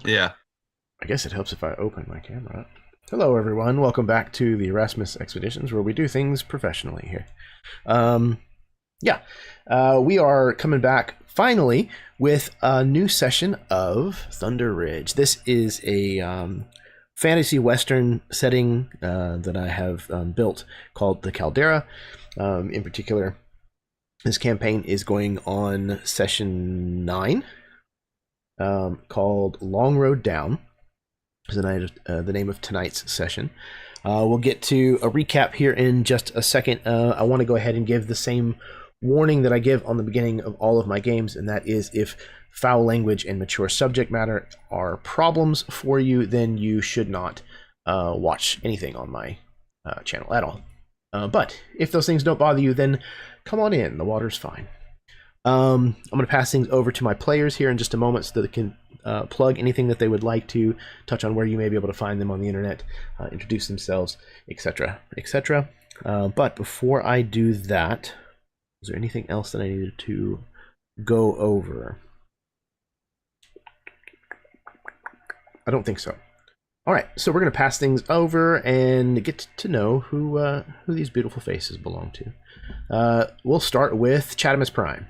Yeah. I guess it helps if I open my camera. Hello, everyone. Welcome back to the Erasmus Expeditions, where we do things professionally here. Um, yeah, we are coming back finally with a new session of Thunder Ridge. This is a fantasy western setting that I have built called the Caldera. In particular, this campaign is going on session 9, called Long Road Down. Is the name of tonight's session. We'll get to a recap here in just a second. I want to go ahead and give the same warning that I give on the beginning of all of my games, and that is if foul language and mature subject matter are problems for you, then you should not watch anything on my channel at all. But if those things don't bother you, then come on in. The water's fine. I'm going to pass things over to my players here in just a moment so that they can plug anything that they would like to, touch on where you may be able to find them on the internet, introduce themselves, etc., etc. But before I do that, is there anything else that I needed to go over? I don't think so. All right, so we're going to pass things over and get to know who these beautiful faces belong to. We'll start with Chatimus Prime.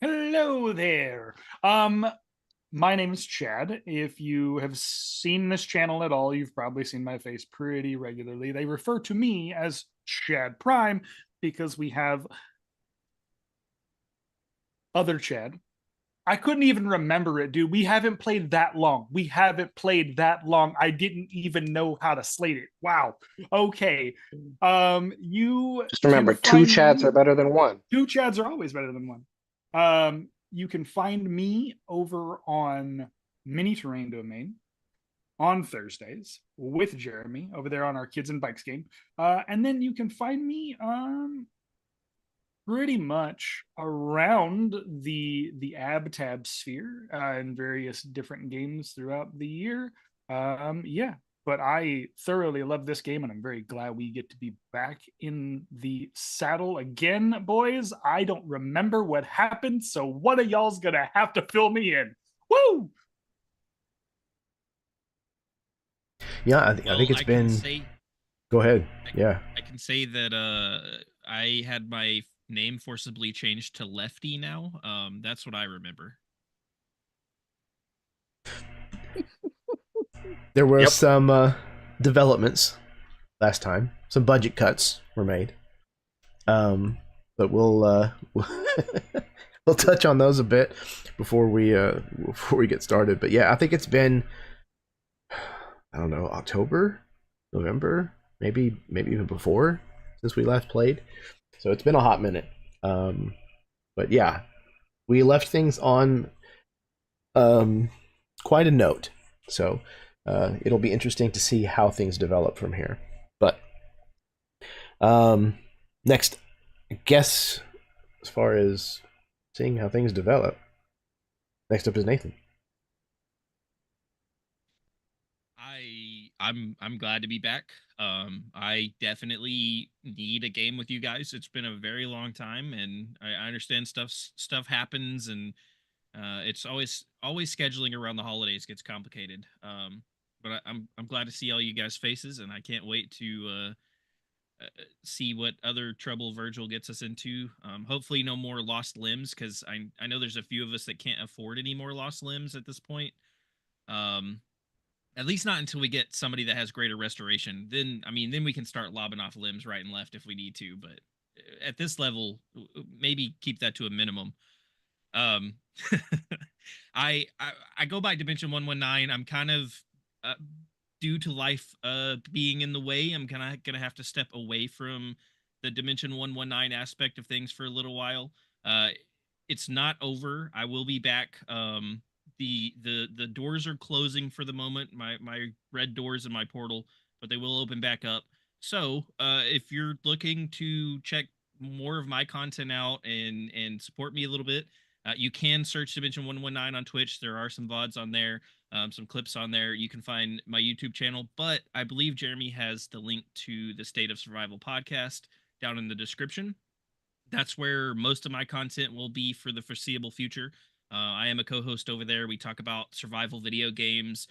Hello there. My name is Chad. If you have seen this channel at all, you've probably seen my face pretty regularly. They refer to me as Chad Prime because we have other Chad. I couldn't even remember it, dude. We haven't played that long. I didn't even know how to slate it. Wow. Okay. You Just remember, can two find Chads me. are better than one. Two Chads are always better than one. You can find me over on Mini Terrain Domain on Thursdays with Jeremy over there on our Kids and Bikes game. And then you can find me pretty much around the Abtab sphere in various different games throughout the year. Yeah, but I thoroughly love this game, and I'm very glad we get to be back in the saddle again, boys. I don't remember what happened, so one of y'all's gonna have to fill me in. Woo! Yeah, I think it's been. Go ahead. Yeah. I can say that I had my name forcibly changed to Lefty now. That's what I remember. There were some developments last time. Some budget cuts were made. But we'll we'll touch on those a bit before we get started. But yeah, I think it's been, I don't know, October, November, maybe even before, since we last played. So it's been a hot minute. But yeah, we left things on quite a note. So it'll be interesting to see how things develop from here. But next, I guess, as far as seeing how things develop, next up is Nathan. I'm glad to be back. I definitely need a game with you guys. It's been a very long time, and I understand stuff happens, and it's always scheduling around the holidays gets complicated. But I'm glad to see all you guys' faces, and I can't wait to see what other trouble Virgil gets us into. Hopefully, no more lost limbs, because I know there's a few of us that can't afford any more lost limbs at this point. At least not until we get somebody that has greater restoration. Then we can start lobbing off limbs right and left if we need to. But at this level, maybe keep that to a minimum. Um, I go by Dimension 119. I'm kind of due to life being in the way. I'm kind of gonna have to step away from the Dimension 119 aspect of things for a little while. It's not over. I will be back. The doors are closing for the moment, my red doors in my portal, but they will open back up. So if you're looking to check more of my content out and support me a little bit, you can search Dimension 119 on Twitch. There are some VODs on there, some clips on there. You can find my YouTube channel, but I believe Jeremy has the link to the State of Survival podcast down in the description. That's where most of my content will be for the foreseeable future. I am a co-host over there. We talk about survival video games,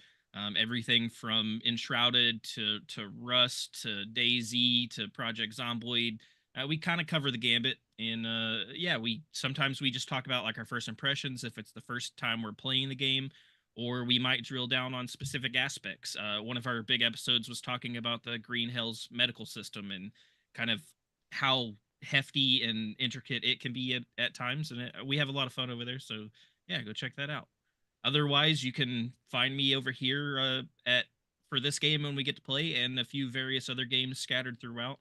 everything from Enshrouded to Rust to DayZ to Project Zomboid. We kind of cover the gambit, and yeah, we sometimes we just talk about like our first impressions if it's the first time we're playing the game, or we might drill down on specific aspects. One of our big episodes was talking about the Green Hells medical system and kind of how hefty and intricate it can be at times, and we have a lot of fun over there. So yeah, go check that out. Otherwise, you can find me over here at for this game when we get to play, and a few various other games scattered throughout.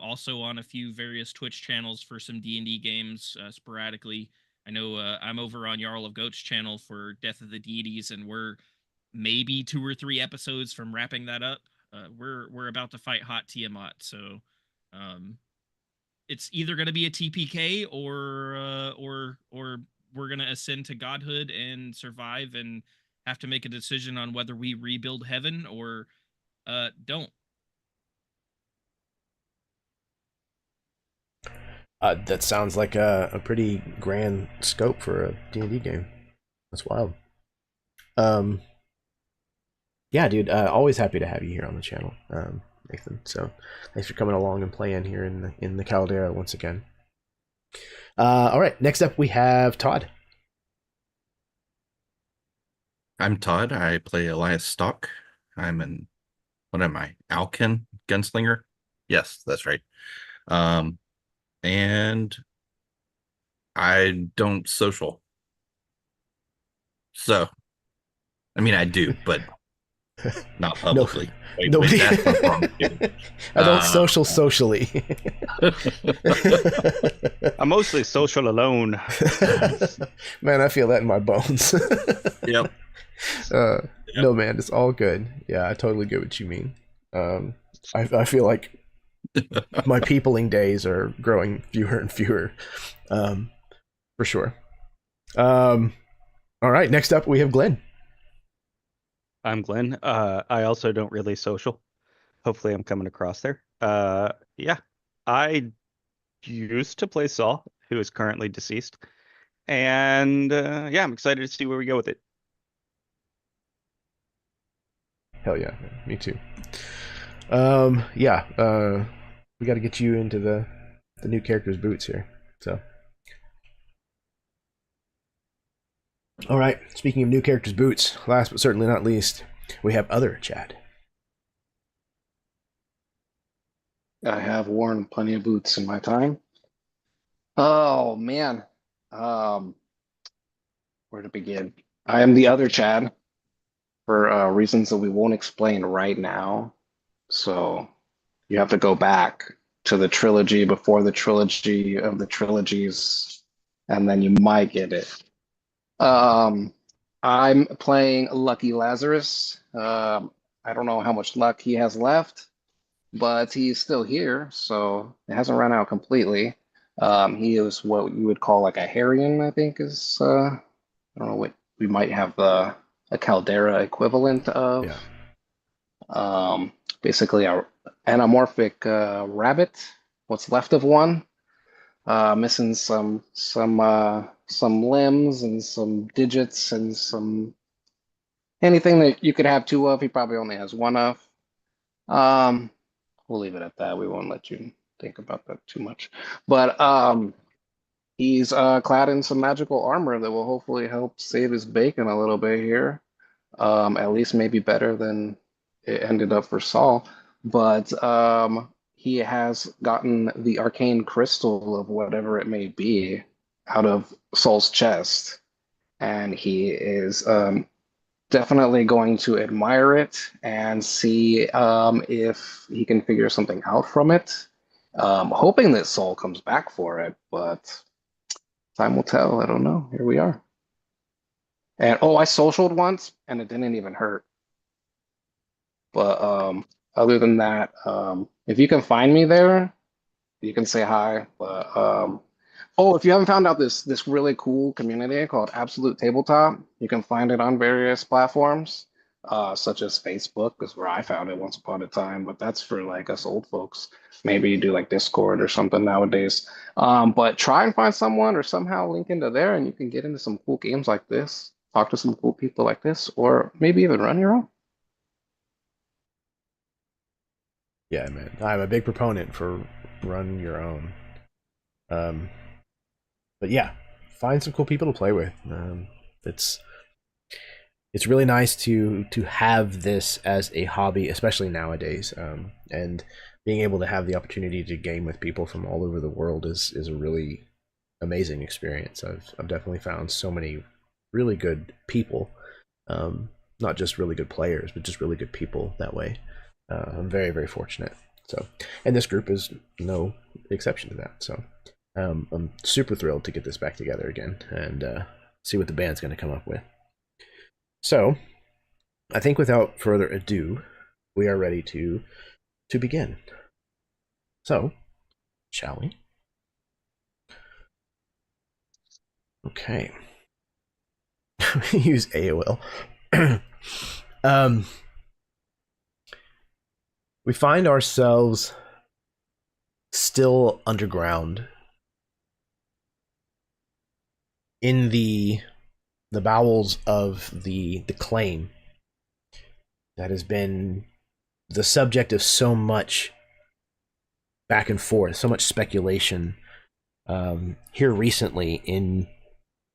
Also on a few various Twitch channels for some D&D games sporadically. I know I'm over on Jarl of Goat's channel for Death of the Deities, and we're maybe 2 or 3 episodes from wrapping that up. We're about to fight Hot Tiamat, so um, it's either going to be a TPK or we're going to ascend to godhood and survive and have to make a decision on whether we rebuild heaven or don't. That sounds like a pretty grand scope for a D&D game. That's wild. Yeah, dude. Always happy to have you here on the channel, Nathan. So thanks for coming along and playing here in the Caldera once again. All right. Next up, we have Todd. I'm Todd. I play Elias Stock. What am I? Alkin Gunslinger? Yes, that's right. And I don't social. So, I mean, I do, but not publicly. Nobody. That's what's wrong, I don't social socially. I'm mostly social alone. Man, I feel that in my bones. Yep. No, man, it's all good. Yeah, I totally get what you mean. I feel like my peopling days are growing fewer and fewer, for sure. All right, next up we have Glenn. I'm Glenn. I also don't really social. Hopefully I'm coming across there. Yeah, I used to play Saul, who is currently deceased. And yeah, I'm excited to see where we go with it. Hell yeah, me too. Yeah, we got to get you into the new character's boots here. So, all right. Speaking of new character's boots, last but certainly not least, we have other Chad. I have worn plenty of boots in my time. Oh man, where to begin? I am the other Chad for reasons that we won't explain right now. So you have to go back to the trilogy before the trilogy of the trilogies, and then you might get it. I'm playing Lucky Lazarus. I don't know how much luck he has left, but he's still here, so it hasn't run out completely. He is what you would call like a Harrian, I think is I don't know what we might have a Caldera equivalent of. Yeah. Basically a anamorphic rabbit, what's left of one. Missing some limbs and some digits and some anything that you could have 2 of, he probably only has 1 of. We'll leave it at that. We won't let you think about that too much. But he's clad in some magical armor that will hopefully help save his bacon a little bit here. At least maybe better than it ended up for Saul. But he has gotten the arcane crystal of whatever it may be out of Saul's chest. And he is definitely going to admire it and see if he can figure something out from it. Hoping that Saul comes back for it, but time will tell. I don't know. Here we are. And oh, I socialed once and it didn't even hurt. But other than that, if you can find me there, you can say hi. But oh, if you haven't found out this really cool community called Absolute Tabletop, you can find it on various platforms. such as Facebook, is where I found it once upon a time, but that's for like us old folks. Maybe you do like Discord or something nowadays. But try and find someone or somehow link into there, and you can get into some cool games like this, talk to some cool people like this, or maybe even run your own. Yeah, man. I'm a big proponent for run your own. But yeah, find some cool people to play with. It's really nice to have this as a hobby, especially nowadays. And being able to have the opportunity to game with people from all over the world is a really amazing experience. I've definitely found so many really good people, not just really good players, but just really good people that way. I'm very, very fortunate. So, and this group is no exception to that. So, I'm super thrilled to get this back together again and see what the band's going to come up with. So, I think without further ado, we are ready to begin. So, shall we? Okay. Use AOL. We find ourselves still underground in the bowels of the claim that has been the subject of so much back and forth, so much speculation here recently in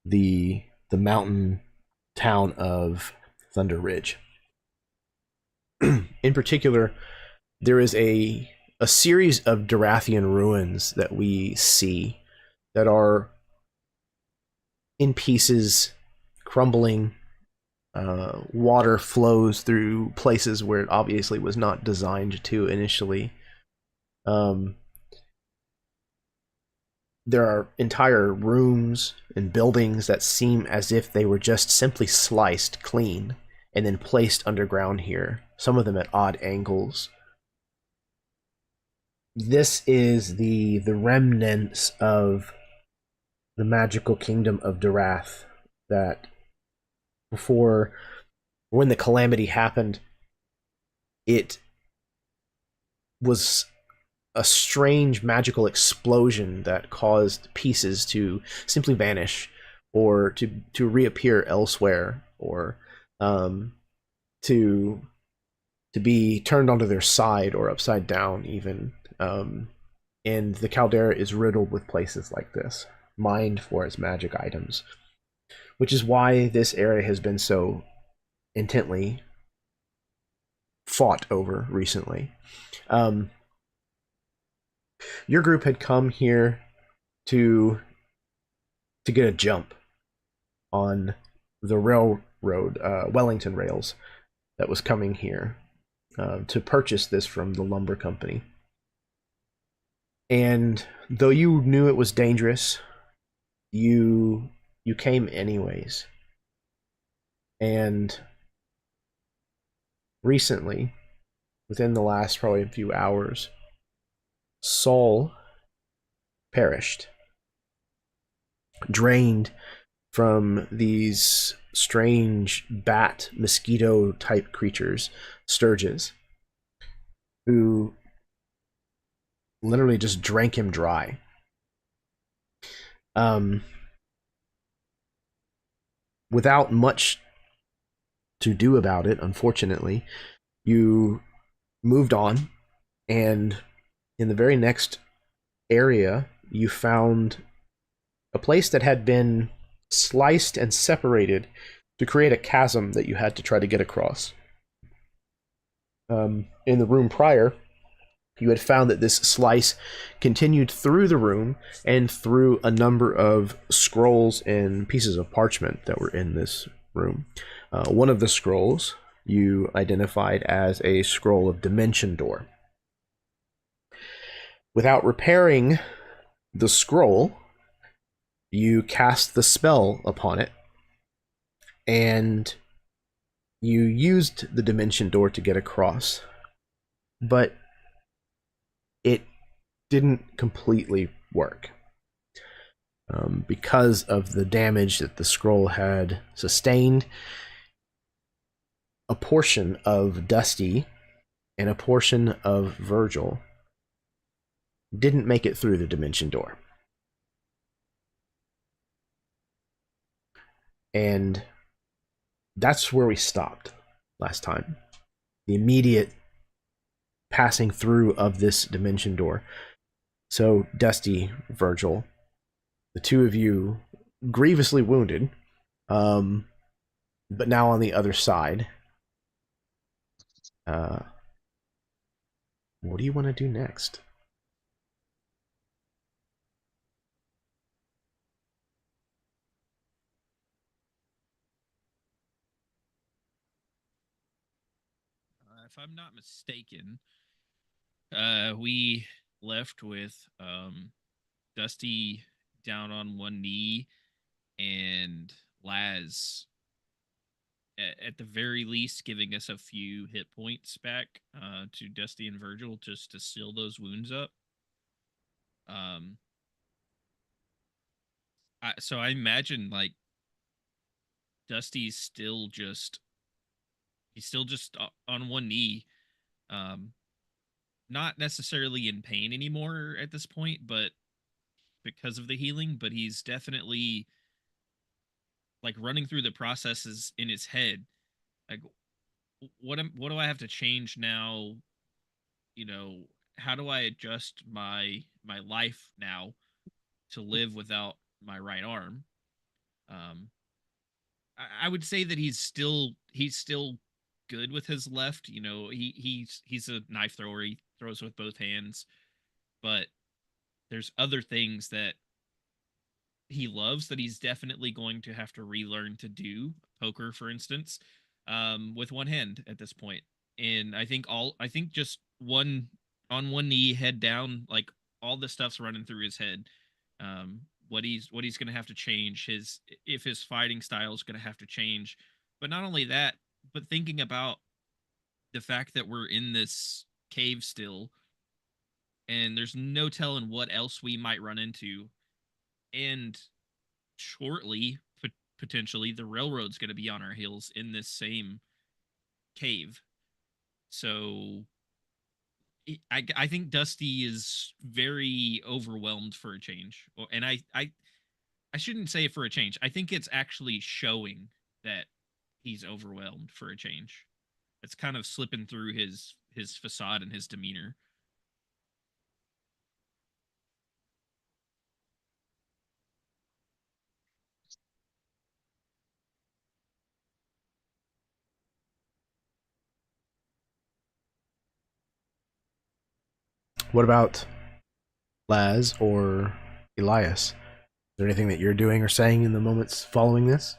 the mountain town of Thunder Ridge. In particular, there is a series of Dorathian ruins that we see that are in pieces, crumbling. Water flows through places where it obviously was not designed to initially. There are entire rooms and buildings that seem as if they were just simply sliced clean and then placed underground here, some of them at odd angles. This is the remnants of the magical kingdom of Dorath that before, when the calamity happened, it was a strange magical explosion that caused pieces to simply vanish or to reappear elsewhere, or to be turned onto their side or upside down even. And the Caldera is riddled with places like this, mined for its magic items, which is why this area has been so intently fought over recently. Your group had come here to get a jump on the railroad, Wellington rails, that was coming here to purchase this from the lumber company. And though you knew it was dangerous, you came anyways. And recently, within the last probably a few hours, Saul perished, drained from these strange bat mosquito type creatures, sturges, who literally just drank him dry. Without much to do about it, unfortunately, you moved on, and in the very next area, you found a place that had been sliced and separated to create a chasm that you had to try to get across. In the room prior, you had found that this slice continued through the room and through a number of scrolls and pieces of parchment that were in this room. One of the scrolls you identified as a scroll of Dimension Door. Without repairing the scroll, you cast the spell upon it, and you used the Dimension Door to get across, but it didn't completely work. Because of the damage that the scroll had sustained, a portion of Dusty and a portion of Virgil didn't make it through the dimension door. And that's where we stopped last time. The immediate passing through of this dimension door. So, Dusty, Virgil, the two of you grievously wounded, but now on the other side. What do you want to do next? If I'm not mistaken, we left with Dusty down on one knee and Laz at the very least giving us a few hit points back to Dusty and Virgil just to seal those wounds up. So I imagine like Dusty's still just on one knee, not necessarily in pain anymore at this point, but because of the healing, but he's definitely like running through the processes in his head. Like, what do I have to change now? You know, how do I adjust my life now to live without my right arm? I would say that he's still good with his left. You know, he's a knife thrower. He throws with both hands, but there's other things that he loves that he's definitely going to have to relearn to do. Poker, for instance, with one hand at this point. And I think just one on one knee, head down, like all this stuff's running through his head. What he's going to have to change, if his fighting style is going to have to change. But not only that, but thinking about the fact that we're in this cave still, and there's no telling what else we might run into. And shortly, potentially, the railroad's going to be on our heels in this same cave. So I think Dusty is very overwhelmed for a change. And I shouldn't say for a change. I think it's actually showing that he's overwhelmed for a change. It's kind of slipping through his facade and his demeanor. What about Laz or Elias? Is there anything that you're doing or saying in the moments following this?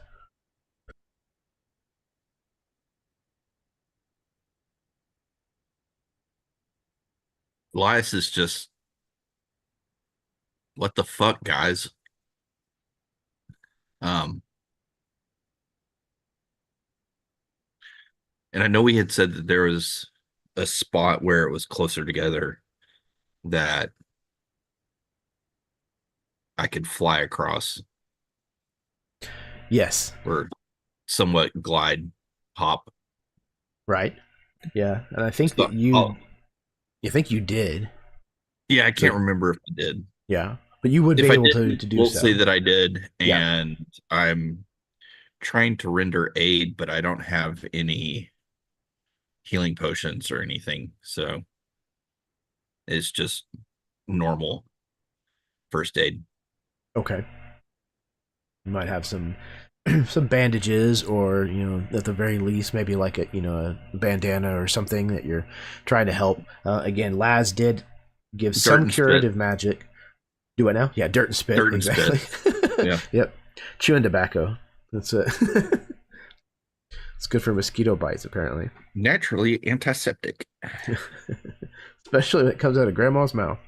Elias is just, what the fuck, guys? And I know we had said that there was a spot where it was closer together that I could fly across. Yes. Or somewhat glide hop. Right. Yeah. And I think that you think you did. Yeah, I can't remember if I did. Yeah. But you would be able to do we'll so. We'll say that I did, and I'm trying to render aid, but I don't have any healing potions or anything, so it's just normal first aid. Okay. You might have some bandages, or at the very least maybe like a bandana or something that you're trying to help. Again, Laz did give some curative magic. Do it now? Yeah, dirt and spit. Dirt and exactly. Spit. Yeah. Yep. Chewing tobacco. That's it. It's good for mosquito bites, apparently. Naturally antiseptic. Especially when it comes out of grandma's mouth.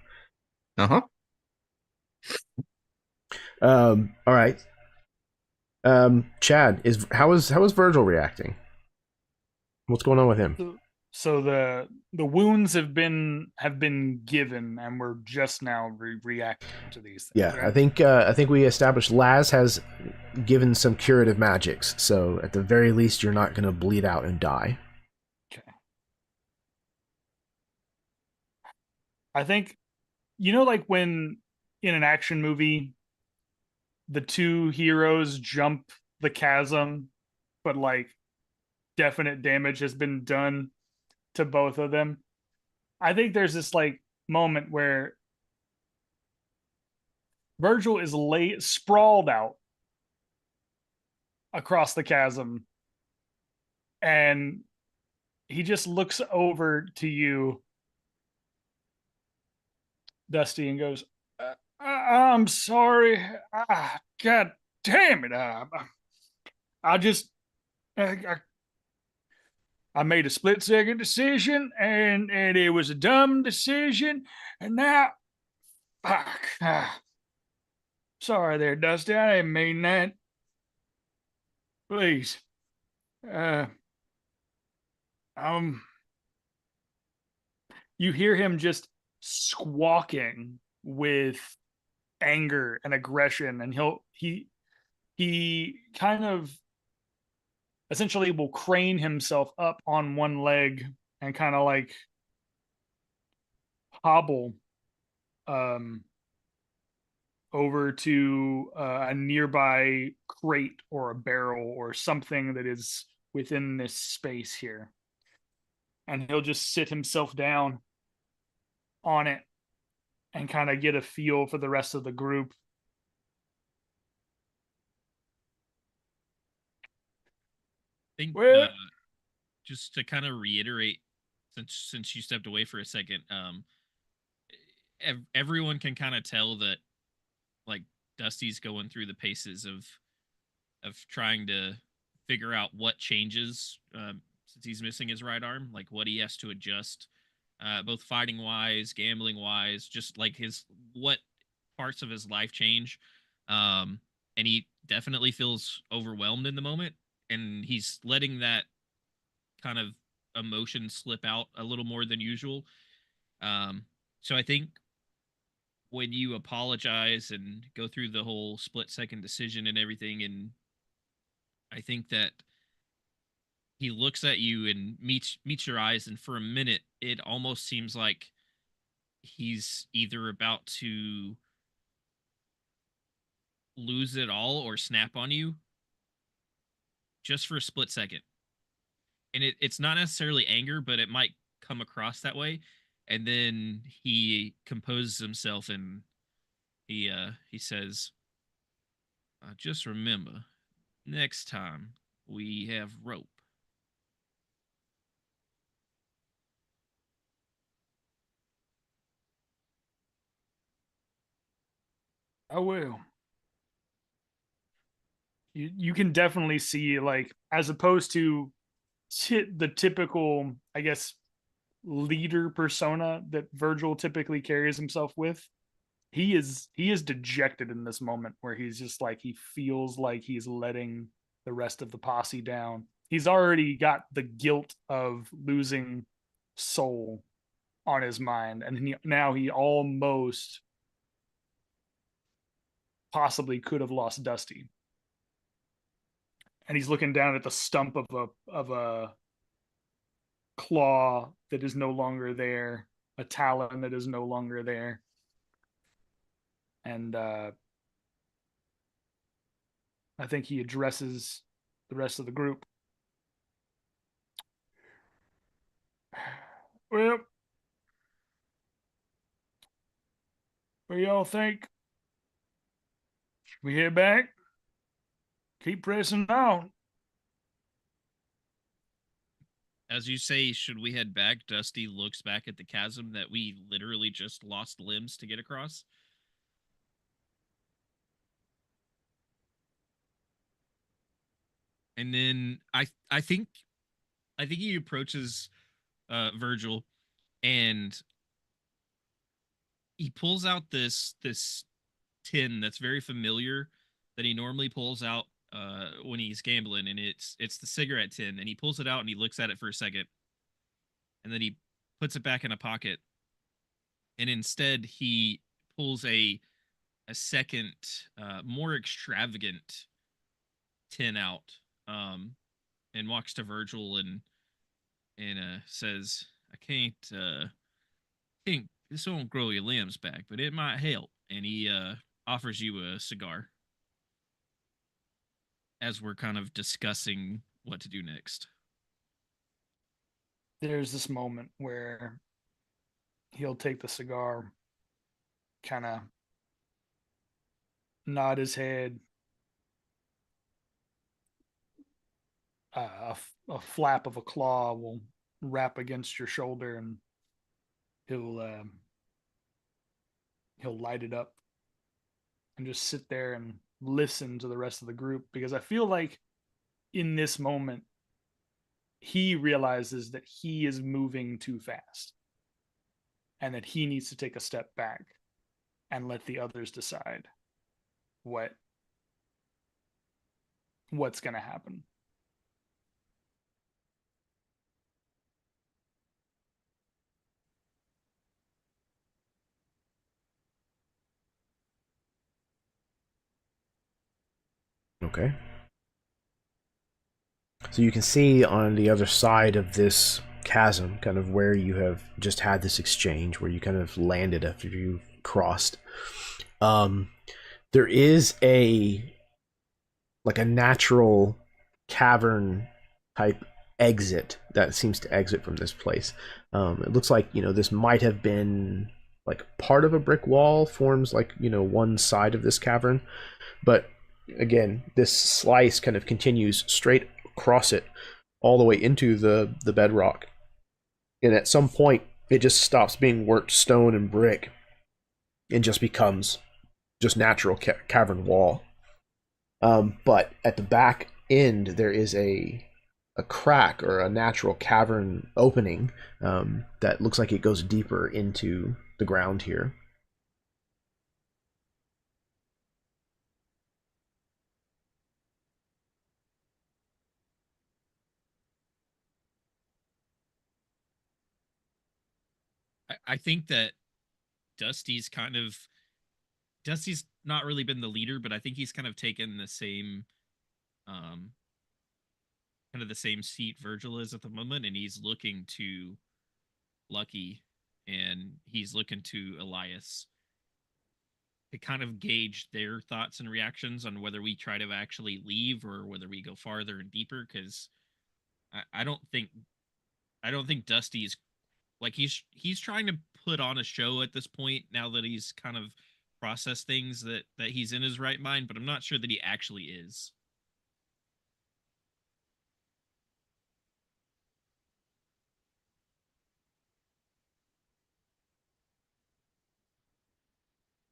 Uh-huh. All right. Chad, how is Virgil reacting? What's going on with him? So the wounds have been given, and we're just now reacting to these things. Yeah, right? I think we established Laz has given some curative magics, so at the very least, you're not going to bleed out and die. Okay. I think, like when in an action movie, the two heroes jump the chasm, but like definite damage has been done to both of them. I think there's this like moment where Virgil is sprawled out across the chasm, and he just looks over to you, Dusty, and goes, I'm sorry. God damn it. I just, I made a split second decision, and it was a dumb decision. And now, fuck. Sorry there, Dusty. I didn't mean that. Please. You hear him just squawking with anger and aggression, and he kind of essentially will crane himself up on one leg and kind of like hobble over to a nearby crate or a barrel or something that is within this space here, and he'll just sit himself down on it and kind of get a feel for the rest of the group. I think just to kind of reiterate, since you stepped away for a second, everyone can kind of tell that like Dusty's going through the paces of trying to figure out what changes since he's missing his right arm, like what he has to adjust, both fighting wise, gambling wise, just like what parts of his life change. And he definitely feels overwhelmed in the moment, and he's letting that kind of emotion slip out a little more than usual. So I think when you apologize and go through the whole split second decision and everything, and I think that he looks at you and meets your eyes, and for a minute it almost seems like he's either about to lose it all or snap on you just for a split second. And it's not necessarily anger, but it might come across that way. And then he composes himself, and he says, just remember, next time we have rope. I will. You can definitely see, like, as opposed to the typical, I guess, leader persona that Virgil typically carries himself with, he is dejected in this moment where he's just like, he feels like he's letting the rest of the posse down. He's already got the guilt of losing Soul on his mind, and now he almost possibly could have lost Dusty. And he's looking down at the stump of a claw that is no longer there, a talon that is no longer there. And I think he addresses the rest of the group. Well, what do y'all think? Should we head back? Keep pressing on. As you say, should we head back? Dusty looks back at the chasm that we literally just lost limbs to get across. And then I think he approaches Virgil, and he pulls out this tin that's very familiar that he normally pulls out when he's gambling, and it's the cigarette tin, and he pulls it out and he looks at it for a second, and then he puts it back in a pocket, and instead he pulls a second more extravagant tin out, and walks to Virgil and says, "I can't. This won't grow your limbs back, but it might help." And he offers you a cigar as we're kind of discussing what to do next. There's this moment where he'll take the cigar, kind of nod his head. A flap of a claw will wrap against your shoulder, and he'll light it up and just sit there and listen to the rest of the group, because I feel like in this moment he realizes that he is moving too fast and that he needs to take a step back and let the others decide what's going to happen. Okay. So you can see on the other side of this chasm, kind of where you have just had this exchange, where you kind of landed after you crossed. There is a natural cavern type exit that seems to exit from this place. It looks like, this might have been like part of a brick wall, forms like, one side of this cavern, but again, this slice kind of continues straight across it all the way into the bedrock, and at some point it just stops being worked stone and brick and just becomes just natural cavern wall. But at the back end there is a crack or a natural cavern opening that looks like it goes deeper into the ground here. I think that Dusty's not really been the leader, but I think he's kind of taken the same kind of the same seat Virgil is at the moment, and he's looking to Lucky and he's looking to Elias to kind of gauge their thoughts and reactions on whether we try to actually leave or whether we go farther and deeper, because I don't think Dusty's like he's trying to put on a show at this point now that he's kind of processed things that he's in his right mind, but I'm not sure that he actually is.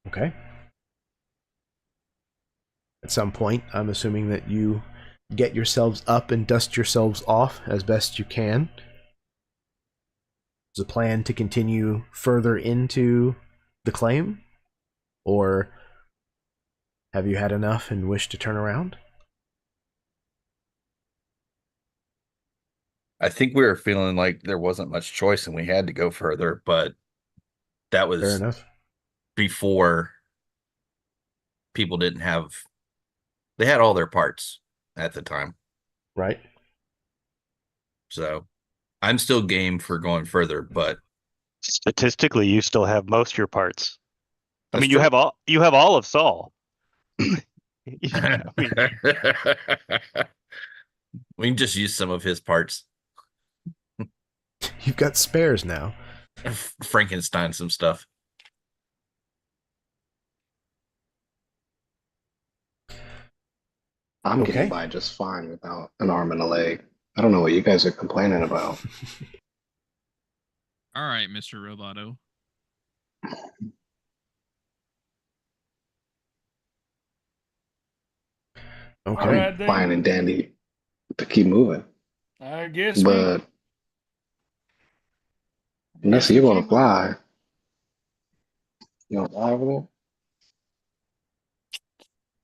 Okay. At some point, I'm assuming that you get yourselves up and dust yourselves off as best you can. Is the plan to continue further into the claim? Or have you had enough and wish to turn around? I think we were feeling like there wasn't much choice and we had to go further, but that Fair was enough. before people didn't have, they had all their parts at the time. Right. So I'm still game for going further, but Statistically, you still have most of your parts. I that's mean, true. you have all of Saul. I mean, we can just use some of his parts. You've got spares now. Frankenstein some stuff. I'm Okay. getting by just fine without an arm and a leg. I don't know what you guys are complaining about. All right, Mr. Roboto. Okay. All right, I'm then. fine and dandy to keep moving. I guess But unless we you want to keep fly, you want to fly over there?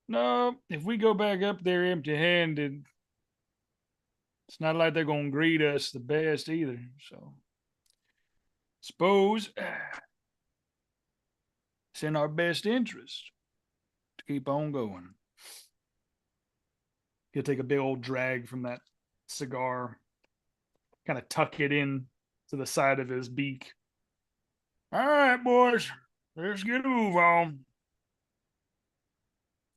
No, if we go back up there empty-handed, it's not like they're gonna greet us the best either. So, suppose it's in our best interest to keep on going. He'll take a big old drag from that cigar, kind of tuck it in to the side of his beak. All right, boys, let's get a move on.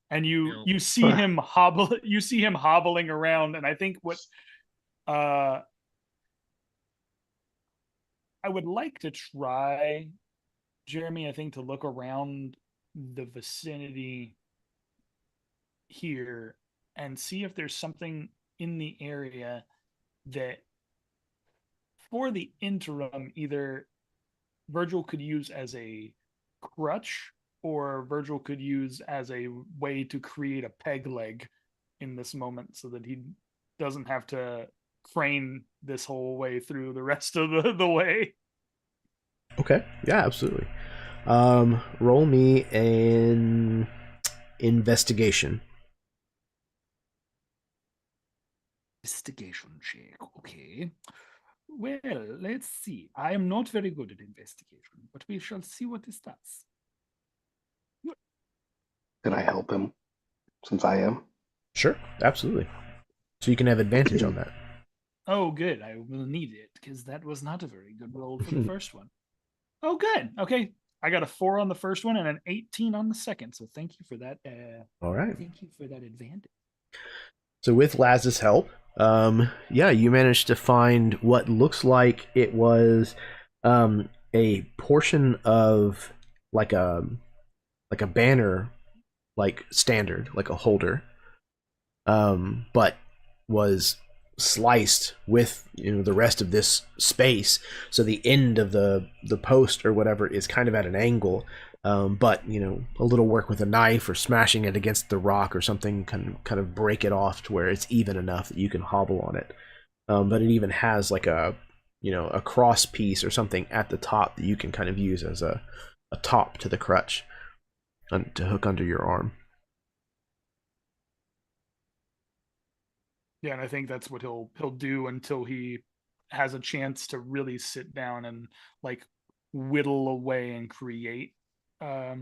And you see him hobbling around, and I think what I would like to try, Jeremy, I think, to look around the vicinity here and see if there's something in the area that, for the interim, either Virgil could use as a crutch or Virgil could use as a way to create a peg leg in this moment so that he doesn't have to crane this whole way through the rest of the way. Okay, yeah, absolutely. Roll me an investigation. Investigation check, okay. Well, let's see. I am not very good at investigation, but we shall see what this does. Can I help him since I am? Sure, absolutely. So you can have advantage on that. Oh, good. I will need it because that was not a very good roll for the first one. Oh, good. Okay. I got a 4 on the first one and an 18 on the second. So thank you for that. All right. Thank you for that advantage. So with Laz's help, you managed to find what looks like it was a portion of like a banner, like standard, like a holder, but was sliced with the rest of this space, so the end of the post or whatever is kind of at an angle, but a little work with a knife or smashing it against the rock or something can kind of break it off to where it's even enough that you can hobble on it, but it even has like a cross piece or something at the top that you can kind of use as a top to the crutch to hook under your arm. Yeah, and I think that's what he'll do until he has a chance to really sit down and like whittle away and create a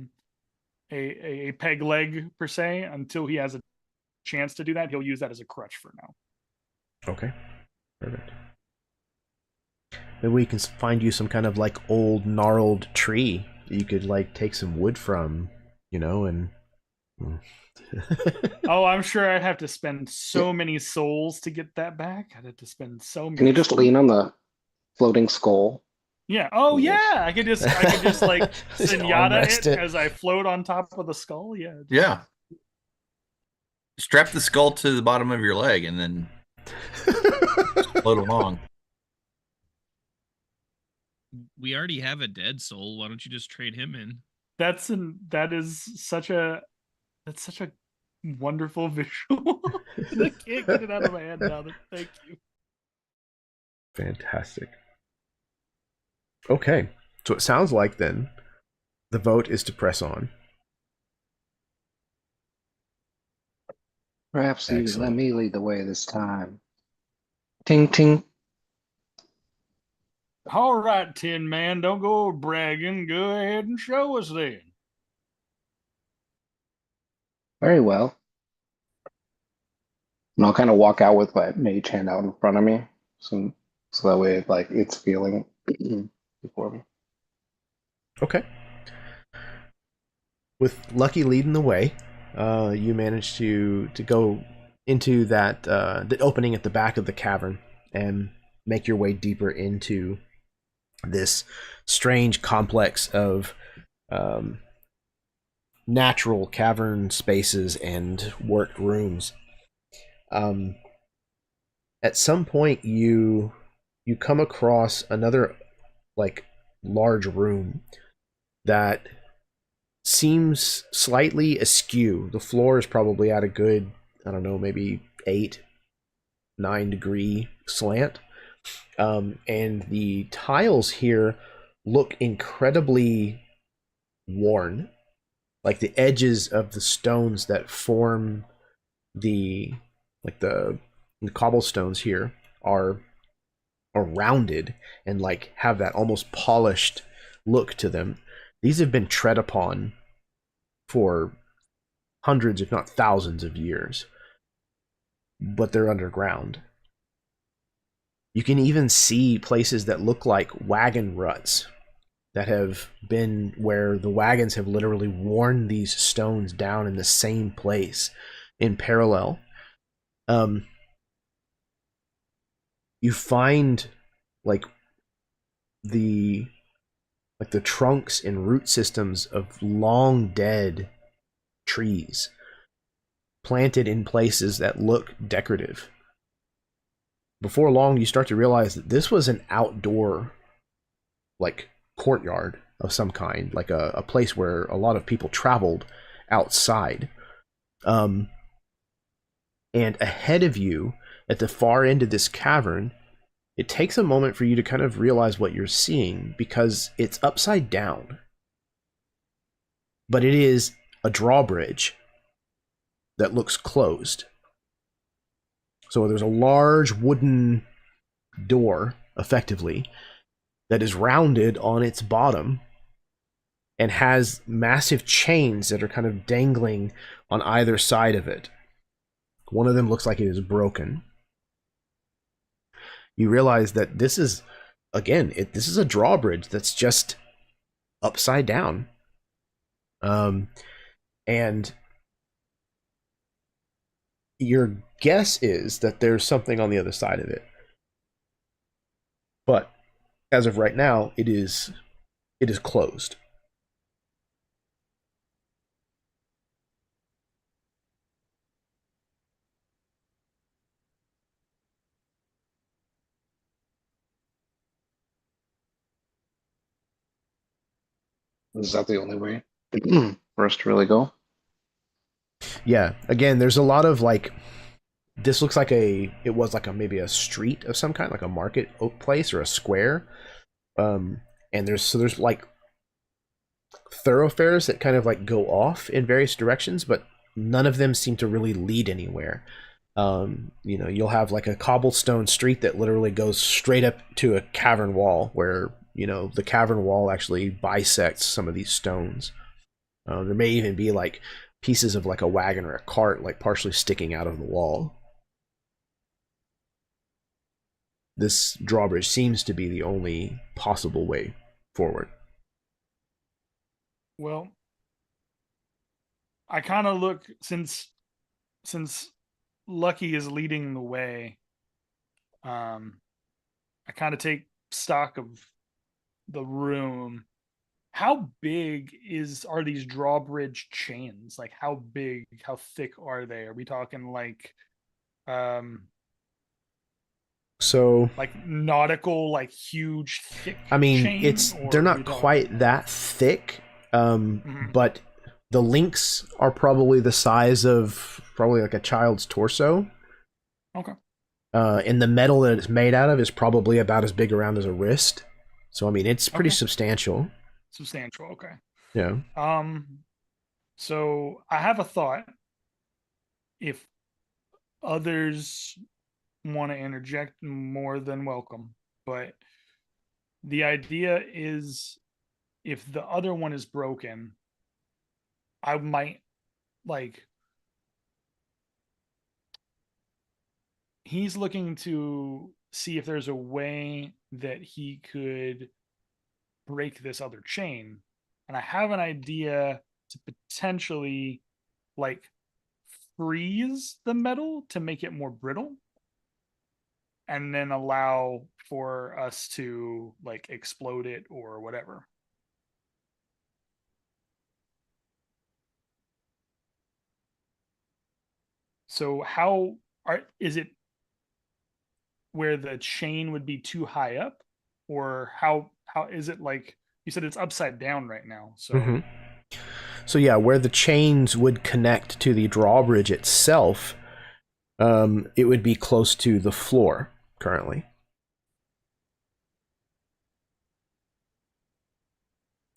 peg leg per se. Until he has a chance to do that, he'll use that as a crutch for now. Okay, perfect. Maybe we can find you some kind of like old gnarled tree that you could like take some wood from, and Oh, I'm sure I'd have to spend so many souls to get that back. I'd have to spend so many. Can you just lean on the floating skull? Yeah. Oh, yeah. I could just like Zenyatta it as I float on top of the skull. Yeah. Yeah. Strap the skull to the bottom of your leg and then float along. We already have a dead soul. Why don't you just trade him in? That's such a wonderful visual. I can't get it out of my head now. Thank you. Fantastic. Okay, so it sounds like then the vote is to press on. Perhaps you let me lead the way this time. Ting ting. All right, Tin Man, don't go bragging. Go ahead and show us then. Very well. And I'll kind of walk out with my mage hand out in front of me, so that way, like, it's feeling before me. Okay. With Lucky leading the way, you manage to go into that the opening at the back of the cavern and make your way deeper into this strange complex of natural cavern spaces and worked rooms. At some point, you come across another like large room that seems slightly askew. The floor is probably at a good, I don't know, maybe 8-9 degree slant. And the tiles here look incredibly worn. Like the edges of the stones that form the cobblestones here are rounded and like have that almost polished look to them. These have been tread upon for hundreds, if not thousands, of years. but they're underground. You can even see places that look like wagon ruts that have been where the wagons have literally worn these stones down in the same place in parallel. You find like the trunks and root systems of long dead trees planted in places that look decorative. Before long, you start to realize that this was an outdoor, like, courtyard of some kind, like a place where a lot of people traveled outside. And ahead of you, at the far end of this cavern, it takes a moment for you to kind of realize what you're seeing, because it's upside down. But it is a drawbridge that looks closed. So there's a large wooden door, effectively, that is rounded on its bottom and has massive chains that are kind of dangling on either side of it. One of them looks like it is broken. You realize that this is, again, this is a drawbridge that's just upside down. And your guess is that there's something on the other side of it. But as of right now, it is closed. Is that the only way for us to really go? Yeah. Again, there's a lot of like, this looks like it was like maybe a street of some kind, like a market place or a square. And there's like thoroughfares that kind of like go off in various directions, but none of them seem to really lead anywhere. You'll have like a cobblestone street that literally goes straight up to a cavern wall where, the cavern wall actually bisects some of these stones. There may even be like pieces of like a wagon or a cart like partially sticking out of the wall. This drawbridge seems to be the only possible way forward. Well, I kind of look, since Lucky is leading the way, I kind of take stock of the room. How big are these drawbridge chains? Like, how thick are they? Are we talking like so like nautical, like huge thick chain, they're not quite that thick, but the links are probably the size of probably like a child's torso. Okay. And the metal that it's made out of is probably about as big around as a wrist. So it's pretty substantial. Substantial, okay. Yeah. So I have a thought. If others want to interject, more than welcome. But the idea is, if the other one is broken, I might he's looking to see if there's a way that he could break this other chain. And I have an idea to potentially freeze the metal to make it more brittle, and then allow for us to explode it or whatever. So is it where the chain would be too high up, or how is it? You said it's upside down right now, so So yeah, where the chains would connect to the drawbridge itself, it would be close to the floor currently.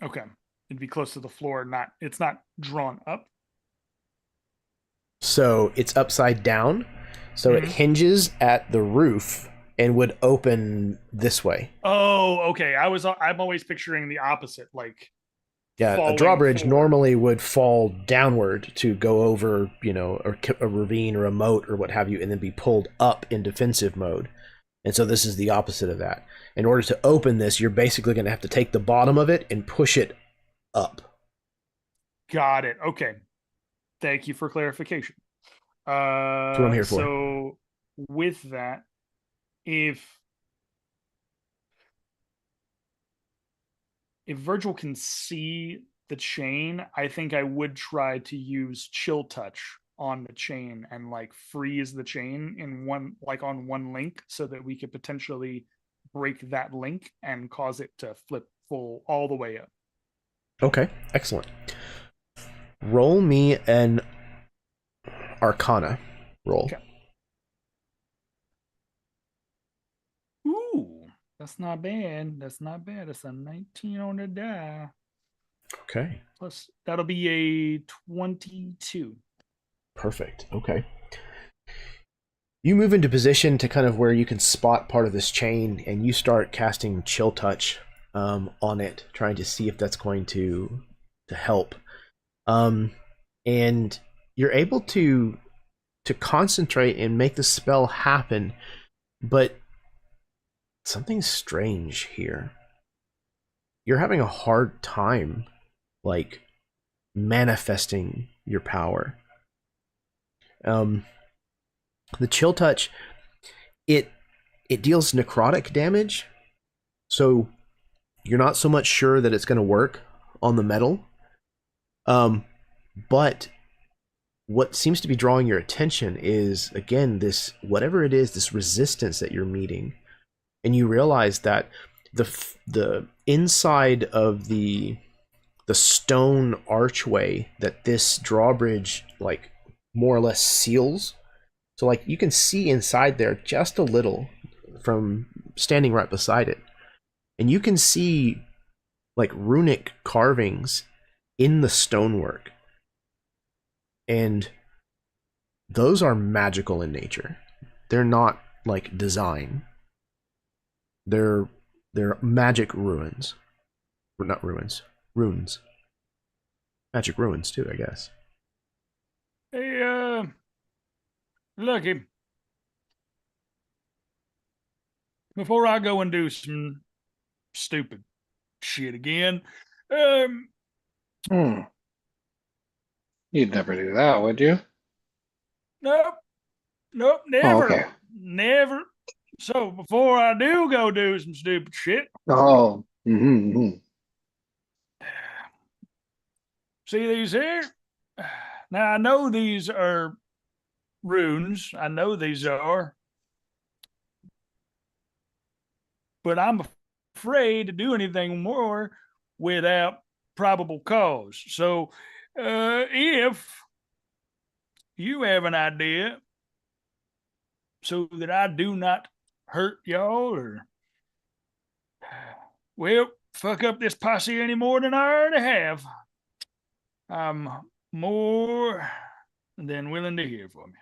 Okay, it'd be close to the floor. It's not drawn up. So it's upside down, so it hinges at the roof and would open this way. Oh, okay. I'm always picturing the opposite, Yeah, a falling drawbridge forward. normally would fall downward to go over, a ravine or a moat or what have you, and then be pulled up in defensive mode. And so this is the opposite of that. In order to open this, you're basically going to have to take the bottom of it and push it up. Got it. Okay. Thank you for clarification. That's what I'm here for. So with that, if Virgil can see the chain, I think I would try to use chill touch on the chain and like freeze the chain in one, like on one link, so that we could potentially break that link and cause it to flip full all the way up. Okay, excellent. Roll me an Arcana roll. Okay. Ooh, that's not bad. That's not bad. It's a 19 on the die. Okay. Plus, that'll be a 22. Perfect. Okay. You move into position to kind of where you can spot part of this chain, and you start casting chill touch on it, trying to see if that's going to help. And you're able to concentrate and make the spell happen, but something's strange here. You're having a hard time, like, manifesting your power. The chill touch, it deals necrotic damage, so you're not so much sure that it's going to work on the metal. But what seems to be drawing your attention is, again, this, whatever it is, this resistance that you're meeting, and you realize that the inside of the stone archway that this drawbridge, like, more or less seals. So, like, you can see inside there just a little from standing right beside it. And you can see, like, runic carvings in the stonework. And those are magical in nature. They're not, like, design. They're magic ruins. Or not ruins. Runes. Magic ruins, too, I guess. Hey, Lucky, before I go and do some stupid shit again, You'd never do that, would you? nope, Oh, never, okay. never. So before I do go do some stupid shit, Oh, see these here? Now I know these are runes. I know these are, but I'm afraid to do anything more without probable cause. So, if you have an idea so that I do not hurt y'all or, well, fuck up this posse any more than I already have, I'm more than willing to hear from you.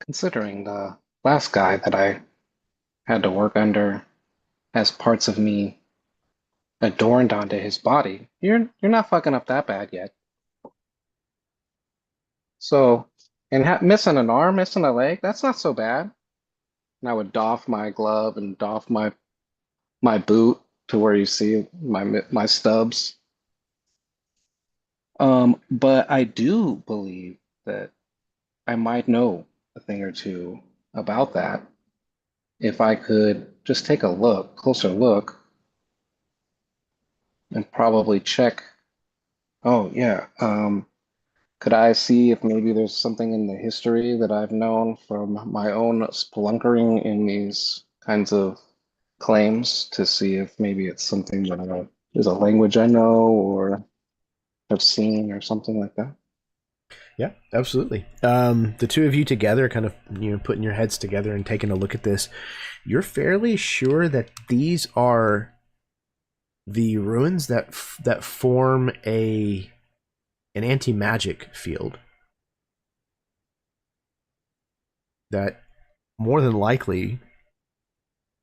Considering the last guy that I had to work under has parts of me adorned onto his body, you're not fucking up that bad yet. So, and missing an arm, missing a leg, that's not so bad. And I would doff my glove and doff my boot to where you see my stubs. But I do believe that I might know a thing or two about that if I could just take a closer look, and probably check. Oh yeah. Could I see if maybe there's something in the history that I've known from my own spelunkering in these kinds of claims to see if maybe it's something that is a language I know or have seen or something like that? Yeah, absolutely. The two of you together, kind of, putting your heads together and taking a look at this, you're fairly sure that these are the ruins that form an anti-magic field. That more than likely,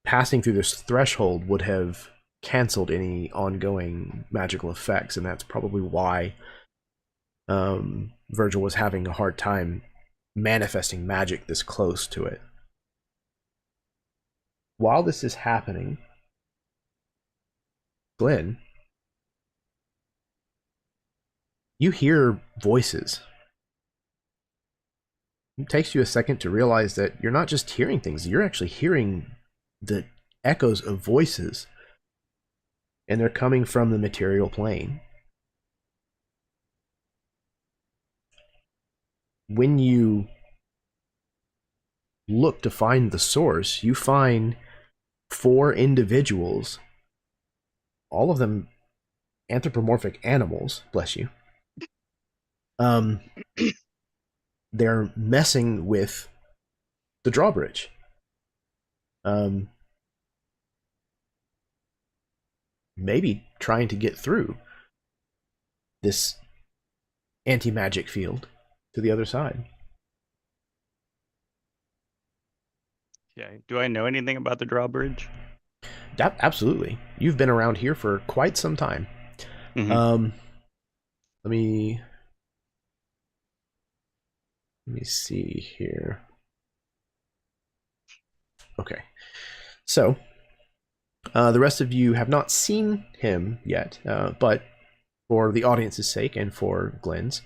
passing through this threshold would have canceled any ongoing magical effects, and that's probably why Virgil was having a hard time manifesting magic this close to it. While this is happening, Glenn, you hear voices. It takes you a second to realize that you're not just hearing things, you're actually hearing the echoes of voices, and they're coming from the material plane. When you look to find the source, you find 4 individuals, all of them anthropomorphic animals, bless you. They're messing with the drawbridge. Maybe trying to get through this anti-magic field to the other side. Okay. Do I know anything about the drawbridge? Absolutely. You've been around here for quite some time. Mm-hmm. Let me see here. Okay. So, the rest of you have not seen him yet, but for the audience's sake and for Glenn's,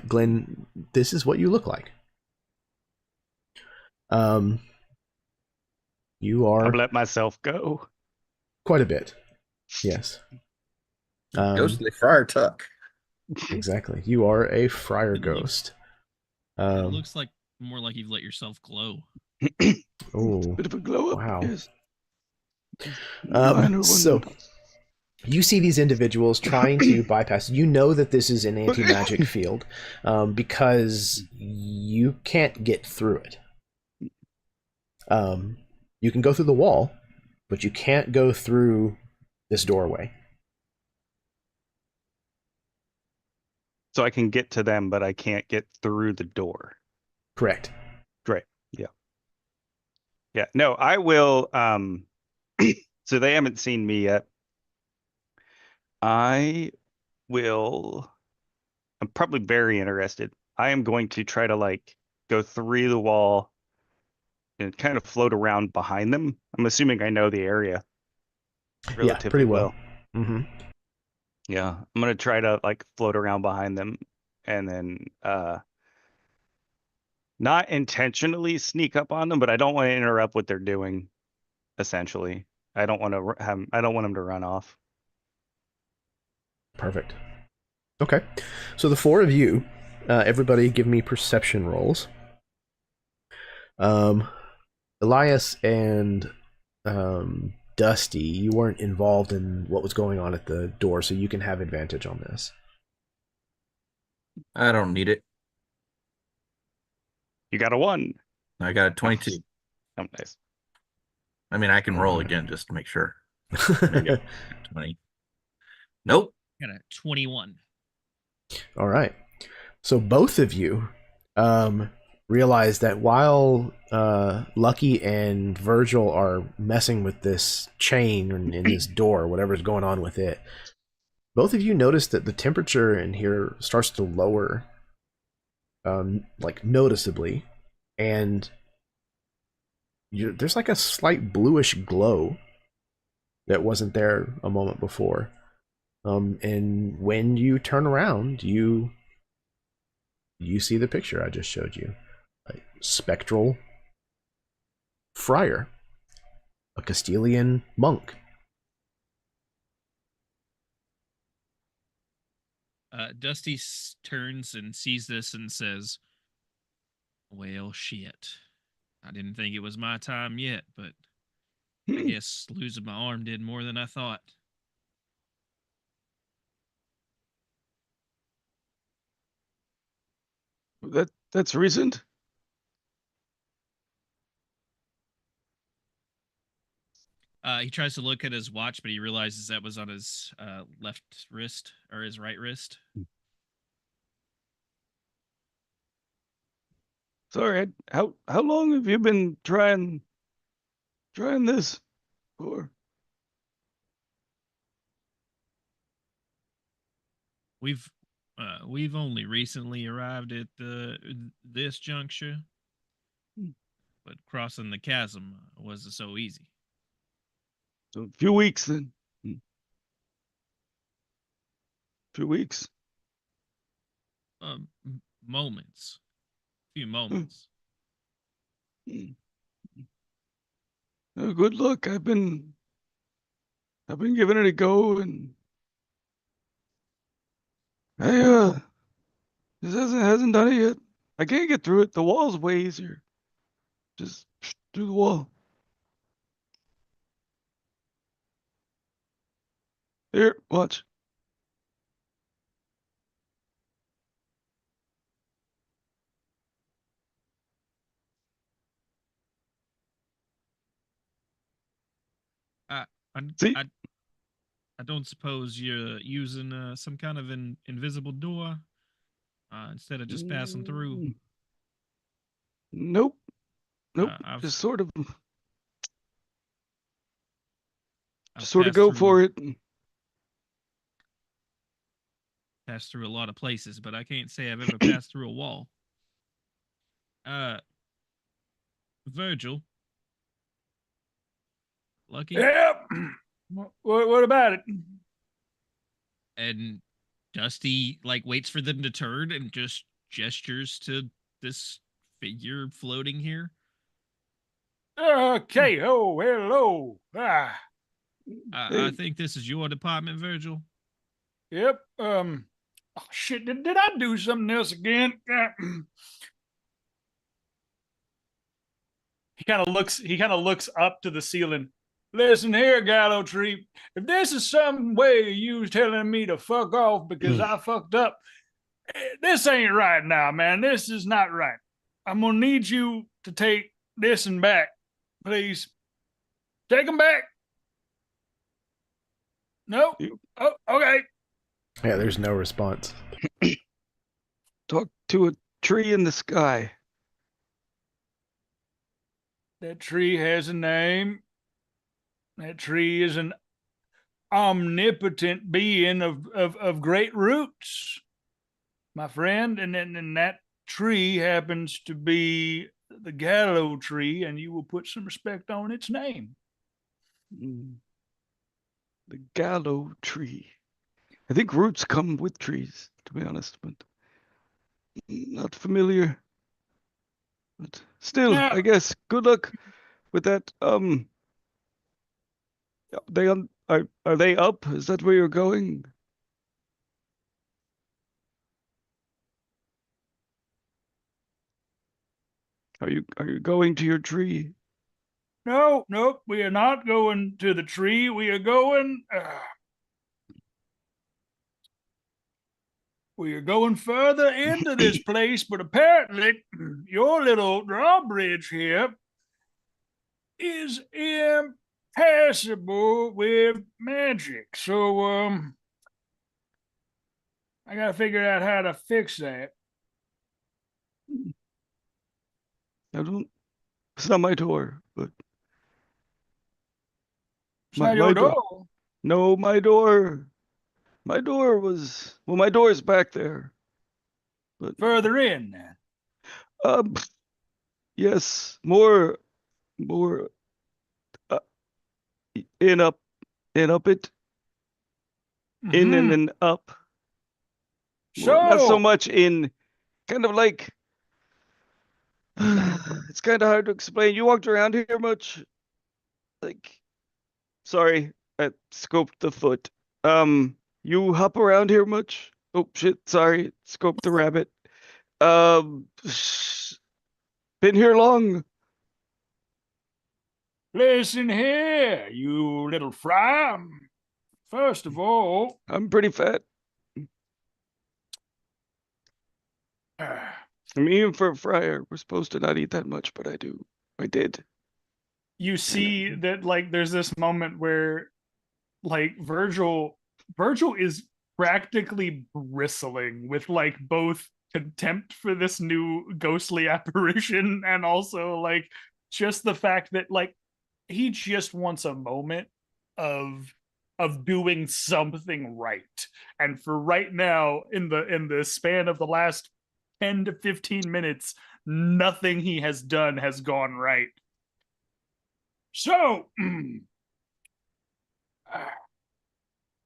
Glenn, this is what you look like. You are... I've let myself go. Quite a bit. Yes. Ghostly Friar Tuck. Exactly. You are a friar ghost. It looks like more like you've let yourself glow. Oh, bit of a glow up. Wow. Yes. So you see these individuals trying to bypass. You know that this is an anti-magic field because you can't get through it. You can go through the wall, but you can't go through this doorway. So I can get to them, but I can't get through the door. Correct. Great. Yeah. Yeah. No, I will. So they haven't seen me yet. I will. I'm probably very interested. I am going to try to like go through the wall and kind of float around behind them. I'm assuming I know the area relatively yeah, pretty well. Mm-hmm. Yeah, I'm gonna try to like float around behind them and then not intentionally sneak up on them, but I don't want to interrupt what they're doing. Essentially, I don't want to I don't want them to run off. Perfect. Okay, so the 4 of you, everybody, give me perception rolls. Elias and Dusty, you weren't involved in what was going on at the door, so you can have advantage on this. I don't need it. You got a 1. I got a 22. Oh, nice. I mean, I can roll again just to make sure. Maybe 20. Nope. Got a 21. All right. So both of you realize that while Lucky and Virgil are messing with this chain and in this door, whatever's going on with it, both of you notice that the temperature in here starts to lower, like noticeably, and there's like a slight bluish glow that wasn't there a moment before. And when you turn around, you see the picture I just showed you. A spectral friar, a Castilian monk. Dusty turns and sees this and says, well, shit. I didn't think it was my time yet, but I guess losing my arm did more than I thought. That's recent. He tries to look at his watch, but he realizes that was on his left wrist or his right wrist. Sorry, how long have you been trying this for? we've only recently arrived at this juncture, but crossing the chasm wasn't so easy. So a few weeks then. Few weeks. Moments, few moments. Oh, good luck. I've been giving it a go, and this hasn't done it yet. I can't get through it. The wall's way easier. Just through the wall. Here, watch. I, See? I don't suppose you're using some kind of an invisible door instead of just passing through. Nope. Nope. I've Just sort of I've go passed for it. passed through a lot of places, but I can't say I've ever passed through a wall. Virgil, Lucky, Yep. What about it? and Dusty like waits for them to turn and just gestures to this figure floating here. Okay. Oh, hello. I think this is your department, Virgil. Yep. Oh shit. Did I do something else again? He kind of looks up to the ceiling. Listen here, Gallow Tree. If this is some way you telling me to fuck off because I fucked up, this ain't right now, man. This is not right. I'm gonna need you to take this and back, please. Take them back. No. Oh, okay. Yeah, there's no response. Talk to a tree in the sky. That tree has a name. That tree is an omnipotent being of great roots, my friend. And then that tree happens to be the Gallow Tree, and you will put some respect on its name. The Gallow Tree. I think roots come with trees, to be honest, but not familiar. But still, Now, I guess good luck with that. Are they up? Is that where you're going? Are you going to your tree? no, nope, we are not going to the tree. We are going. We are going further into this place, but apparently your little drawbridge here is impassable with magic. So I gotta figure out how to fix that. It's not my door, but It's not your door. No, my door. My door is back there. But Further in then. Yes, more in up it. In and then up. So Not so much in, kind of like, it's kind of hard to explain. You walked around here much? Like, sorry, I scoped the foot. You hop around here much? Oh shit, sorry, scoped the rabbit. Been here long? listen here, you little fry. First of all, I'm pretty fat. I mean, even for a friar, we're supposed to not eat that much, but I do. I did. you see that like there's this moment where like Virgil is practically bristling with like both contempt for this new ghostly apparition and also like just the fact that like he just wants a moment of of doing something right. And for right now, in the span of the last 10 to 15 minutes, nothing he has done has gone right. So,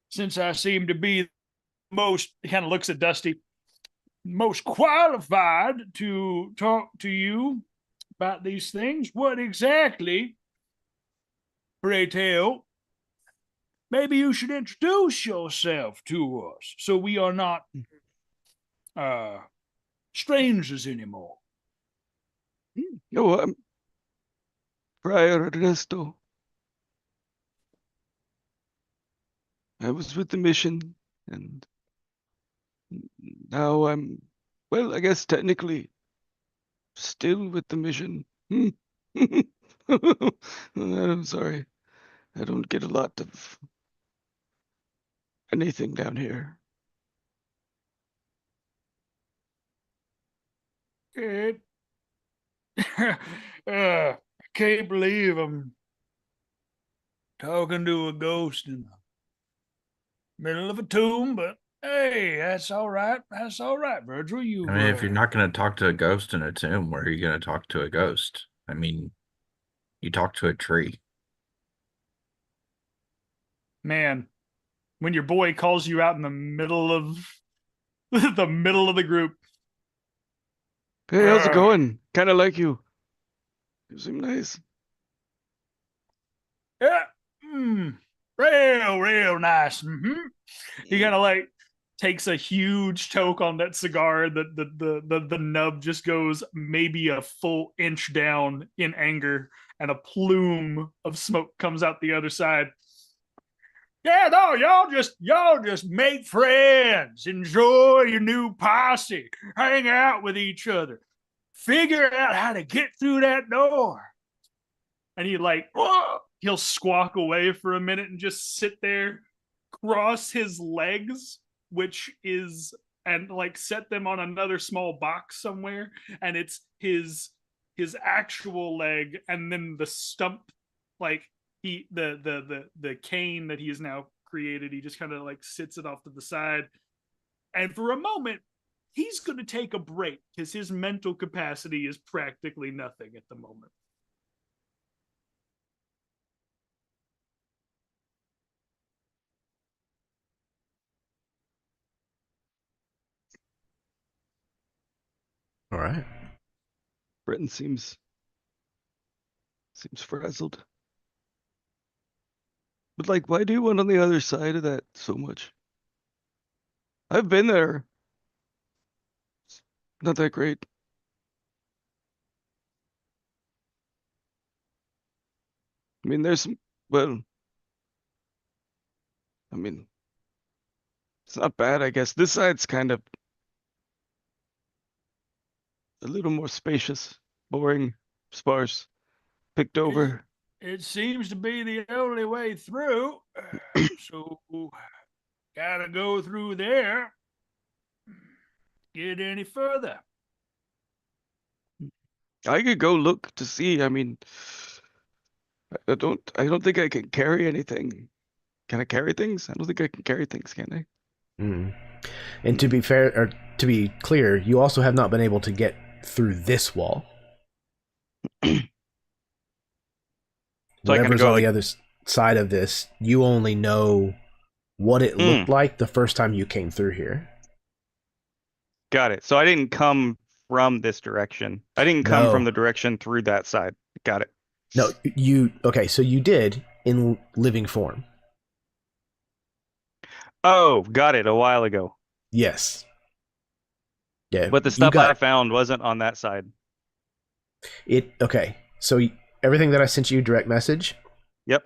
since I seem to be most, he kind of looks at Dusty, most qualified to talk to you about these things, what exactly, pray tell, maybe you should introduce yourself to us so we are not strangers anymore. No, I'm Friar Ernesto. I was with the mission, and now I'm, well, I guess technically still with the mission. I'm sorry. I don't get a lot of anything down here. I can't believe I'm talking to a ghost in the middle of a tomb, but hey, that's all right. That's all right, Virgil. You I mean, if you're not going to talk to a ghost in a tomb, where are you going to talk to a ghost? I mean, you talk to a tree. man, when your boy calls you out in the middle of the middle of the group. Hey, how's it going? Kind of like you. You seem nice. Yeah, real nice. Mm-hmm. He kind of like takes a huge toke on that cigar. The nub just goes maybe a full inch down in anger, and a plume of smoke comes out the other side. Yeah, no, y'all just make friends, enjoy your new posse, hang out with each other, figure out how to get through that door. And he like, he'll squawk away for a minute and just sit there, cross his legs, and like set them on another small box somewhere, and it's his actual leg, and then the stump, like the cane that he has now created, he just kind of like sits it off to the side, and for a moment he's going to take a break because his mental capacity is practically nothing at the moment. All right. Britton seems frazzled. But like, why do you want on the other side of that so much? I've been there. It's not that great. I mean, there's some, well, I mean, it's not bad, I guess. This side's kind of a little more spacious, boring, sparse, picked over. It seems to be the only way through. So, gotta go through there. Get any further? I could go look to see. I mean, I don't think I can carry anything. Can I carry things? I don't think I can carry things, can I? Mm. And to be fair, or to be clear, you also have not been able to get through this wall. So Whatever's go on like, the other side of this, you only know what it looked like the first time you came through here. Got it. So I didn't come from this direction. I didn't come from the direction through that side. Got it. No, okay, so you did in living form. Oh, got it. A while ago. Yes. Yeah. But the stuff I found wasn't on that side. Okay. So everything that I sent you direct message. Yep.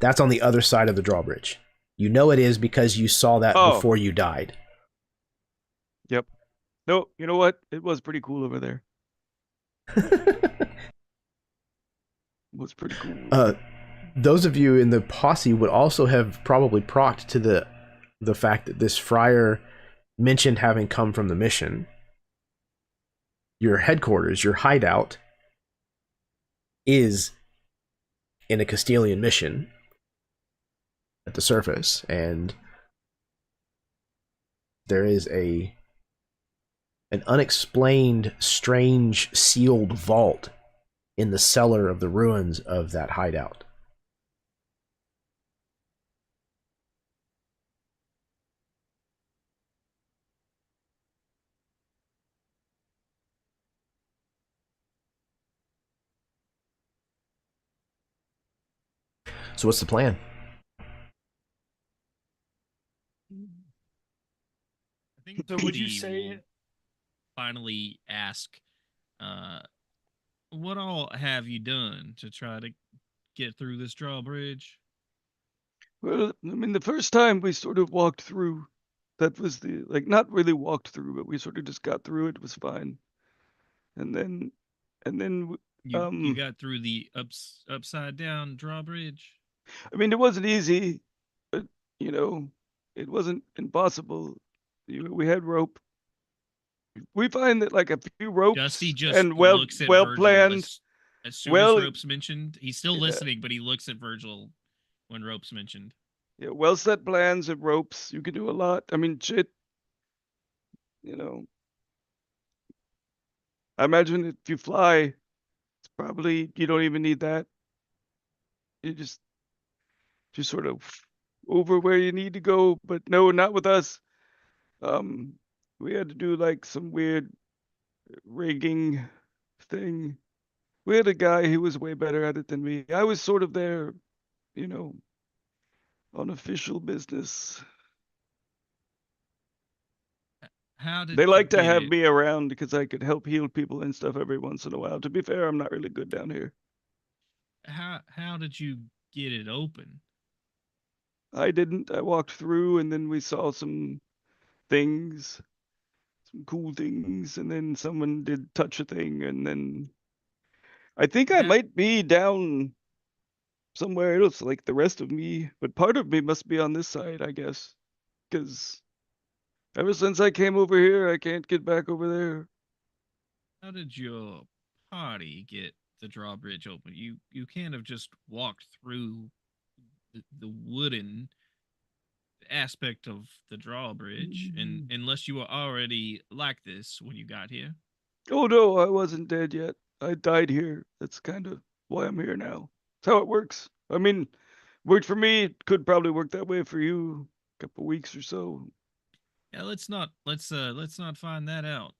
That's on the other side of the drawbridge. You know it is because you saw that before you died. Yep. No, you know what? It was pretty cool over there. It was pretty cool. Those of you in the posse would also have probably procced to the fact that this friar mentioned having come from the mission. Your headquarters, your hideout, is in a Castilian mission. at the surface, and there is an unexplained, strange, sealed vault in the cellar of the ruins of that hideout. So what's the plan? I think So would you Cody say will finally ask, what all have you done to try to get through this drawbridge? Well, I mean, the first time we sort of walked through, that was the, like, not really walked through, but we sort of just got through it was fine. And then, and then, You got through the upside down drawbridge? I mean, it wasn't easy, but, you know, it wasn't impossible. We had rope. We find that like a few Dusty ropes just and looks at well Virgil planned, as soon as well, Rope's mentioned. He's still yeah, listening, but he looks at Virgil when Rope's mentioned. yeah, well set plans and ropes, you can do a lot. I mean, shit, you know. I imagine if you fly, it's probably you don't even need that. You just sort of over where you need to go, but no, not with us. Um, we had to do like some weird rigging thing. We had a guy who was way better at it than me. I was sort of there, you know, on official business. How did They you like to get have it? me around because I could help heal people and stuff every once in a while. To be fair, I'm not really good down here. How did you get it open? I didn't. I walked through and then we saw some things, some cool things, and then someone did touch a thing, and then I think I How, might be down somewhere else, like the rest of me, but part of me must be on this side, I guess, because ever since I came over here, I can't get back over there. how did your party get the drawbridge open? You can't have just walked through the wooden aspect of the drawbridge, and unless you were already like this when you got here. Oh no, I wasn't dead yet. I died here. That's kind of why I'm here now. That's how it works. I mean, worked for me. It could probably work that way for you. A couple weeks or so. Yeah, let's not find that out.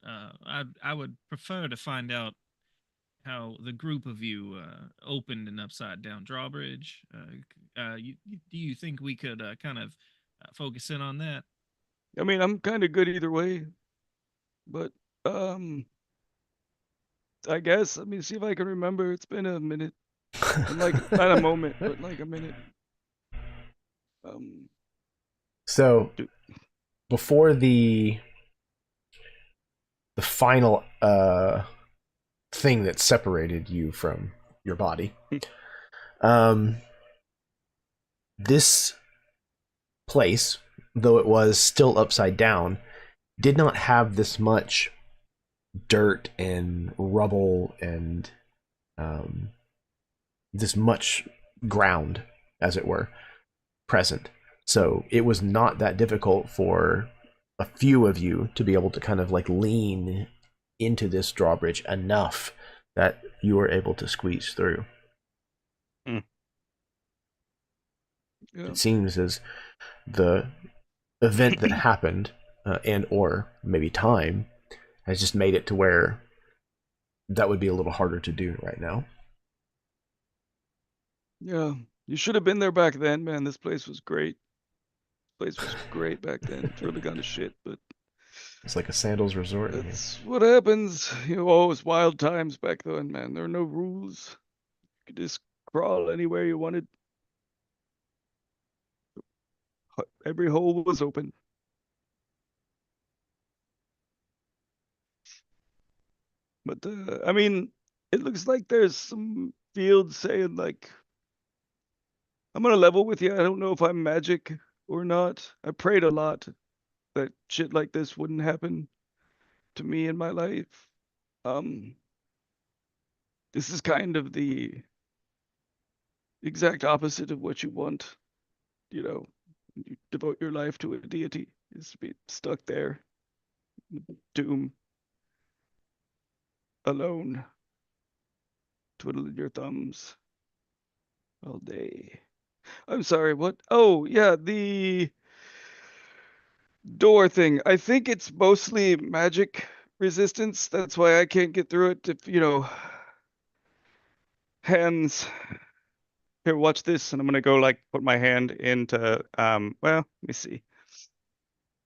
I would prefer to find out how the group of you opened an upside down drawbridge. Do you think we could kind of focus in on that? I mean, I'm kind of good either way, but um, I guess let me see if I can remember. It's been a minute, and like not a moment, but like a minute. Um, So before the final thing that separated you from your body, um, this place, though it was still upside down, did not have this much dirt and rubble and this much ground, as it were, present. So it was not that difficult for a few of you to be able to kind of like lean into this drawbridge enough that you were able to squeeze through. yeah. It seems as the event that happened and or maybe time has just made it to where that would be a little harder to do right now. Yeah, you should have been there back then, man. This place was great. Place was great back then. It's really gone to shit, but It's like a sandals resort in here. that's what happens. You know, oh, it was wild times back then, man. There were no rules. You could just crawl anywhere you wanted. Every hole was open. But I mean, it looks like there's some fields saying like, I'm gonna level with you. I don't know if I'm magic or not. I prayed a lot that shit like this wouldn't happen to me in my life. Um, this is kind of the exact opposite of what you want. you know, you devote your life to a deity, is to be stuck there, doom, alone, twiddling your thumbs all day. I'm sorry, what? Oh, yeah, the door thing. I think it's mostly magic resistance. That's why I can't get through it. If, hands. Here, watch this, and I'm gonna go like put my hand into well, let me see.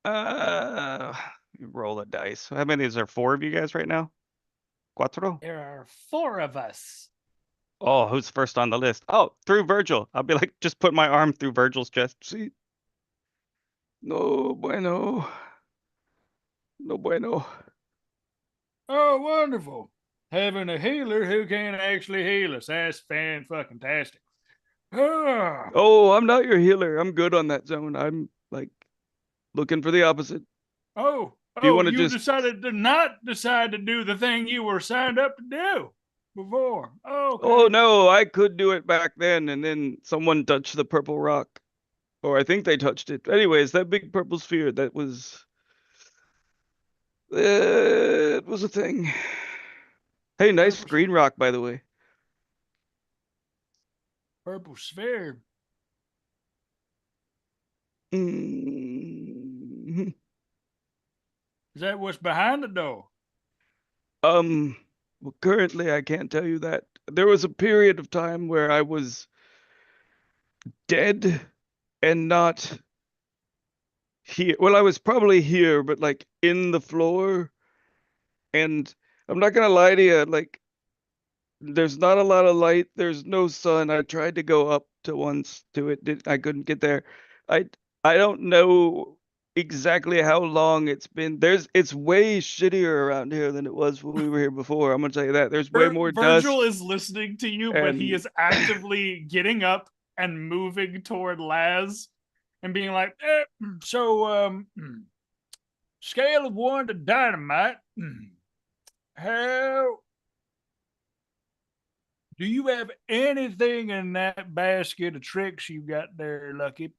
Uh roll a dice. How many is there? 4 of you guys right now? Cuatro? There are 4 of us. Oh, who's first on the list? Oh, through Virgil. I'll be like, just put my arm through Virgil's chest. See? No bueno. No bueno. Oh, wonderful. Having a healer who can actually heal us. That's fan-fucking-tastic. Ah. Oh, I'm not your healer. I'm good on that zone. I'm like looking for the opposite. Oh, Do you want to you just decided to not decide to do the thing you were signed up to do before. Oh, okay. Oh no, I could do it back then, and then someone touched the purple rock. Or I think they touched it. Anyways, that big purple sphere, that was it was a thing. Hey, nice Purple, green rock, by the way. purple sphere. Mm-hmm. Is that what's behind the door? Well, currently I can't tell you that. There was a period of time where I was dead and not here. Well, I was probably here, but like in the floor. And I'm not gonna lie to you, like there's not a lot of light. There's no sun. I tried to go up to once to it. I couldn't get there. I I don't know exactly how long it's been. It's way shittier around here than it was when we were here before. I'm gonna tell you that. There's way more Virgil dust is listening to you, but he and is actively getting up and moving toward Laz and being like, scale of 1 to dynamite. How do you have anything in that basket of tricks you got there, Lucky,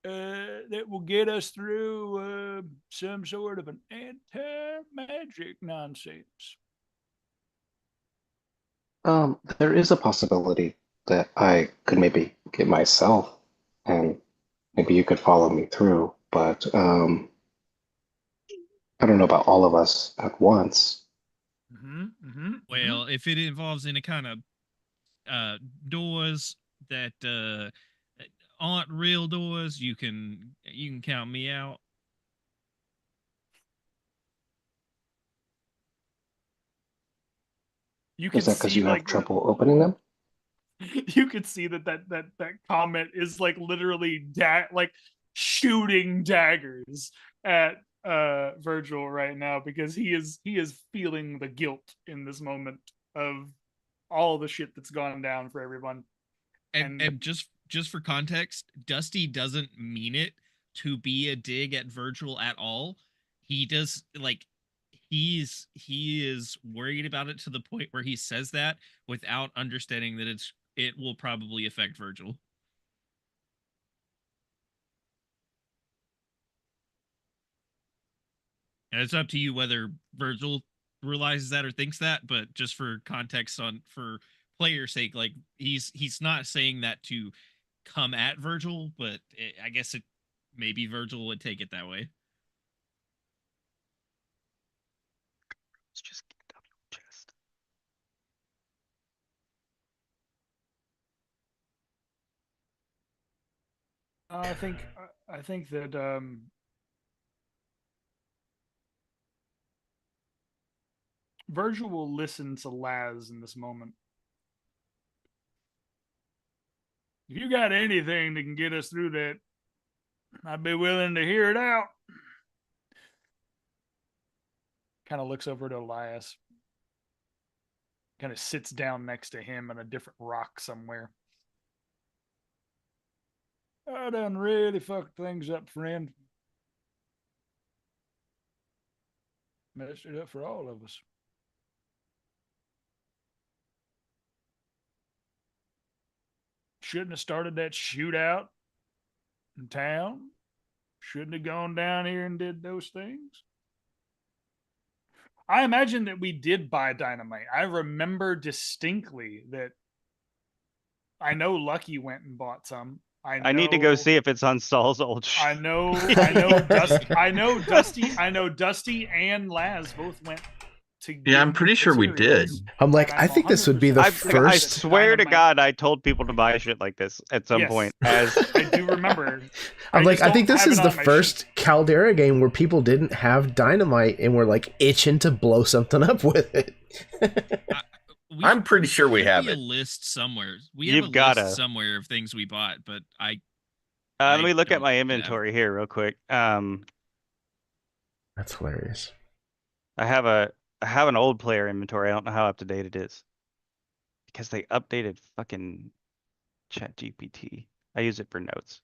that will get us through some sort of an anti-magic nonsense? There is a possibility that I could maybe get myself, and maybe you could follow me through, but I don't know about all of us at once. Well, if it involves any kind of doors that aren't real doors, you can count me out. You can Is that because see you have like trouble opening them? you could see that comment is like literally like shooting daggers at Virgil right now, because he is feeling the guilt in this moment of all the shit that's gone down for everyone. And just for context, Dusty doesn't mean it to be a dig at Virgil at all. He does, like, he is worried about it to the point where he says that without understanding that it will probably affect Virgil. And it's up to you whether Virgil realizes that or thinks that, but just for context, for player's sake, like he's not saying that to come at Virgil, but I guess maybe Virgil would take it that way. let's just get down your chest. I think that Virgil will listen to Laz in this moment. If you got anything that can get us through that, I'd be willing to hear it out. Kind of looks over to Elias. Kind of sits down next to him on a different rock somewhere. I done really fucked things up, friend. Messed it up for all of us. Shouldn't have started that shootout. in town. Shouldn't have gone down here and did those things. I imagine that we did buy dynamite. I remember distinctly that I know Lucky went and bought some. I need to go see if it's on Saul's old I know Dusty and Laz both went to Yeah, I'm pretty sure we did. I'm like, I think this would be the I first. swear to God, I told people to buy shit like this at some point. As I do remember. I'm like, I think this have is it the on my first sheet. Caldera game where people didn't have dynamite and were like itching to blow something up with it. I'm pretty sure we There have should be it. a list somewhere. We You've have a gotta. list somewhere of things we bought, but let me look at don't my have it. inventory here real quick. That's hilarious. I have an old player inventory. I don't know how up to date it is because they updated fucking ChatGPT. I use it for notes.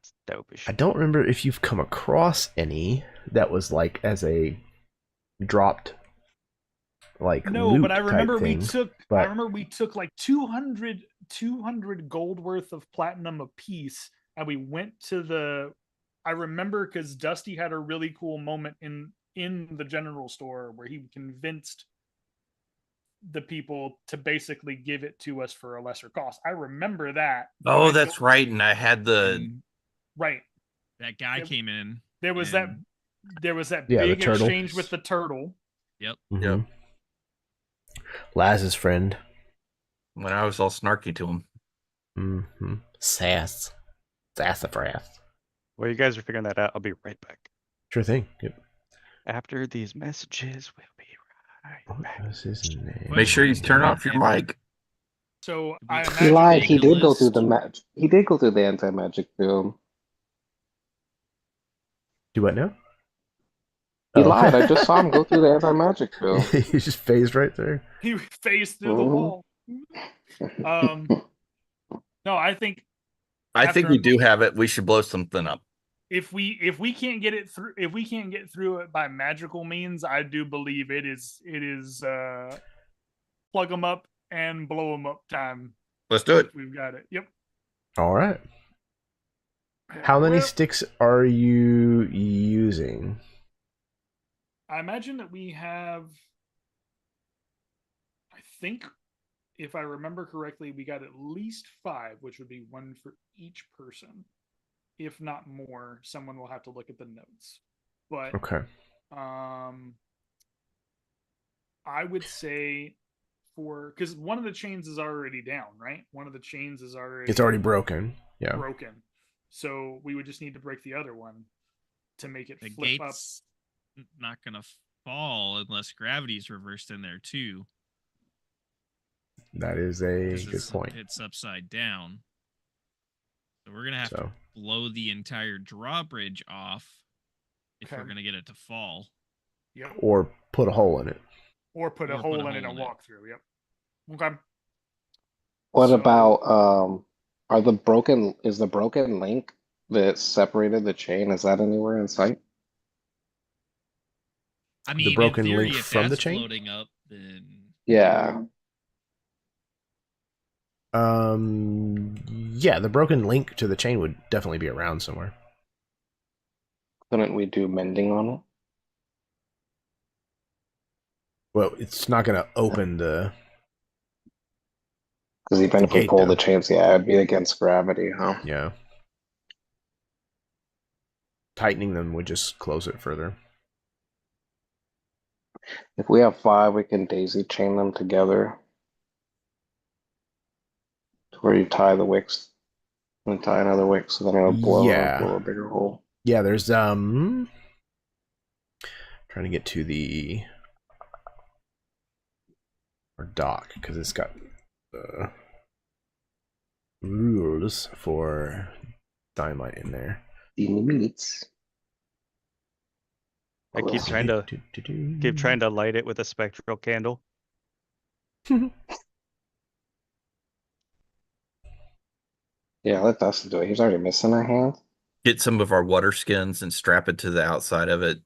It's dope as I shit. don't remember if you've come across any that was like as a dropped like No, loot but I remember type we thing, took but- I remember we took like 200 gold worth of platinum a piece, and we went to the I remember because Dusty had a really cool moment in the general store where he convinced the people to basically give it to us for a lesser cost. I remember that. but Oh, I that's don't- right. And I had the And right. that guy There- came in. There was and- that Yeah, the big turtle. exchange with the turtle. Yep. Mhm. Laz's friend. when I was all snarky to him. Mm-hmm. Sassafras. While you guys are figuring that out, I'll be right back. Sure thing. Yep. After these messages, we'll be right What back. was his name? Make sure you turn off your mic. So I He He imagine lied. Make He a did go through list. the magic. He did go through the anti-magic film. Do what now? He Oh. lied. I just saw him go through the anti-magic film. He just phased right there. he phased through the Mhm. wall. No, I think I think After- we do have it. We should blow something up. if we can't get it through it by magical means, I do believe it is plug them up and blow them up time. Let's do it. We've got it. Yep. All right. How many Well, sticks are you using? I imagine that we have. I think, if I remember correctly, we got at least 5, which would be 1 for each person, if not more. Someone will have to look at the notes, but Okay. I would say because one of the chains is already down, right? One of the chains is already It's already broken. Yeah. broken, so we would just need to break the other one to make it The flip up. gate's not gonna fall unless gravity's reversed in there too. That is a 'cause good point. It's upside down. So we're gonna have to So, blow the entire drawbridge off if we're Okay. gonna get it to fall. Yep. or put a hole in it. Or put a Or put hole a in it hole and in it. walk through. Yep. Okay. What So- about is the broken link that separated the chain, is that anywhere in sight? I mean, broken in theory, link if from the that's chain? floating up, then Yeah. Yeah, the broken link to the chain would definitely be around somewhere. Couldn't we do mending on it? Well, it's not going to open the. Because even The if we gate, pull though. the chains, yeah, it'd be against gravity, huh? Yeah. Tightening them would just close it further. If we have 5, we can daisy chain them together. To where you tie the wicks and tie another wick, so then it'll blow a bigger hole. Yeah, there's trying to get to the dock because it's got rules for dynamite in there. In minutes. I keep trying to light it with a spectral candle. Yeah, let Dustin do it. He's already missing a hand. Get some of our water skins and strap it to the outside of it.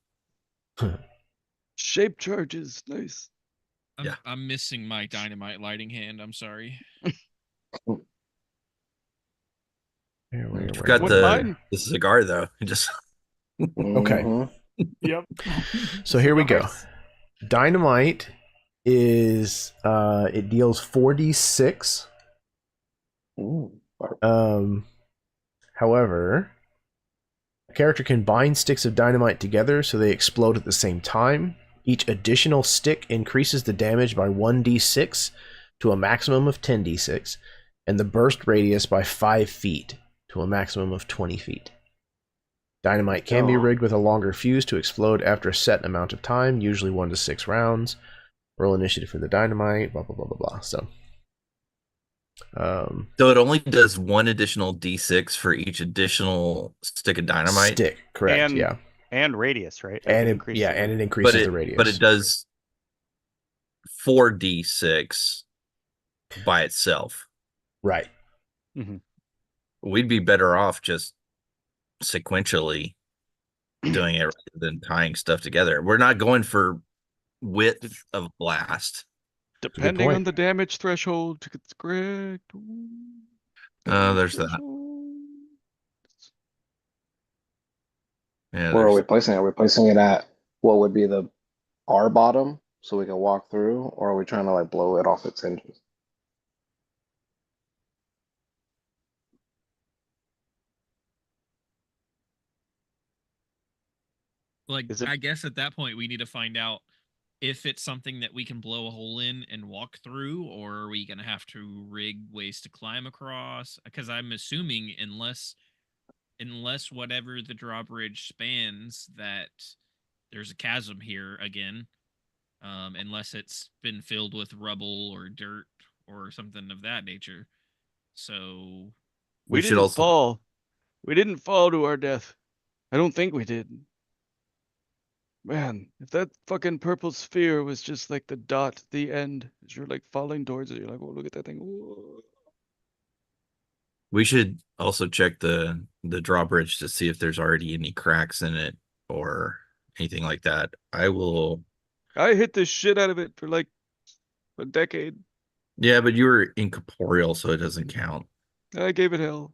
Shape charges, nice. Yeah. I'm missing my dynamite lighting hand. I'm sorry. You've got Wouldn't mind. the cigar though. Just Okay. Mhm. Yep. So here we go. Cigars. Dynamite is it deals 4d6. Ooh, However, a character can bind sticks of dynamite together so they explode at the same time. Each additional stick increases the damage by 1d6 to a maximum of 10d6, and the burst radius by 5 feet to a maximum of 20 feet. Dynamite can be rigged with a longer fuse to explode after a set amount of time, usually 1 to 6 rounds. Roll initiative for the dynamite, blah, blah, blah, blah, blah. So it only does 1 additional d6 for each additional stick of dynamite. Stick, correct, yeah. And radius, right? And it increases the radius. But it does 4d6 by itself. Right. Mm-hmm. We'd be better off just sequentially doing it rather than tying stuff together. We're not going for width of blast. Depending on the damage threshold to get correct. There's that. Yeah, Where are we placing it? Are we placing it at what would be our bottom so we can walk through, or are we trying to like blow it off its hinges? Like, I guess at that point we need to find out if it's something that we can blow a hole in and walk through, or are we going to have to rig ways to climb across? Because I'm assuming unless whatever the drawbridge spans, that there's a chasm here again, unless it's been filled with rubble or dirt or something of that nature. So we should didn't also fall. We didn't fall to our death. I don't think we did. Man, if that fucking purple sphere was just like the dot at the end, as you're like falling towards it, you're like, oh, look at that thing. Whoa. We should also check the drawbridge to see if there's already any cracks in it or anything like that. I hit the shit out of it for like a decade. Yeah, but you were incorporeal, so it doesn't count. I gave it hell.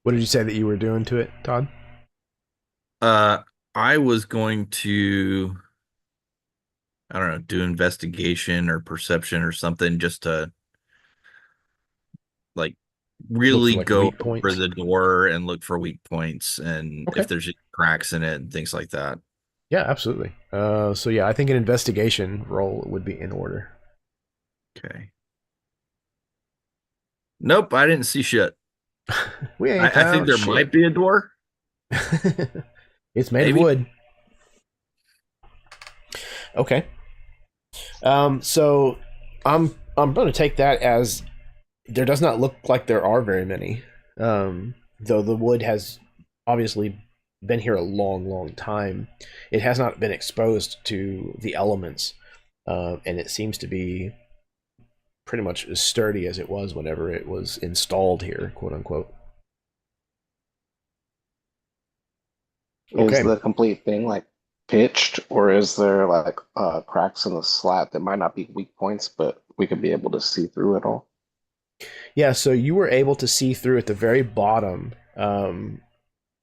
What did you say that you were doing to it, Todd? I was going to, I don't know, do investigation or perception or something just to like really go over the door and look for weak points and if there's cracks in it and things like that. Yeah, absolutely. So yeah, I think an investigation roll would be in order. Okay. Nope, I didn't see shit. I think there might be a door. It's made of wood. Okay. So I'm going to take that as there does not look like there are very many. Though the wood has obviously been here a long, long time. It has not been exposed to the elements, and it seems to be pretty much as sturdy as it was whenever it was installed here, quote unquote. Is the complete thing like pitched, or is there like cracks in the slat that might not be weak points, but we could be able to see through it all? Yeah, so you were able to see through at the very bottom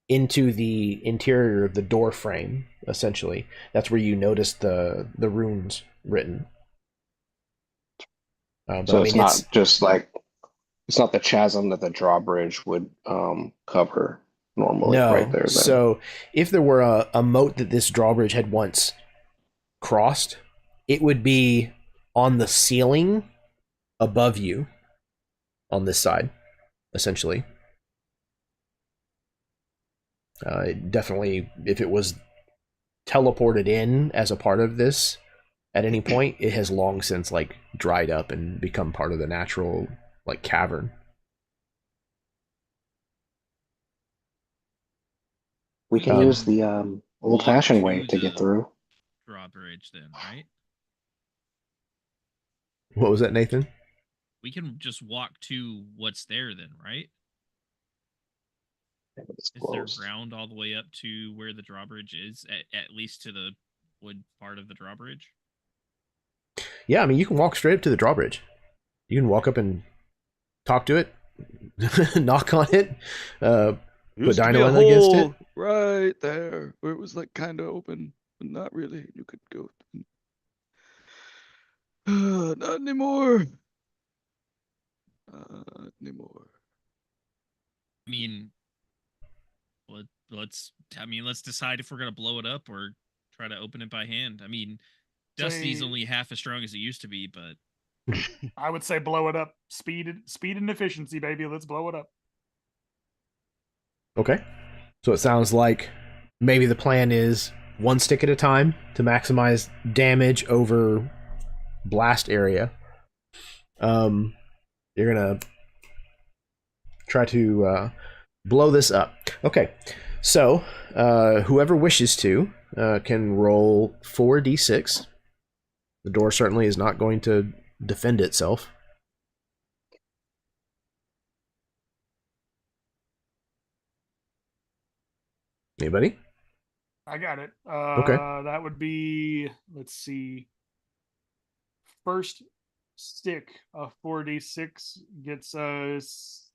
into the interior of the door frame, essentially. That's where you noticed the runes written. So it's not just like, it's not the chasm that the drawbridge would cover normally, right there. Then. So if there were a moat that this drawbridge had once crossed, it would be on the ceiling above you on this side, essentially. Definitely, if it was teleported in as a part of this at any point, it has long since like dried up and become part of the natural like cavern. We can use the old-fashioned way to get through. Drawbridge, then, right? What was that, Nathan? We can just walk to what's there, then, right? Is there ground all the way up to where the drawbridge is, at least to the wood part of the drawbridge? Yeah, I mean, you can walk straight up to the drawbridge. You can walk up and talk to it, knock on it, put Used to be a dynamite against it. hole right there where it was like kind of open, but not really. You could go. Not anymore. Not anymore. I mean, let's decide if we're gonna blow it up or try to open it by hand. I mean, Dusty's Say- only half as strong as it used to be, but I would say blow it up. Speed and efficiency, baby. Let's blow it up. Okay. So it sounds like maybe the plan is one stick at a time to maximize damage over blast area. You're gonna try to blow this up. Okay. So whoever wishes to can roll 4d6. The door certainly is not going to defend itself. Anybody? I got it. Okay. That would be, let's see. First stick of 4d6 gets us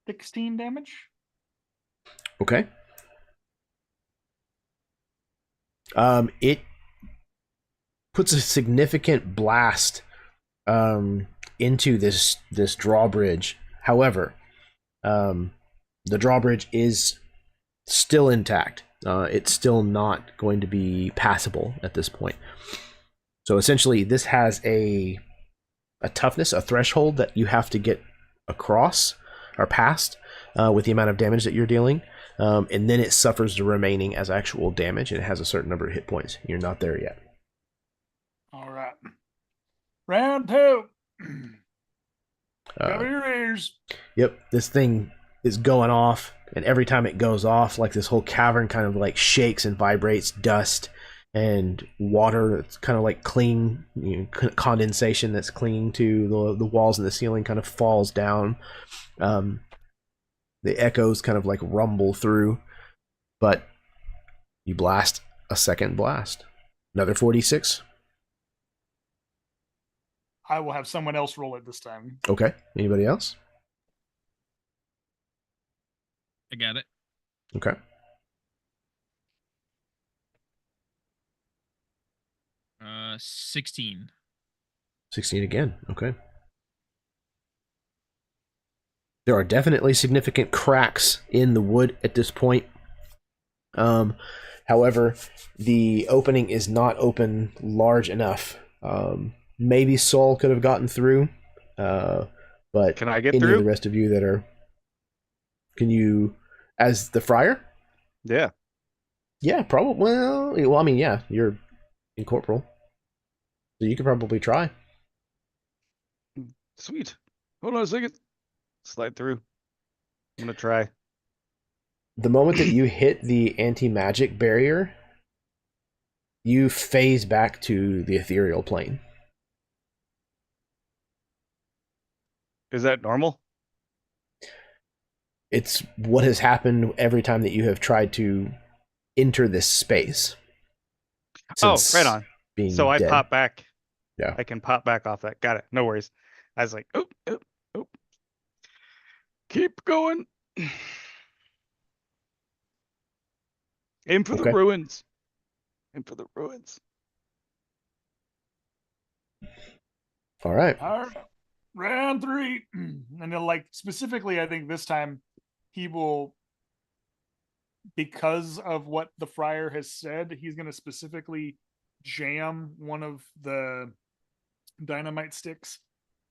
16 damage. Okay. It puts a significant blast into this drawbridge. However, the drawbridge is still intact. It's still not going to be passable at this point. So essentially, this has a toughness, a threshold that you have to get across or past with the amount of damage that you're dealing. And then it suffers the remaining as actual damage, and it has a certain number of hit points. You're not there yet. All right. Round two. Cover your ears. Yep, this thing is going off, and every time it goes off, like this whole cavern kind of like shakes and vibrates. Dust and water that's kind of like clinging, condensation that's clinging to the walls and the ceiling kind of falls down. The echoes kind of like rumble through, but you blast a second blast. Another 46. I will have someone else roll it this time. Okay. Anybody else? I got it. Okay. Uh, 16. 16 again. Okay. There are definitely significant cracks in the wood at this point. However, the opening is not open large enough. Maybe Saul could have gotten through, but Can I get any through? of the rest of you that are, can you, as the friar? Yeah. Yeah, probably. Well, I mean, yeah, you're incorporeal, so you could probably try. Sweet. Hold on a second. Slide through. I'm gonna try. The moment that you hit the anti-magic barrier, you phase back to the ethereal plane. Is that normal? It's what has happened every time that you have tried to enter this space. Oh, since right on. Being So I dead. pop back. Yeah. I can pop back off that. Got it. No worries. I was like, oh, oh, oh. Keep going. Aim for Okay. the ruins. Aim for the ruins. All right. All right. Round three. And then, like, specifically, I think this time he will, because of what the friar has said, he's going to specifically jam one of the dynamite sticks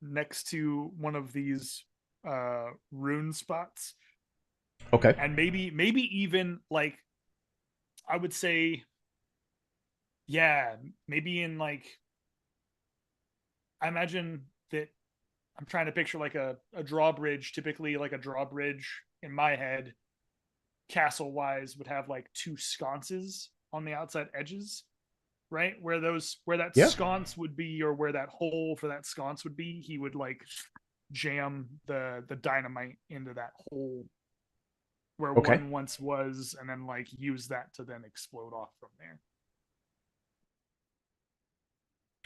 next to one of these rune spots. Okay. And maybe even, like, I would say, yeah, maybe in, like, I imagine that I'm trying to picture like a drawbridge. Typically, like a drawbridge in my head, castle wise, would have like two sconces on the outside edges, right? Where that Yeah. sconce would be, or where that hole for that sconce would be, he would like jam the dynamite into that hole where Okay. one once was, and then like use that to then explode off from there.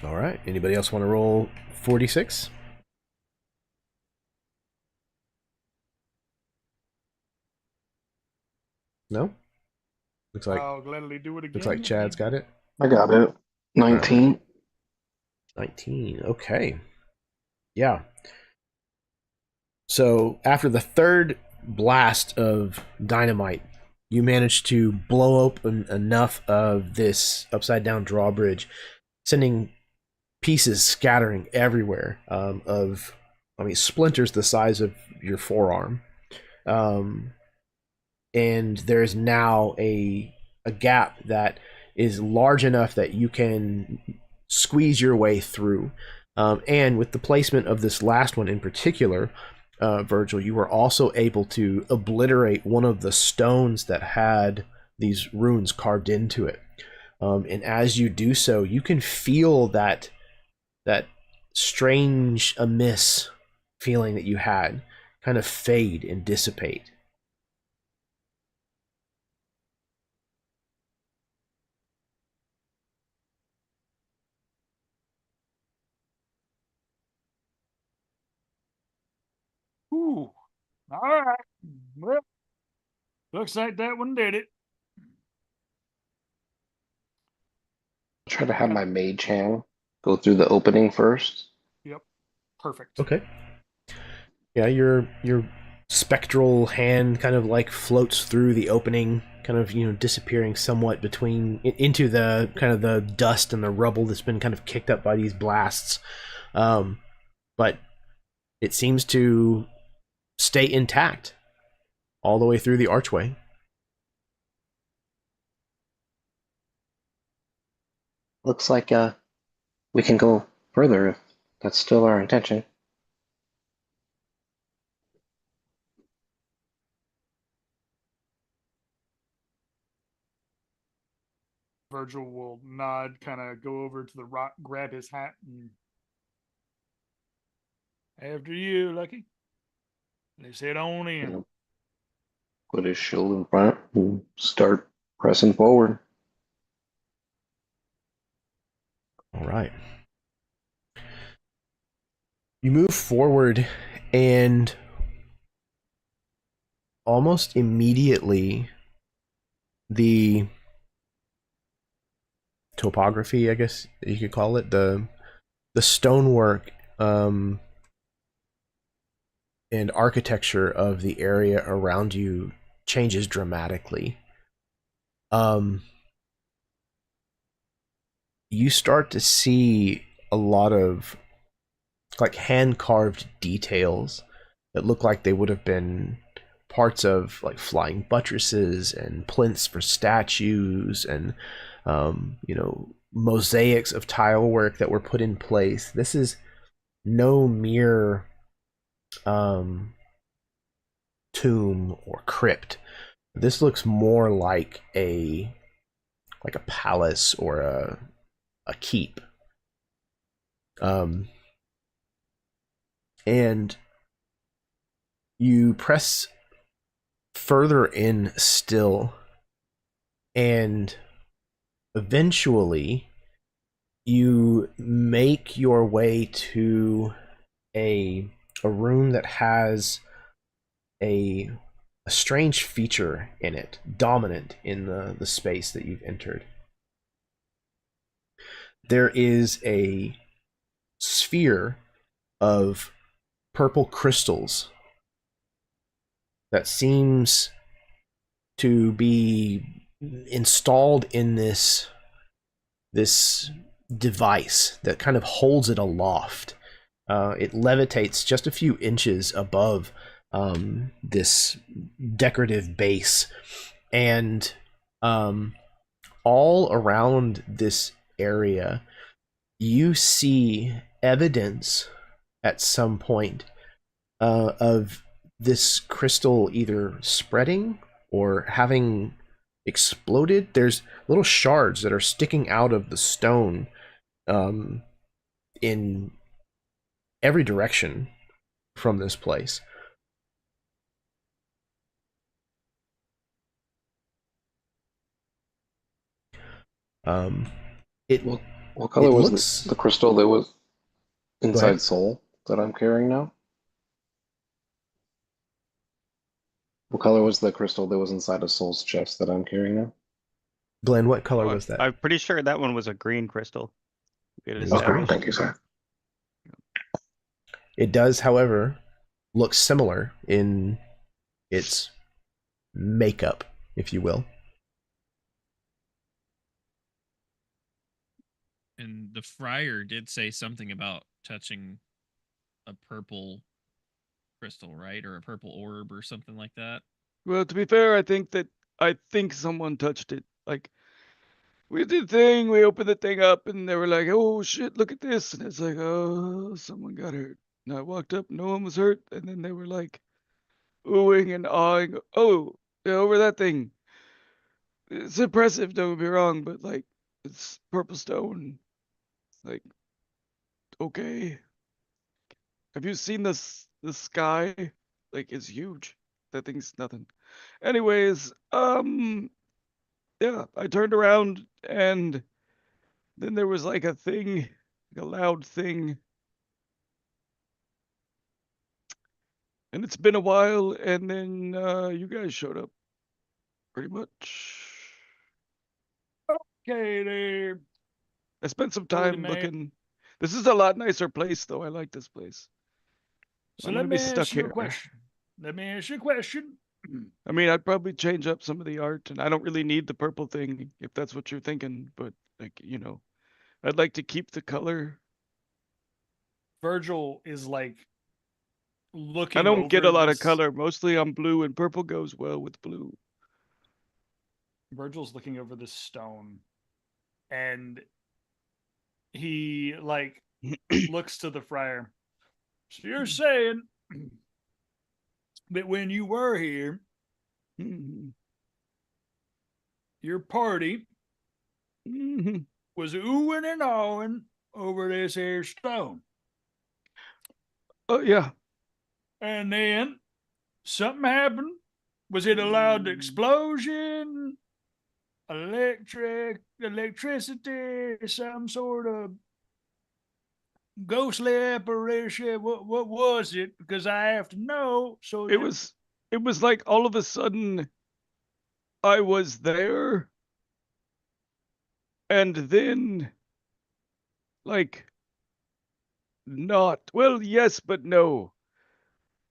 All right. Anybody else want to roll 46? No? I'll gladly do it again. Looks like Chad's got it. I got it. 19. 19. Okay. Yeah. So after the third blast of dynamite, you managed to blow open enough of this upside down drawbridge, sending pieces scattering everywhere, splinters the size of your forearm. And there's now a gap that is large enough that you can squeeze your way through. And with the placement of this last one in particular, Virgil, you were also able to obliterate one of the stones that had these runes carved into it. And as you do so, you can feel that strange amiss feeling that you had kind of fade and dissipate. Ooh. All right. Well, looks like that one did it. Try to have my mage hand go through the opening first. Yep. Perfect. Okay. Yeah, your spectral hand kind of like floats through the opening, kind of, disappearing somewhat into the kind of the dust and the rubble that's been kind of kicked up by these blasts. But it seems to stay intact all the way through the archway. Looks like we can go further if that's still our intention. Virgil will nod, kind of go over to the rock, grab his hat, and after you, Lucky. Let's head on in. Put his shield in front and start pressing forward. All right. You move forward, and almost immediately the topography, I guess you could call it, the stonework and architecture of the area around you changes dramatically. You start to see a lot of like hand-carved details that look like they would have been parts of like flying buttresses and plinths for statues and mosaics of tile work that were put in place. This is no mere tomb or crypt. This looks more like a palace or a keep. And you press further in still, and eventually you make your way to a room that has a strange feature in it, dominant in the space that you've entered. There is a sphere of purple crystals that seems to be installed in this device that kind of holds it aloft. It levitates just a few inches above this decorative base, and all around this area you see evidence at some point of this crystal either spreading or having exploded. There's little shards that are sticking out of the stone in every direction from this place. It What color It was looks. the crystal that was Go inside ahead. Soul that I'm carrying now? What color was the crystal that was inside of Soul's chest that I'm carrying now? Glenn, what color Oh, was that? I'm pretty sure that one was a green crystal. We had It was green. Okay, established. thank you, sir. It does, however, look similar in its makeup, if you will. And the friar did say something about touching a purple crystal, right? Or a purple orb or something like that. Well, to be fair, I think someone touched it. Like, we did the thing, we opened the thing up, and they were like, "Oh shit, look at this!" And it's like, "Oh, someone got hurt." And I walked up, no one was hurt, and then they were like, oohing and awing. "Oh, yeah, over that thing. It's impressive, don't get me wrong, but like, it's purple stone. Like, okay. Have you seen this? The sky? Like, it's huge. That thing's nothing." Anyways, yeah, I turned around and then there was like a thing, like a loud thing. And it's been a while, and then you guys showed up. Pretty much. Okay, there. I spent some Holy time man. looking. This is a lot nicer place, though. I like this place. So I'm let gonna me be ask stuck you a here. question. Let me ask you a question. I mean, I'd probably change up some of the art, and I don't really need the purple thing if that's what you're thinking. But like, I'd like to keep the color. Virgil is like looking I don't get a over lot of this. color. Mostly I'm blue, and purple goes well with blue. Virgil's looking over this stone, and he like looks to the friar. So you're saying that when you were here, Mhm. your party Mhm. was oohing and awing over this here stone, Oh yeah. and then something happened. Was it a loud explosion? Electricity, some sort of ghostly apparition? What was it? Because I have to know. So It was like all of a sudden I was there, and then like not. Well, yes, but no.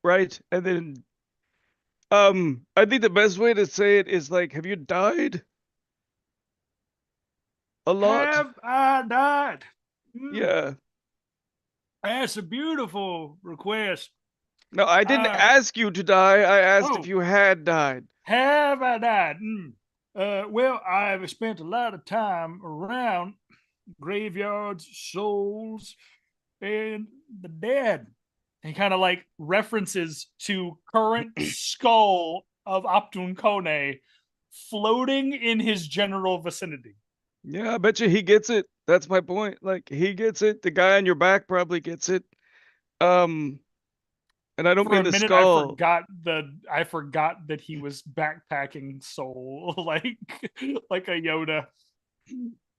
Right? And then I think the best way to say it is like, have you died a lot? have I died? Yeah. That's a beautiful request. No, I didn't Uh, ask you to die. I asked if oh. you had died. Have I died? Well, I've spent a lot of time around graveyards, souls, and the dead. He kind of like references to current skull of Optun Kone floating in his general vicinity. Yeah, I bet you he gets it. That's my point. Like, he gets it. The guy on your back probably gets it. And I don't For mean a the minute, skull. I forgot that he was backpacking soul like a Yoda.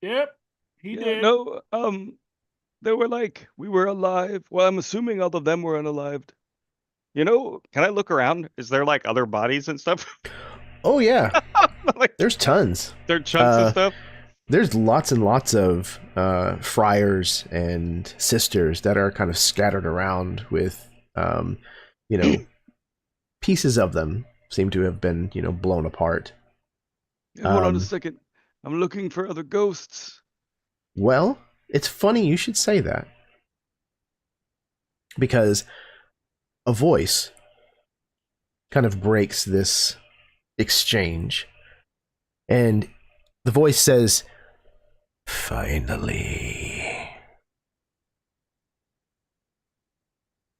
Yep, he Yeah, did. no, they were like, we were alive. Well, I'm assuming all of them were unalived. Can I look around? Is there like other bodies and stuff? Oh yeah, Like, there's tons. there are chunks of stuff. There's lots and lots of friars and sisters that are kind of scattered around with, pieces of them seem to have been, blown apart. Yeah, hold on a Um, second. I'm looking for other ghosts. Well, it's funny you should say that. Because a voice kind of breaks this exchange. And the voice says, "Finally."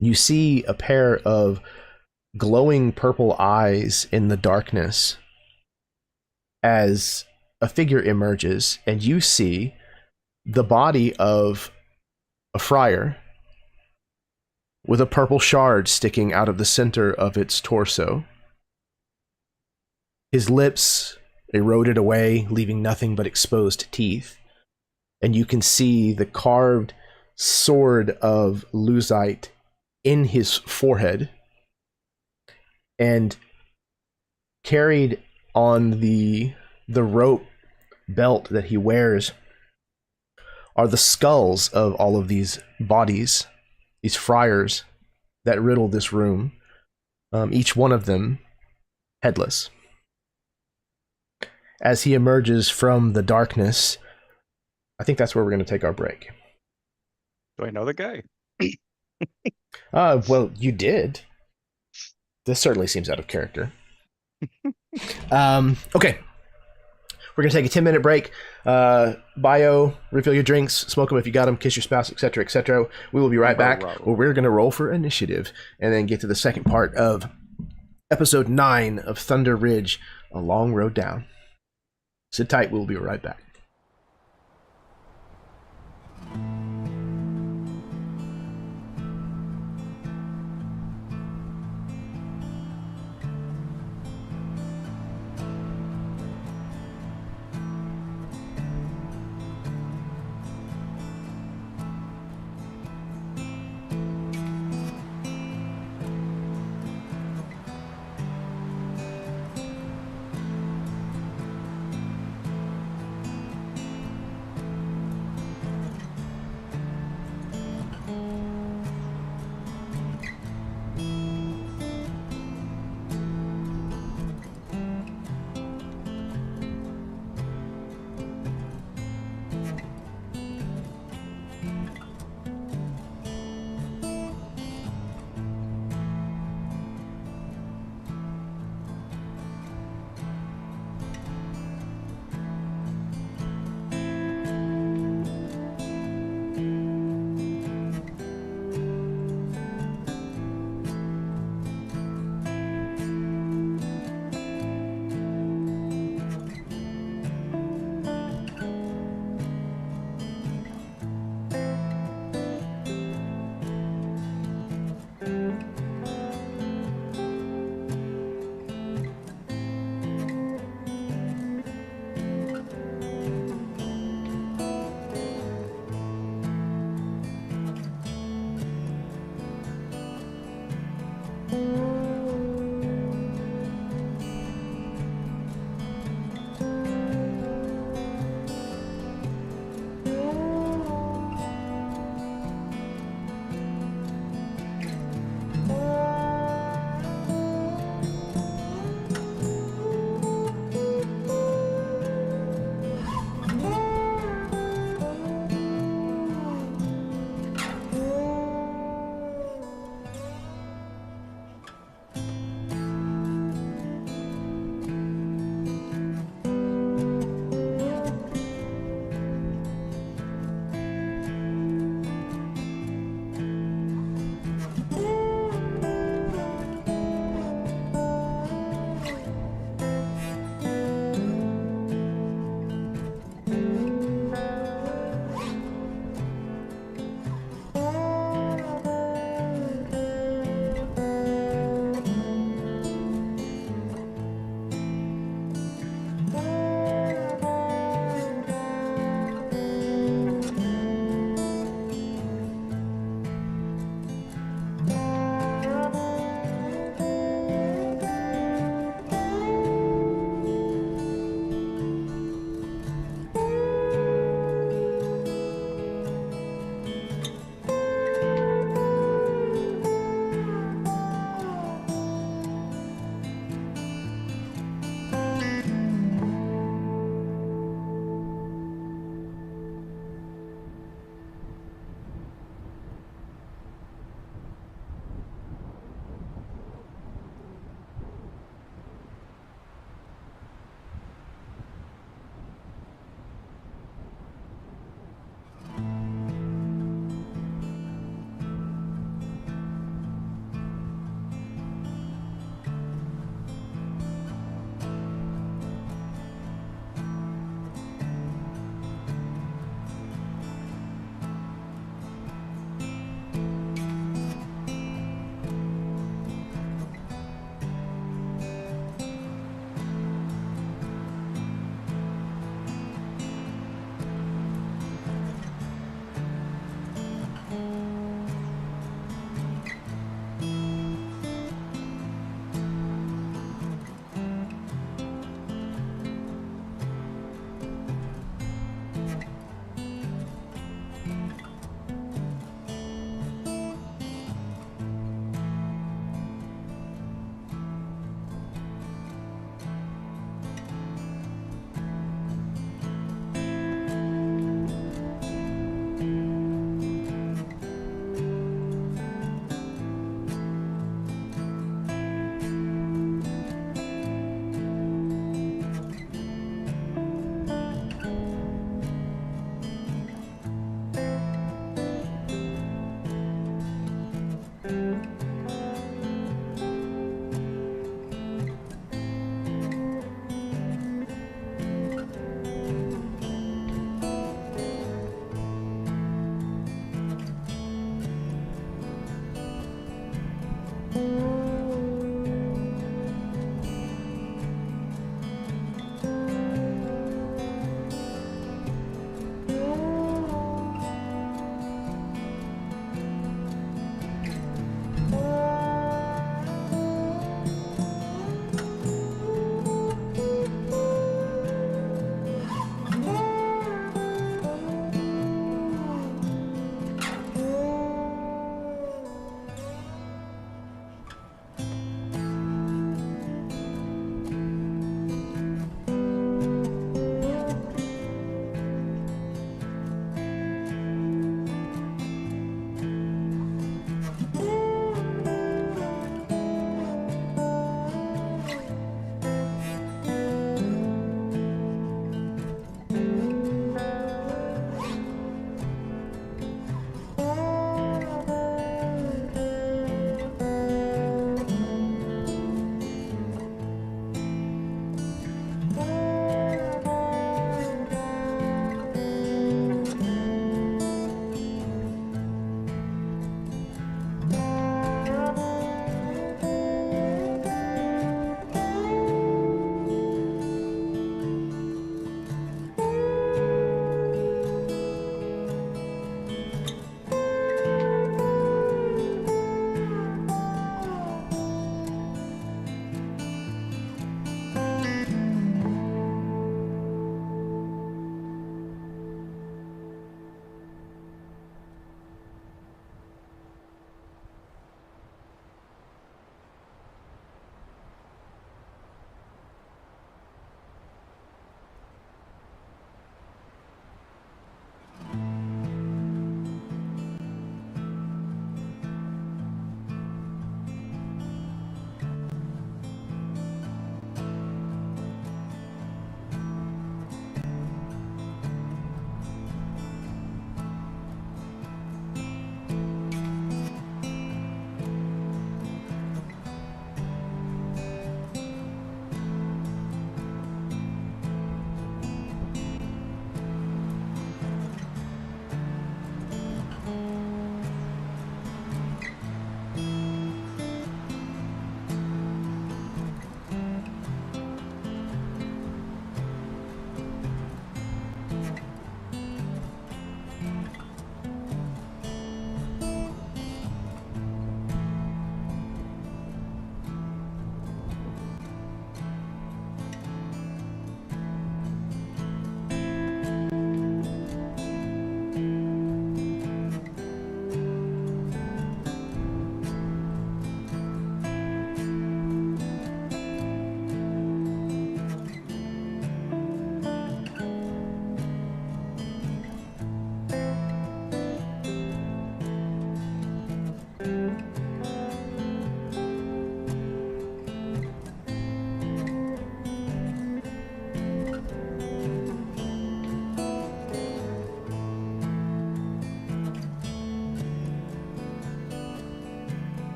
You see a pair of glowing purple eyes in the darkness as a figure emerges, and you see the body of a friar with a purple shard sticking out of the center of its torso. His lips eroded away, leaving nothing but exposed teeth, and you can see the carved sword of Luzite in his forehead, and carried on the rope belt that he wears are the skulls of all of these bodies, these friars that riddle this room, each one of them headless. As he emerges from the darkness, I think that's where we're going to take our break. Do I know the guy? Well, you did. This certainly seems out of character. Okay. We're going to take a 10-minute break. Bio, refill your drinks, smoke them if you got them, kiss your spouse, etc., etc. We will be right back. Where we're going to roll for initiative and then get to the second part of episode 9 of Thunder Ridge, A Long Road Down. Sit tight. We'll be right back.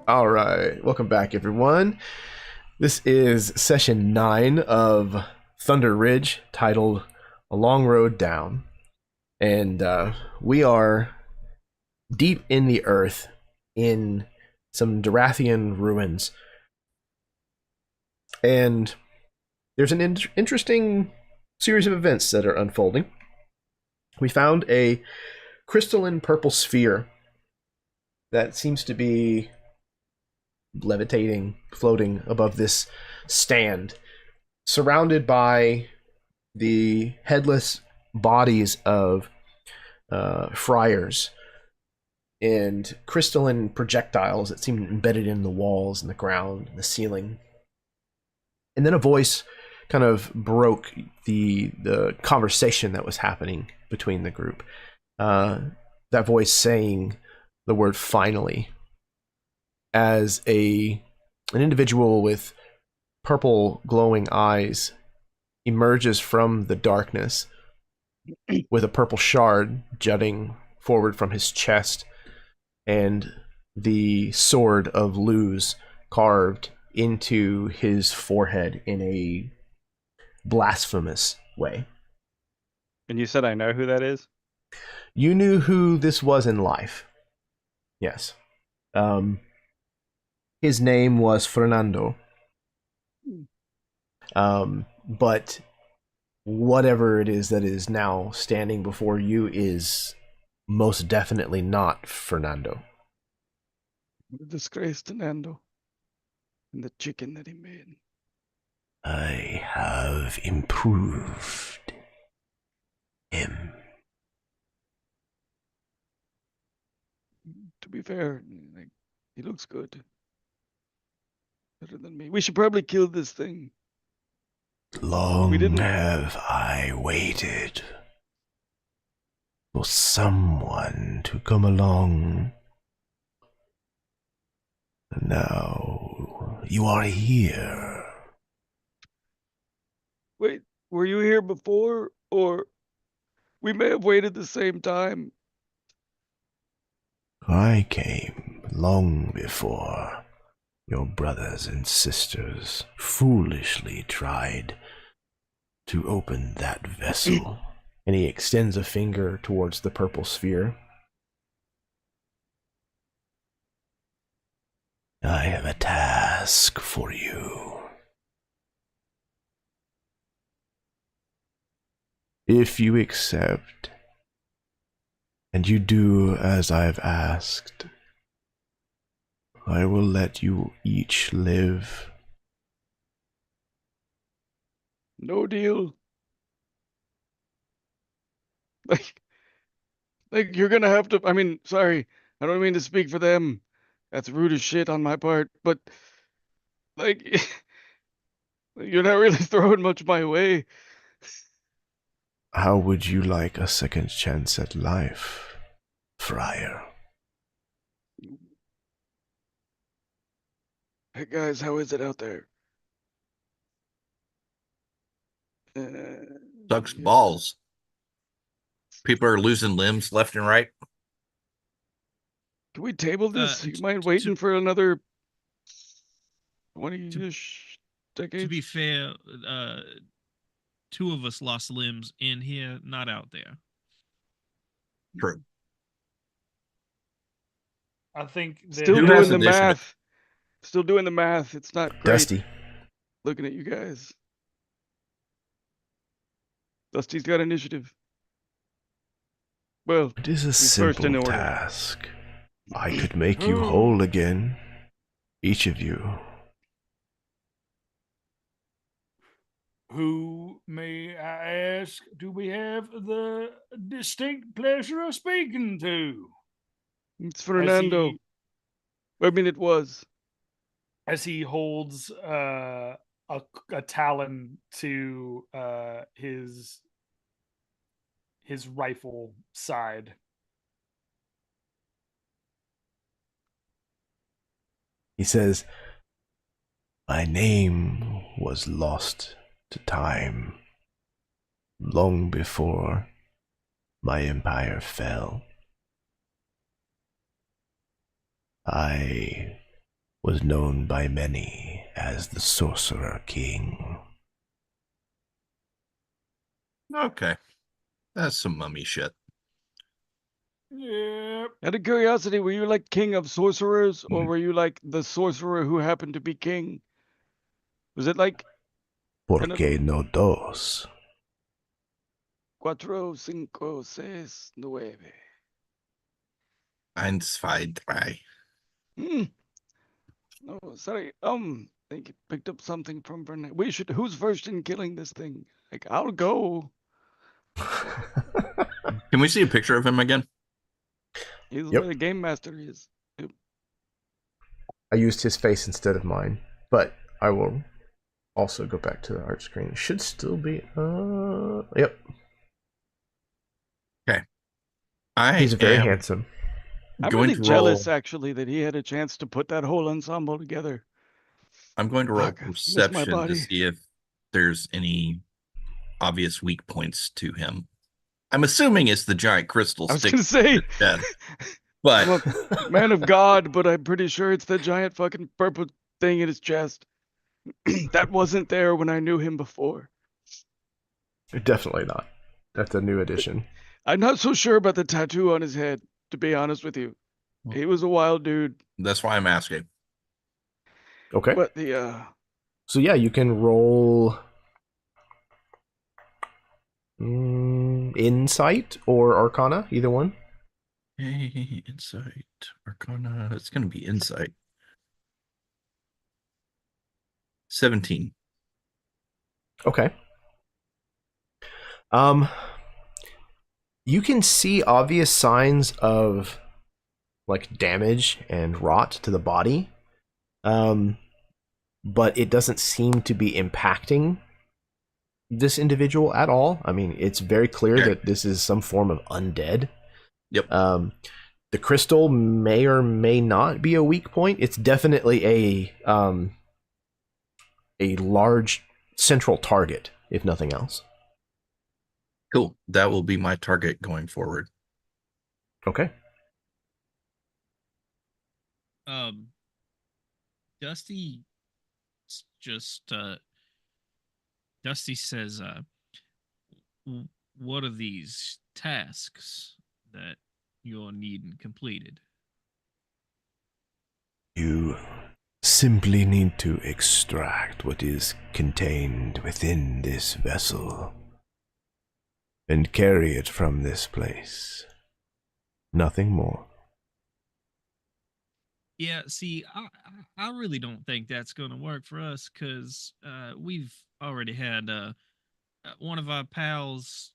All right, welcome back, everyone. This is session 9 of Thunder Ridge, titled A Long Road Down. And we are deep in the earth in some Dorathian ruins. And there's an interesting series of events that are unfolding. We found a crystalline purple sphere that seems to be levitating, floating above this stand, surrounded by the headless bodies of friars and crystalline projectiles that seem embedded in the walls and the ground and the ceiling. And then a voice kind of broke the conversation that was happening between the group. That voice saying the word "finally" as an individual with purple glowing eyes emerges from the darkness with a purple shard jutting forward from his chest and the sword of Luz carved into his forehead in a blasphemous way. And you said I know who that is? You knew who this was in life. Yes. His name was Fernando. But whatever it is that is now standing before you is most definitely not Fernando. What a disgrace to Nando and the chicken that he made. I have improved him. To be fair, like, he looks good. Better than me. We should probably kill this thing. Long We didn't- have I waited for someone to come along. And now you are here. Wait, were you here before? Or we may have waited the same time. I came long before your brothers and sisters foolishly tried to open that vessel. And he extends a finger towards the purple sphere. I have a task for you. If you accept, and you do as I've asked, I will let you each live. No deal. Like you're gonna have to. I mean, sorry, I don't mean to speak for them. That's rude as shit on my part. But like, you're not really throwing much my way. How would you like a second chance at life, Friar? Hey guys, how is it out there? Sucks Yeah. balls. People are losing limbs left and right. Can we table this? You mind to- waiting for another 20-ish decades? To be fair, two of us lost limbs in here, not out there. True. I think that Still Who doing has the addition? math. Still doing the math. It's not great Dusty. looking at you guys. Dusty's got initiative. Well, It is a he's first in simple order. task. I could make you whole again, each of you. who, may I ask, do we have the distinct pleasure of speaking to? It's Fernando. I mean, it was. As he holds a talon to his rifle side. He says, my name was lost to time long before my empire fell. I was known by many as the Sorcerer King. Okay. That's some mummy shit. Yep. Out of curiosity, were you like king of sorcerers, or Mhm. were you like the sorcerer who happened to be king? Was it like Porque no dos? cuatro, cinco, seis, nueve? 1, 2, 3. Hmm. No, sorry. I think you picked up something from Bernard. We should. Who's first in killing this thing? Like, I'll go. Can we see a picture of him again? He's Yep. where the game master is. I used his face instead of mine, but I will also go back to the art screen. It should still be. Yep. Okay. He's very am handsome. I'm going really to jealous, roll. actually, that he had a chance to put that whole ensemble together. I'm going to roll Fuck, I miss my perception to body. see if there's any obvious weak points to him. I'm assuming it's the giant crystal I was stick gonna say, to death. I'm But a man of God, but I'm pretty sure it's the giant fucking purple thing in his chest. That wasn't there when I knew him before. Definitely not. That's a new addition. I'm not so sure about the tattoo on his head, to be honest with you. He was a wild dude, that's why I'm asking. Okay. but the So yeah, you can roll insight or arcana, either one. Hey, insight, arcana. It's going to be insight. 17. Okay. You can see obvious signs of like damage and rot to the body. But it doesn't seem to be impacting this individual at all. I mean, it's very clear Okay. that this is some form of undead. Yep. The crystal may or may not be a weak point. It's definitely a large central target, if nothing else. Cool. That will be my target going forward. Okay. Dusty just Dusty says, what are these tasks that you're needing completed? You simply need to extract what is contained within this vessel and carry it from this place. Nothing more. Yeah, see, I really don't think that's going to work for us because we've already had one of our pals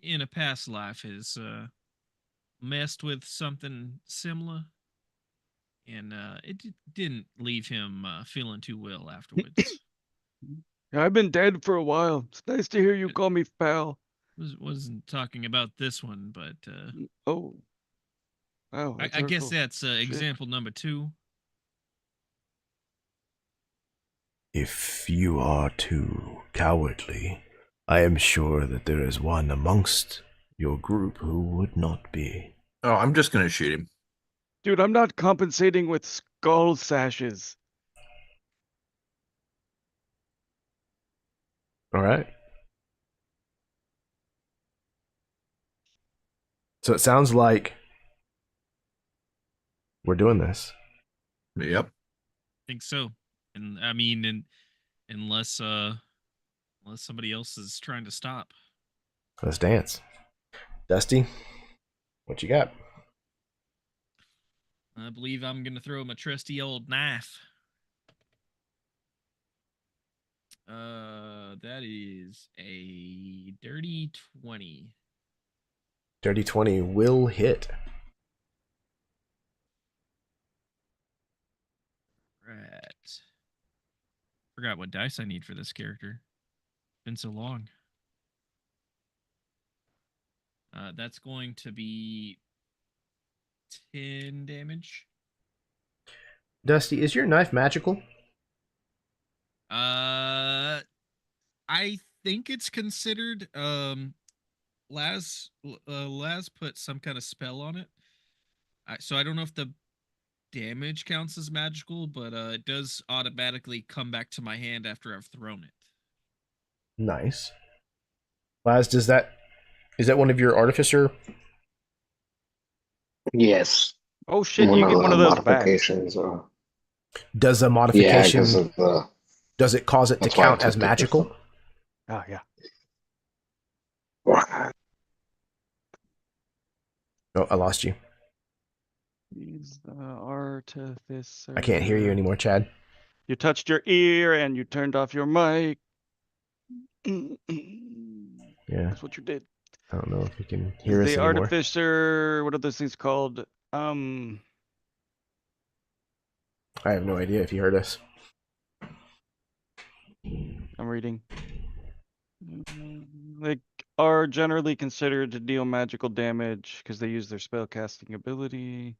in a past life has messed with something similar, and didn't leave him feeling too well afterwards. I've been dead for a while. It's nice to hear you call me pal. Wasn't talking about this one, but Oh, wow. I guess that's example number 2. If you are too cowardly, I am sure that there is one amongst your group who would not be. Oh, I'm just going to shoot him. Dude, I'm not compensating with skull sashes. All right. So it sounds like we're doing this. Yep. I think so. And I mean, unless somebody else is trying to stop. Let's dance. Dusty, what you got? I believe I'm going to throw my trusty old knife. That is a dirty 20. Dirty 20 will hit. Right. Forgot what dice I need for this character. Been so long. That's going to be 10 damage. Dusty, is your knife magical? I think it's considered. Laz put some kind of spell on it. So I don't know if the damage counts as magical, but it does automatically come back to my hand after I've thrown it. Nice. Laz, is that one of your artificer? Yes. Oh shit, you get one of those back. modifications. Does a Yeah, modification because of the. does it cause it to That's why I count as took the magical? Oh yeah. different- Oh, I lost you. He's the artificer. I can't hear you anymore, Chad. You touched your ear and you turned off your mic. Yeah, That's what you did. I don't know if you can hear us The anymore. artificer, what are those things called? I have no idea if you heard us. I'm reading. They are generally considered to deal magical damage because they use their spellcasting ability.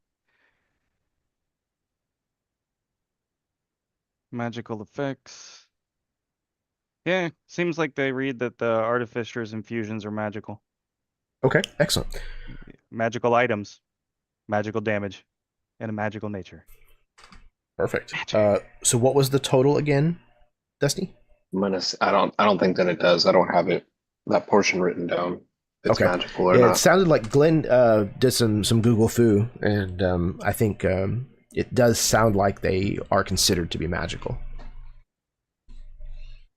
Magical effects. Yeah, seems like they read that the artificer's infusions are magical. Okay, excellent. Magical items, magical damage, and a magical nature. Perfect. So what was the total again, Dusty? I don't think that it does. I don't have that portion written down. If it's Okay. magical or Yeah, not. it sounded like Glenn did some Google foo, and I think it does sound like they are considered to be magical.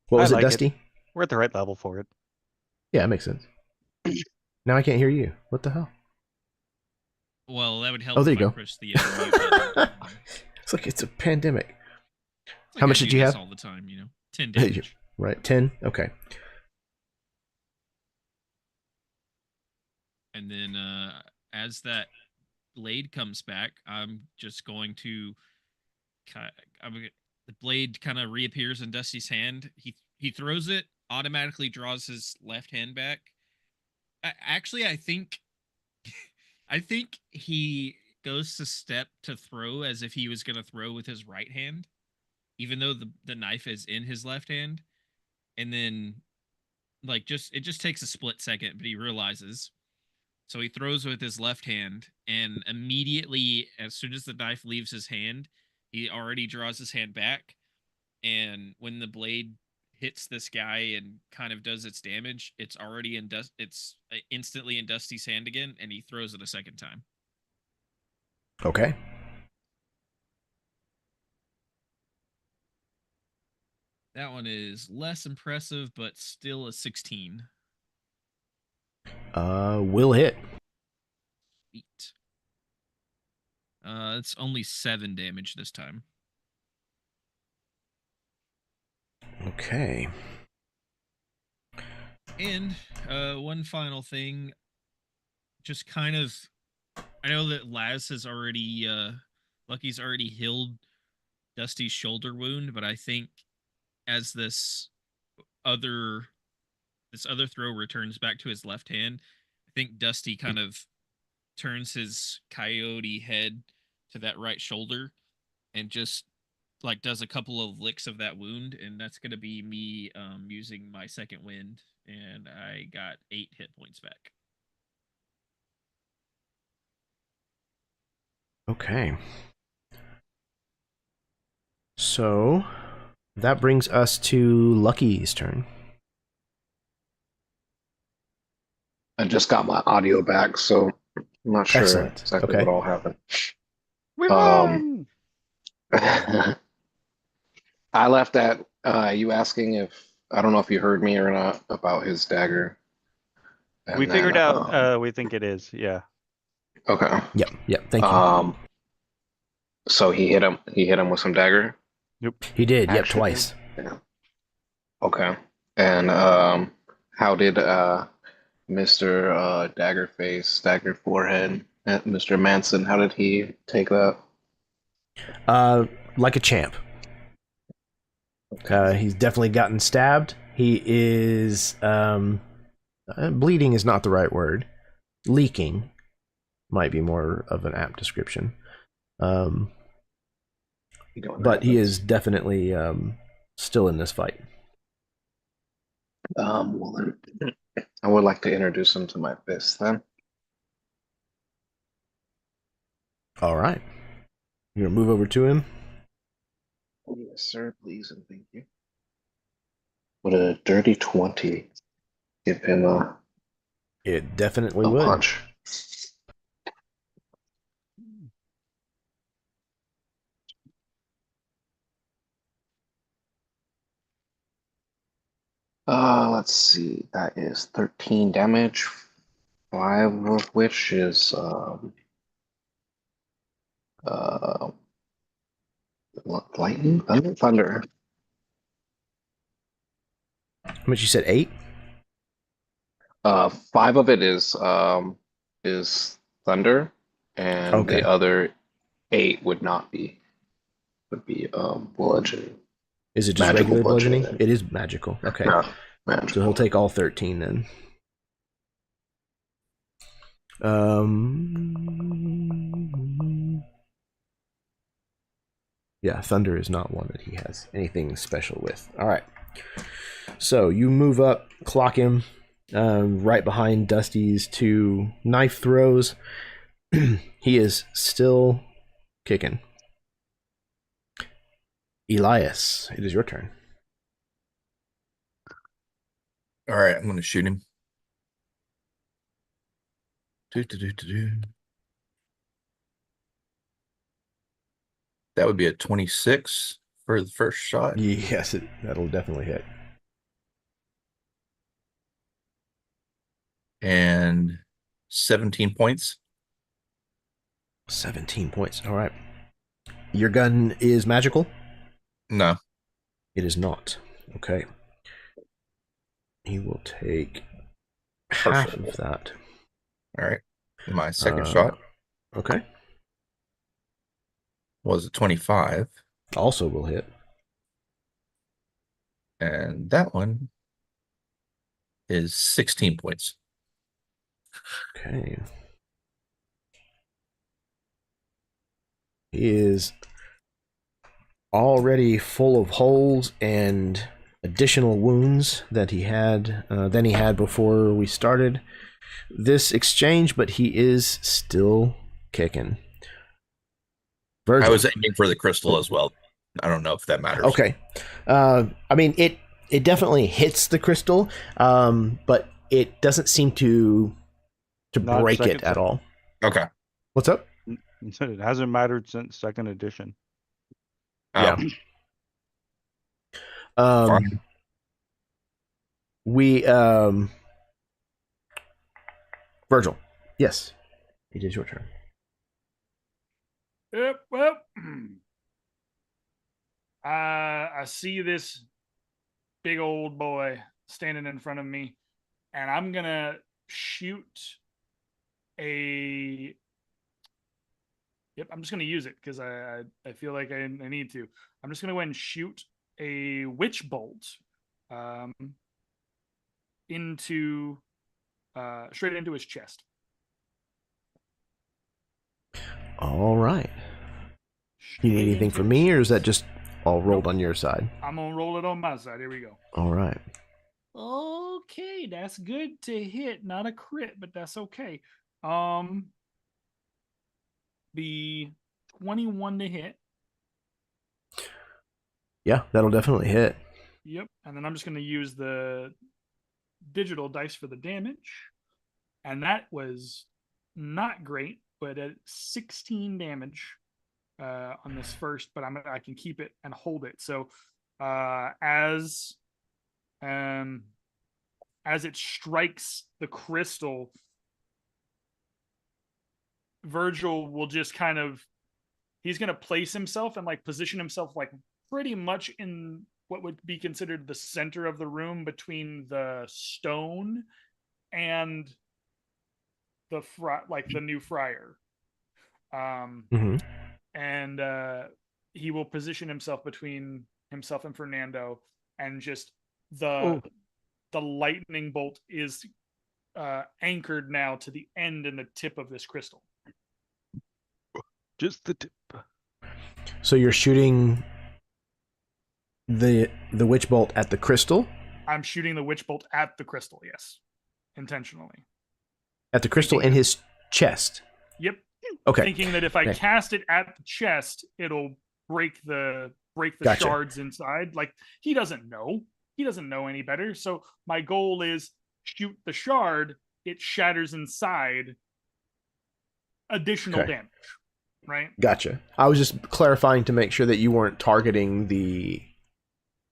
What was I like it, Dusty? We're at the right level for it. Yeah, it makes sense. Now I can't hear you. What the hell? Well, that would help Oh, there if you I go. push the mute button. It's like it's a pandemic. It's How much I did do you this have? all the time, 10 damage. Right, 10? Okay. And then as that blade comes back, I'm just going to the blade kind of reappears in Dusty's hand. He throws it, automatically draws his left hand back. Actually, I think he goes to step to throw as if he was going to throw with his right hand, even though the knife is in his left hand. And then it just takes a split second, but he realizes. So he throws with his left hand, and immediately, as soon as the knife leaves his hand, he already draws his hand back. And when the blade hits this guy and kind of does its damage, it's already it's instantly in Dusty's hand again, and he throws it a second time. Okay. That one is less impressive, but still a 16. Will hit. Sweet. It's only 7 damage this time. Okay. And one final thing, just kind of, I know that Laz has already, Lucky's already healed Dusty's shoulder wound, but I think as this other throw returns back to his left hand, I think Dusty kind of turns his coyote head to that right shoulder and just does a couple of licks of that wound, and that's gonna be me using my second wind, and I got 8 hit points back. Okay. So that brings us to Lucky's turn. I just got my audio back, so I'm not sure Excellent. exactly Okay. what all happened. We won! I left at you asking if I don't know if you heard me or not about his dagger. We And figured then, out, we think it is, yeah. Okay. Yep. Thank you. So he hit him with some dagger. He did. Yep, Action. twice. Yeah. Okay. And how did Mr. Daggerface, Dagger Forehead, Mr. Manson, how did he take that? Like a champ. He's definitely gotten stabbed. He is bleeding is not the right word. Leaking might be more of an apt description. But he is definitely still in this fight. Well, then, I would like to introduce him to my fist then. All right. You're gonna move over to him. Yes, sir. Please and thank you. What a dirty 20. Give him It definitely a would. punch. Let's see. That is 13 damage. 5 of which is lightning, thunder. How much you said? 8? 5 of it is thunder, and Okay. the other 8 would not be. Would be bludgeoning. Is it just Magical regular bludgeoning? bludgeoning. It is magical. Okay. Yeah, So magical. he'll take all 13 then. Yeah, thunder is not one that he has anything special with. All right. So you move up, clock him right behind Dusty's 2 knife throws. He is still kicking. Elias, it is your turn. All right, I'm going to shoot him. Do. That would be a 26 for the first shot. Yes, that'll definitely hit. And 17 points. 17 points. All right. Your gun is magical? No. It is not. Okay. He will take half of that. All right. My second shot Okay. was a 25. Also will hit. And that one is 16 points. Okay. He is already full of holes and additional wounds that he had than he had before we started this exchange, but he is still kicking. Virgil. I was aiming for the crystal as well. I don't know if that matters. Okay. I mean, it definitely hits the crystal, but it doesn't seem to Not break it second- at all. Okay. What's up? It hasn't mattered since second edition. Yeah. Fine. We Virgil. Yes. It is your turn. Yep, well, I see this big old boy standing in front of me, and I'm gonna shoot a. Yep, I'm just gonna use it because I feel like I need to. I'm just gonna go ahead and shoot a witch bolt, into straight into his chest. All right. You need anything from me, or is that just all rolled on your side? I'm gonna roll it on my side. Here we go. All right. Okay, that's good to hit. Not a crit, but that's okay. The 21 to hit. Yeah, that'll definitely hit. Yep. And then I'm just gonna use the digital dice for the damage. And that was not great, but at 16 damage on this first, but I can keep it and hold it. So as it strikes the crystal, Virgil will just he's going to place himself and position himself pretty much in what would be considered the center of the room between the stone and the the new friar. And he will position himself between himself and Fernando, and just the lightning bolt is anchored now to the end and the tip of this crystal. Just the tip. So you're shooting the witch bolt at the crystal? I'm shooting the witch bolt at the crystal, yes. Intentionally. At the crystal in his chest? Yep. Okay. Thinking that if I Okay. cast it at the chest, it'll break the Gotcha. shards inside. Like, he doesn't know. He doesn't know any better. So my goal is shoot the shard, it shatters inside, additional Okay. damage. Right? Gotcha. I was just clarifying to make sure that you weren't targeting the.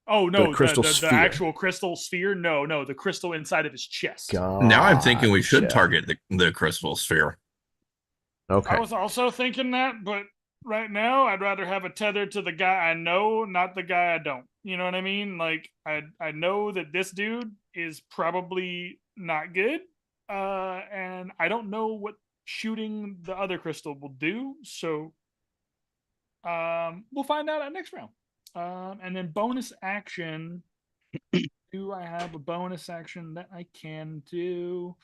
Oh no, crystal the sphere. actual crystal sphere. No, the crystal inside of his chest. Now I'm thinking we should Gotcha. target the crystal sphere. Okay. I was also thinking that, but right now I'd rather have a tether to the guy I know, not the guy I don't. You know what I mean? Like, I know that this dude is probably not good, and I don't know what shooting the other crystal will do. So, we'll find out at next round. And then bonus action. Do I have a bonus action that I can do?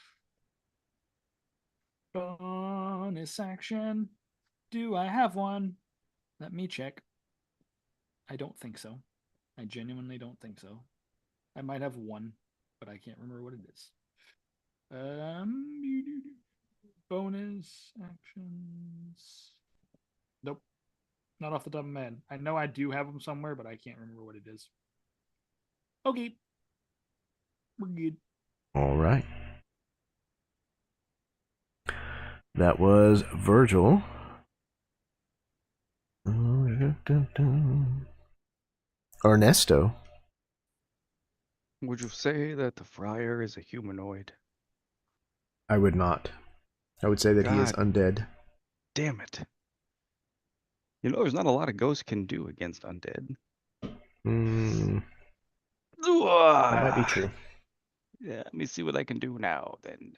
Bonus action. Do I have one? Let me check. I don't think so. I genuinely don't think so. I might have one, but I can't remember what it is. Bonus actions. Nope. Not off the top of my head. I know I do have them somewhere, but I can't remember what it is. Okay. We're good. All right. That was Virgil. Ernesto. Would you say that the friar is a humanoid? I would not. I would say that he is God. undead. Damn it. You know, there's not a lot a ghost can do against undead. That might be true. Yeah, let me see what I can do now then.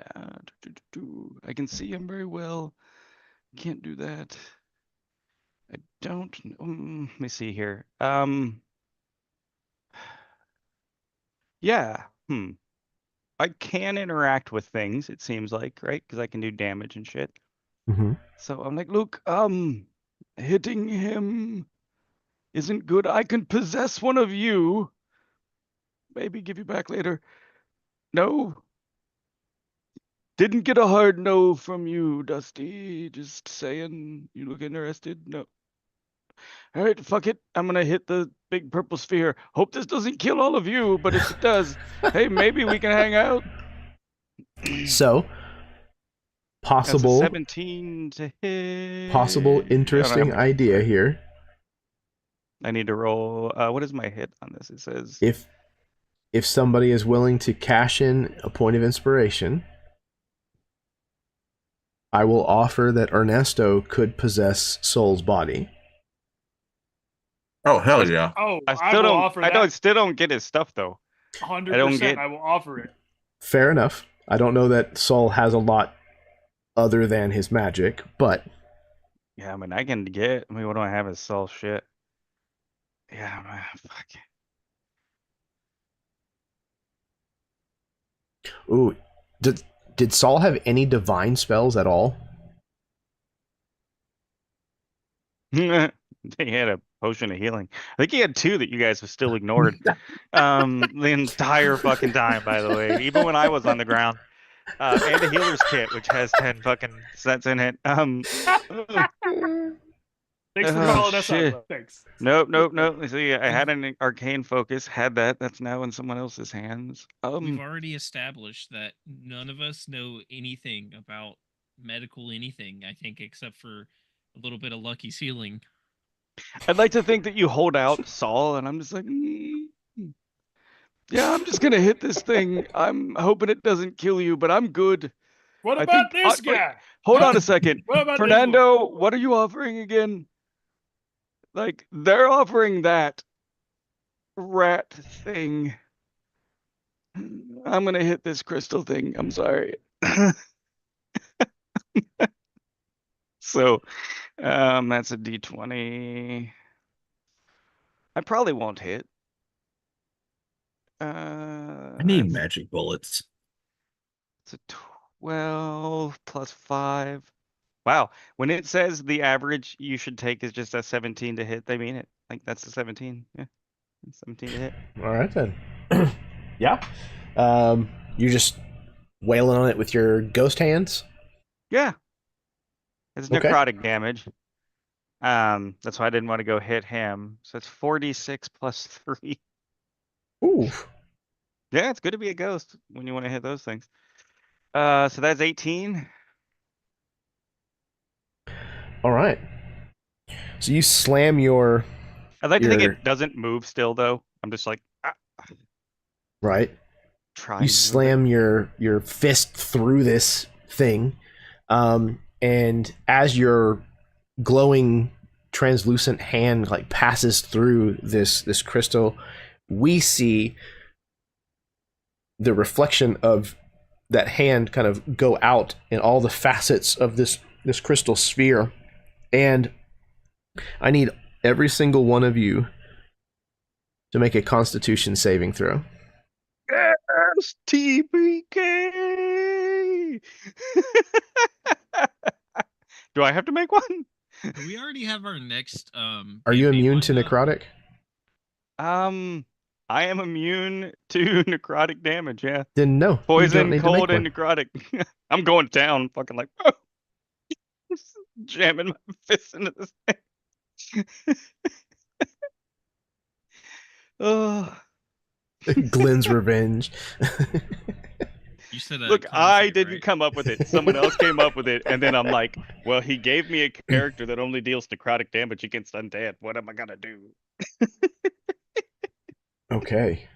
I can see him very well. Can't do that. I don't. Let me see here. Yeah. I can interact with things, it seems like, right? Because I can do damage and shit. Mm-hmm. So I'm like, look, hitting him isn't good. I can possess one of you. Maybe give you back later. No. Didn't get a hard no from you, Dusty. Just saying, you look interested? No. All right, fuck it. I'm gonna hit the big purple sphere. Hope this doesn't kill all of you, but if it does, hey, maybe we can hang out. So, That's a possible 17 to hit. interesting idea here. I need to roll. What is my hit on this? It says If somebody is willing to cash in a point of inspiration, I will offer that Ernesto could possess Soul's body. Oh, hell yeah. Oh, I I still will don't. offer I that. don't. Still don't get his stuff though. 100%. I will offer it. Fair enough. I don't know that Soul has a lot other than his magic, but Yeah, I mean, I can get. I mean, what do I have as Saul shit? Yeah, fuck. ooh, did Saul have any divine spells at all? He had a potion of healing. I think he had two that you guys have still ignored. The entire fucking time, by the way, even when I was on the ground. And a healer's kit, which has 10 fucking sets in it. Thanks for Oh, calling us shit. out. Thanks. Nope. See, I had an arcane focus, had that. That's now in someone else's hands. We've already established that none of us know anything about medical anything, I think, except for a little bit of lucky ceiling. I'd like to think that you hold out, Saul, and I'm just like, yeah, I'm just gonna hit this thing. I'm hoping it doesn't kill you, but I'm good. What I about think- this wait, guy? Hold What? on a second. What about this Fernando, what are you offering again? Like, they're offering that rat thing. I'm gonna hit this crystal thing. I'm sorry. So, that's a D20. I probably won't hit. I need magic bullets. It's a 12 plus 5. Wow. When it says the average you should take is just a 17 to hit, they mean it. Like, that's a 17. Yeah. 17 to hit. All right then. Yeah. You're just wailing on it with your ghost hands. Yeah. It's Okay. necrotic damage. That's why I didn't want to go hit him. So it's 46 plus 3. Ooh. Yeah, it's good to be a ghost when you want to hit those things. So that's 18. All right. So you slam your I'd like to think Your- it doesn't move still, though. I'm just like, right. try. You slam your fist through this thing, and as your glowing translucent hand like passes through this crystal, we see the reflection of that hand kind of go out in all the facets of this crystal sphere. And I need every single one of you to make a Constitution saving throw. Yes, TPK. Do I have to make one? Do we already have our next Are you campaign immune to lined up? necrotic? I am immune to necrotic damage, yeah. Then no. You don't Poison, need to cold, make and one. necrotic. I'm going down, fucking like, jamming my fist into this thing. Oh. Glenn's revenge. You said Look, con I save, didn't right? come up with it. Someone else came up with it, and then I'm like, well, he gave me a character that only deals necrotic damage against undead. What am I gonna do? Okay.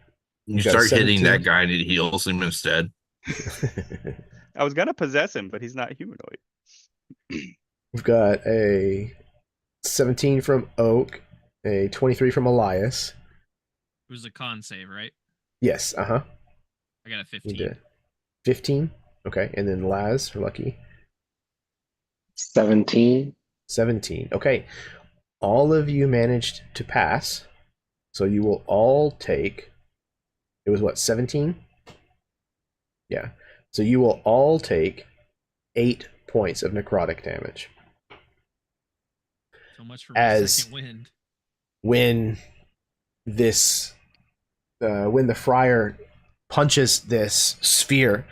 You got a start hitting 17. that guy and it heals him instead. I was gonna possess him, but he's not humanoid. We've got a 17 from Oak, a 23 from Elias. It was a con save, right? Yes, uh-huh. I got a You 15. did. 15? Okay, and then Laz, for Lucky. 17. 17. Okay. All of you managed to pass. So you will all take, it was what, 17? Yeah. So you will all take 8 points of necrotic damage. So much for my As- second wind. When when the friar punches this sphere,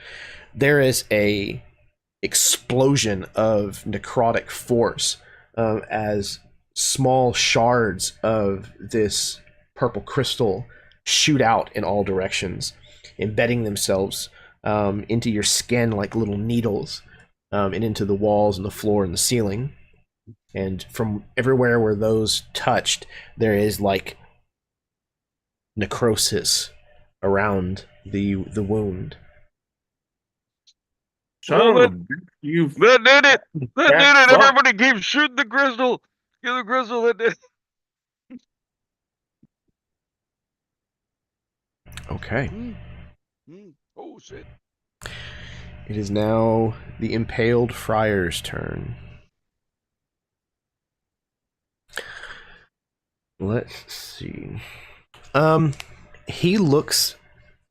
there is a explosion of necrotic force as small shards of this purple crystal shoot out in all directions, embedding themselves into your skin like little needles, and into the walls and the floor and the ceiling. And from everywhere where those touched, there is like necrosis around the wound. Son of a bitch, you That did it! That That did it! fuck. Everybody keep shooting the crystal! Get the crystal, that did it. Okay. Oh shit. It is now the impaled friar's turn. Let's see. He looks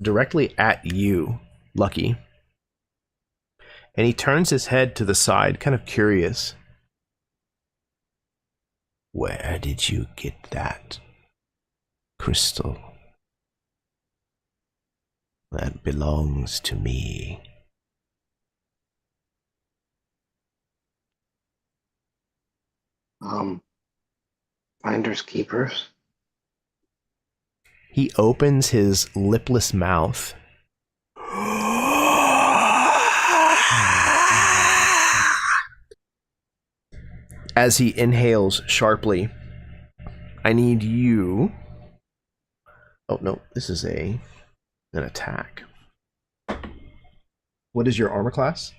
directly at you, Lucky. And he turns his head to the side, kind of curious. Where did you get that crystal? That belongs to me. Finders keepers. He opens his lipless mouth. As he inhales sharply. I need you. Oh no, this is an attack. What is your armor class?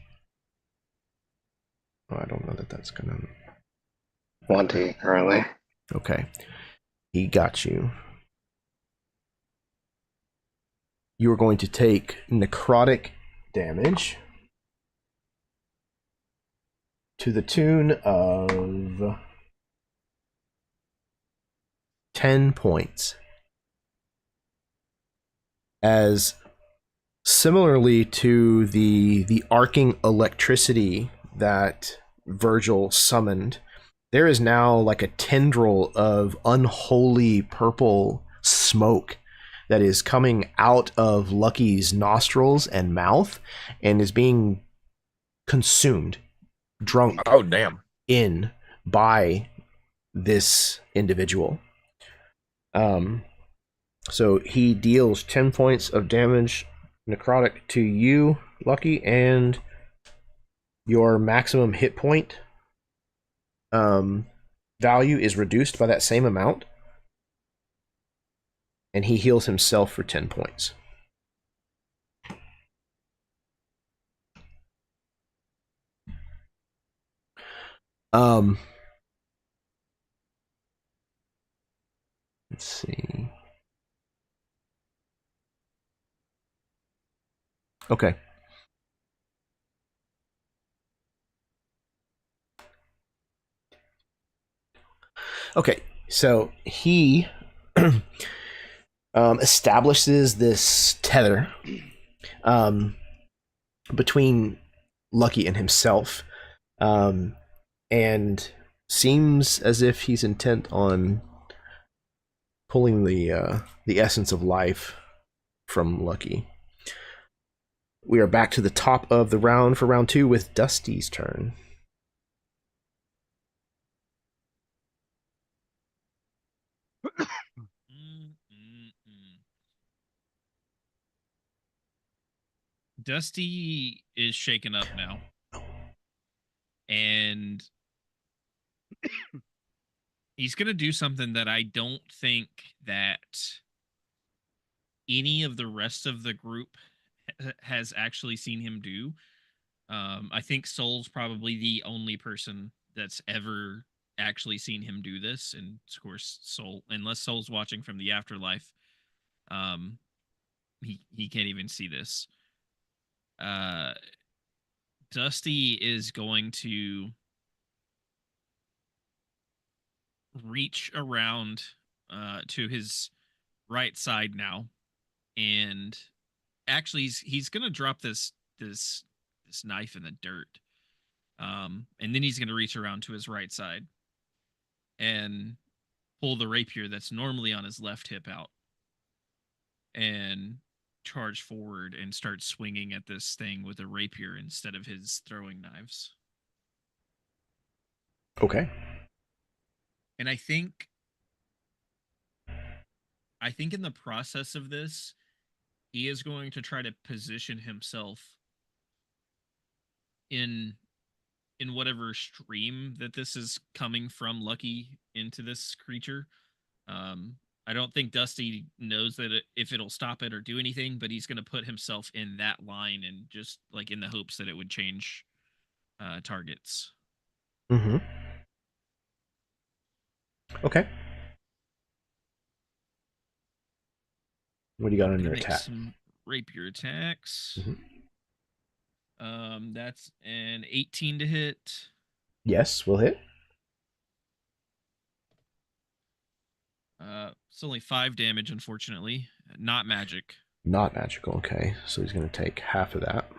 Oh, I don't know that that's gonna. 20 currently. Okay. He got you. You are going to take necrotic damage to the tune of 10 points. As similarly to the arcing electricity that Virgil summoned, there is now like a tendril of unholy purple smoke that is coming out of Lucky's nostrils and mouth and is being consumed, drunk Oh damn. in by this individual. So he deals 10 points of damage necrotic to you, Lucky, and your maximum hit point value is reduced by that same amount. And he heals himself for 10 points. Let's see. Okay. Okay, so he establishes this tether between Lucky and himself, and seems as if he's intent on pulling the essence of life from Lucky. We are back to the top of the round for round 2 with Dusty's turn. Dusty is shaken up now. And he's going to do something that I don't think that any of the rest of the group has actually seen him do. I think Soul's probably the only person that's ever actually seen him do this. And of course, Soul, unless Soul's watching from the afterlife, he can't even see this. Dusty is going to reach around to his right side now, and actually he's gonna drop this knife in the dirt, and then he's gonna reach around to his right side and pull the rapier that's normally on his left hip out and charge forward and start swinging at this thing with a rapier instead of his throwing knives. Okay. And I think in the process of this, he is going to try to position himself in whatever stream that this is coming from Lucky into this creature. I don't think Dusty knows that if it'll stop it or do anything, but he's going to put himself in that line and just like in the hopes that it would change targets. Mm-hmm. Okay. What do you got on your attack? Some rapier attacks. Mm-hmm. That's an 18 to hit. Yes, we'll hit. It's only 5 damage, unfortunately. Not magic. Not magical, okay. So he's going to take half of that.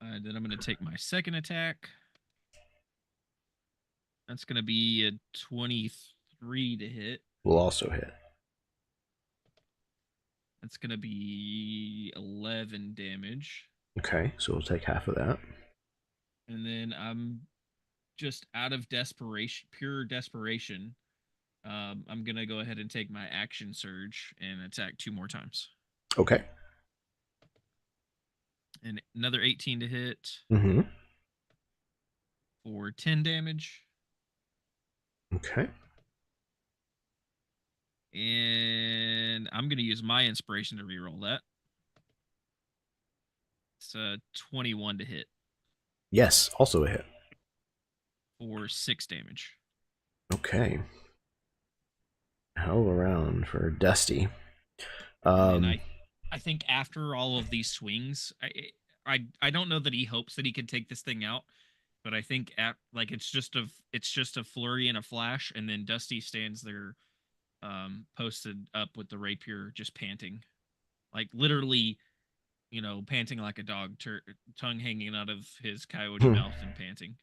Then I'm going to take my second attack. That's going to be a 23 to hit. Will also hit. That's going to be 11 damage. Okay, so we'll take half of that. And then I'm just out of desperation, pure desperation. I'm going to go ahead and take my action surge and attack 2 more times. Okay. And another 18 to hit. Mm-hmm. For 10 damage. Okay. And I'm going to use my inspiration to reroll that. It's a 21 to hit. Yes, also a hit. For 6 damage. Okay. Hell around for Dusty. And I think after all of these swings, I don't know that he hopes that he can take this thing out, but I think it's just a flurry and a flash, and then Dusty stands there, posted up with the rapier, just panting, like literally, panting like a dog, tongue hanging out of his coyote mouth and panting.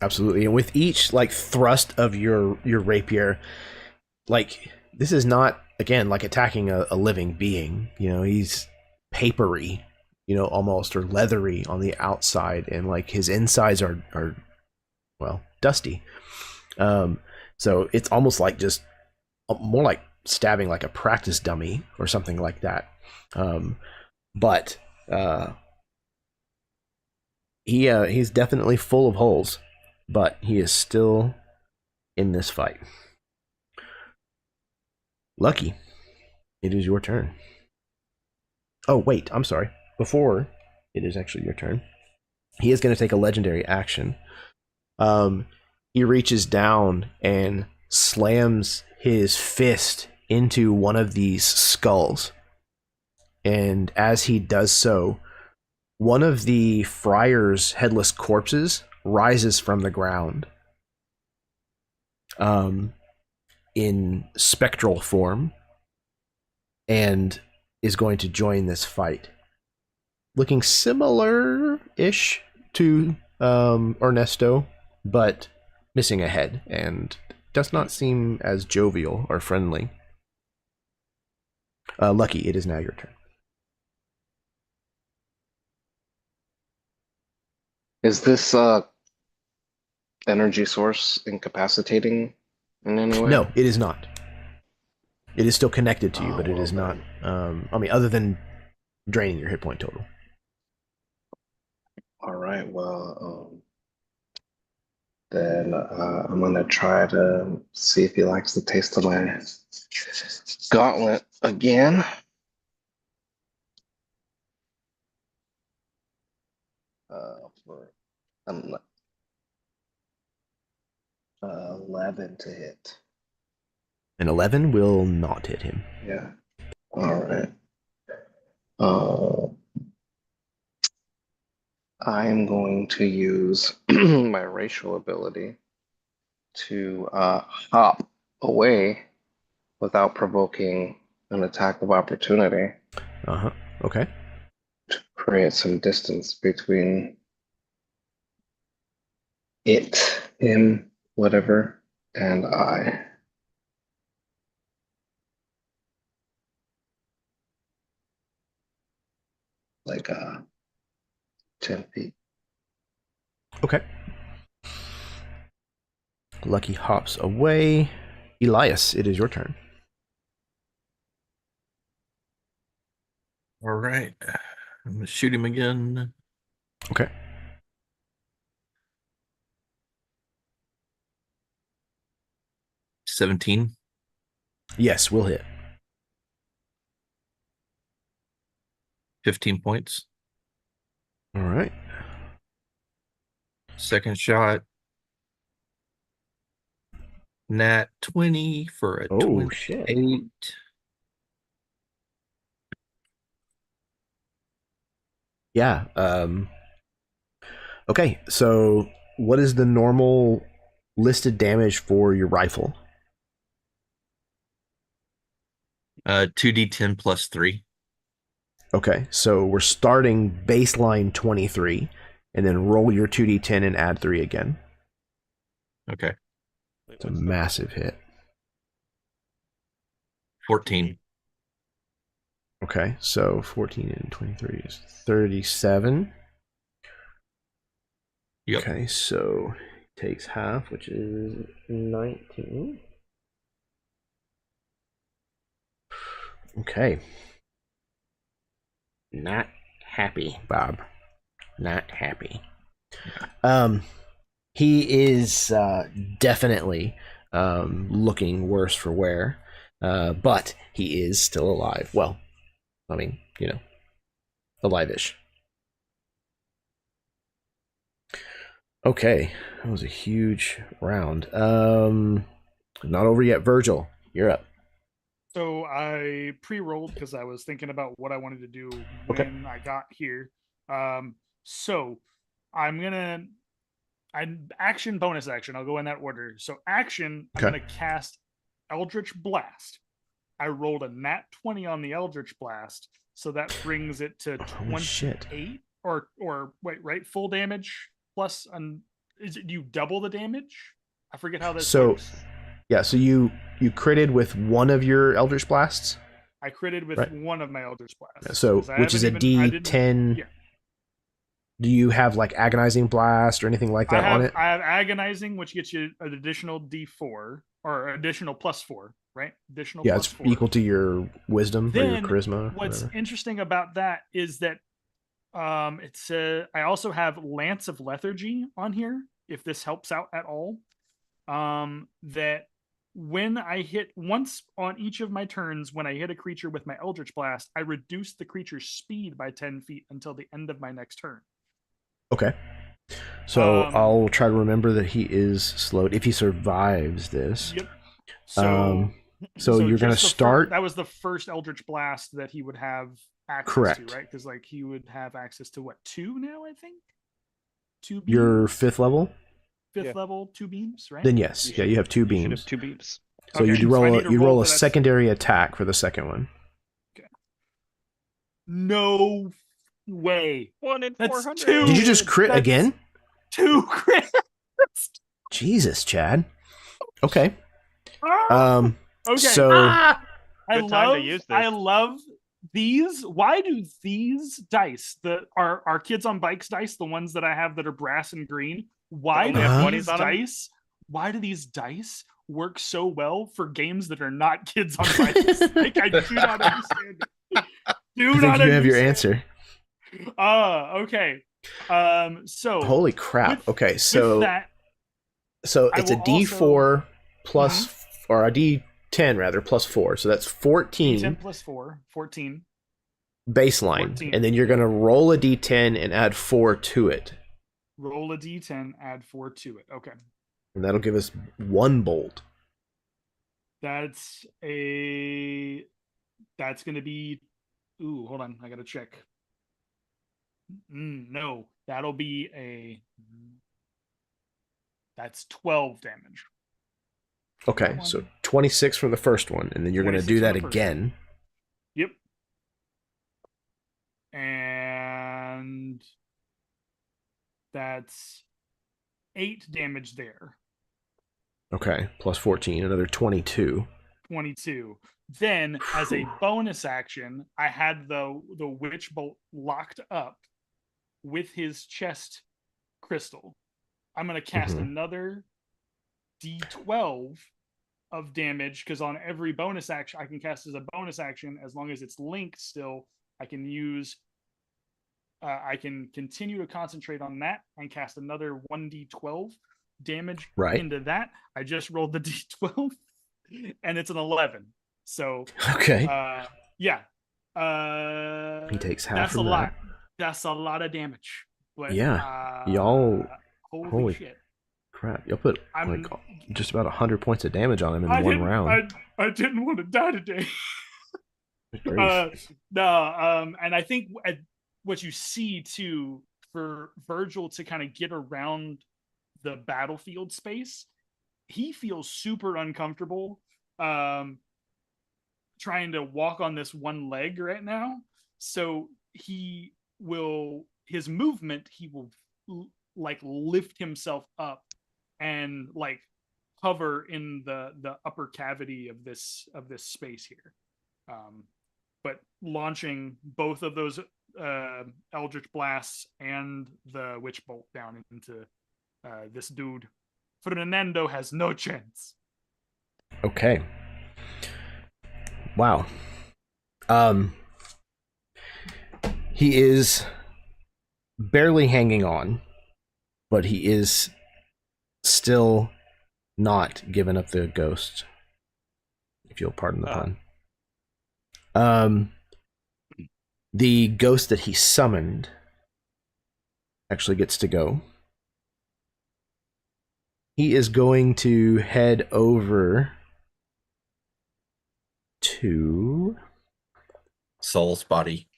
Absolutely. And with each thrust of your rapier, this is not, again, like attacking a living being. He's papery. almost or leathery on the outside, and like his insides are well, dusty. So it's almost like just more like stabbing like a practice dummy or something like that. But he's definitely full of holes, but he is still in this fight. Lucky, it is your turn. Oh, wait, I'm sorry. Before it is actually your turn, he is going to take a legendary action. He reaches down and slams his fist into one of these skulls. And as he does so, one of the friar's headless corpses rises from the ground in spectral form and is going to join this fight. Looking similar-ish to Ernesto, but missing a head and does not seem as jovial or friendly. Lucky, it is now your turn. Is this energy source incapacitating in any way? No, it is not. It is still connected to you, but it is not. Other than draining your hit point total. All right. Well, then I'm gonna try to see if he likes the taste of my gauntlet again. For 11 to hit. An 11 will not hit him. Yeah. All right. I am going to use my racial ability to hop away without provoking an attack of opportunity. Okay. To create some distance between it, him, whatever, and I. Like 10 feet. Okay. Lucky hops away. Elias, it is your turn. All right. I'm going to shoot him again. Okay. $17. Yes, we'll hit. 15 points. All right. Second shot. Nat 20 for a 28. Shit. Yeah. Okay, so what is the normal listed damage for your rifle? 2d10 plus 3. Okay, so we're starting baseline 23, and then roll your 2d10 and add 3 again. Okay. It's a massive hit. 14. Okay, so 14 and 23 is 37. Yep. Okay, so he takes half, which is 19. Okay. Not happy, Bob. Not happy. He is definitely looking worse for wear, but he is still alive. Well, I mean, alive-ish. Okay, that was a huge round. Not over yet. Virgil, you're up. So I pre-rolled because I was thinking about what I wanted to do when I got here. So I'm action, bonus action. I'll go in that order. So action, I'm gonna cast Eldritch Blast. I rolled a nat 20 on the Eldritch Blast, so that brings it to 28. Or wait, right? Full damage plus do you double the damage? I forget how this works. Yeah, so you critted with one of your Eldritch Blasts? I critted with Right. one of my Eldritch Blasts. So, 'cause I which is a haven't even- I didn't- D10. yeah. Do you have like agonizing blast or anything like that on it? I have agonizing, which gets you an additional D4 or additional +4, right? Additional Yeah, plus it's 4. equal to your wisdom or your Then charisma. what's whatever. interesting about that is that it's I also have Lance of Lethargy on here, if this helps out at all. That when I hit once on each of my turns, when I hit a creature with my Eldritch Blast, I reduce the creature's speed by 10 feet until the end of my next turn. Okay. So I'll try to remember that he is slowed if he survives this. Yep. So you're going to start. That was the first Eldritch Blast that he would have access Correct. to, right? Because like he would have access to what, 2 now, I think? 2 beams? Your 5th level? 5th level, 2 beams, right? Then yes. Yeah, you have 2 You should beams. have 2 beams. So Okay, you so I roll need to you roll roll a for that. secondary attack for the second one. No way. 1 in That's 400. 2. Did you just crit That's again? 2 crits. Jesus, Chad. Okay. Okay. So I Good time love to use this. I love these. Why do these dice, our kids on bikes dice, the ones that I have that are brass and green, why only do have these 20s on 'em? dice? Why do these dice work so well for games that are not kids on bikes? Like, I do not understand it. I think you have your answer. Okay. So Holy crap. with- Okay, with so that, so I it's a will D4 plus Mm-hmm. or a D10 rather plus 4. So that's 14 10 plus 4, 14. baseline. 14. And then you're going to roll a D10 and add 4 to it. Roll a D10, add 4 to it. Okay. And that'll give us 1 bolt. That's going to be, ooh, hold on. I got to check. No, that'll be that's 12 damage. Okay, That so one. 26 from the first one, and then you're going to 26 do from that the first again. Yep. And that's 8 damage there. Okay, plus 14, another 22. 22. Then, as a bonus action, I had the witch bolt locked up with his chest crystal. I'm going to cast another D12 of damage, because on every bonus action I can cast as a bonus action, as long as it's linked still, I can use I can continue to concentrate on that and cast another 1d12 damage into that. I just rolled the d12 and it's an 11. So Okay. Yeah. He takes half That's from a that. lot. That's a lot of damage. But Yeah. Y'all holy shit. shit. Crap. Y'all put I'm- like just about 100 points of damage on him in I one didn't- round. I didn't want to die today. Grief. And I think what you see too, for Virgil to kind of get around the battlefield space, he feels super uncomfortable trying to walk on this one leg right now. So his movement, he will like lift himself up and like hover in the upper cavity of this space here. But launching both of those Eldritch Blasts and the Witch Bolt down into this dude. Fernando has no chance. Okay. Wow. He is barely hanging on, but he is still not giving up the ghost, if you'll pardon the pun. The ghost that he summoned actually gets to go. He is going to head over to Saul's body.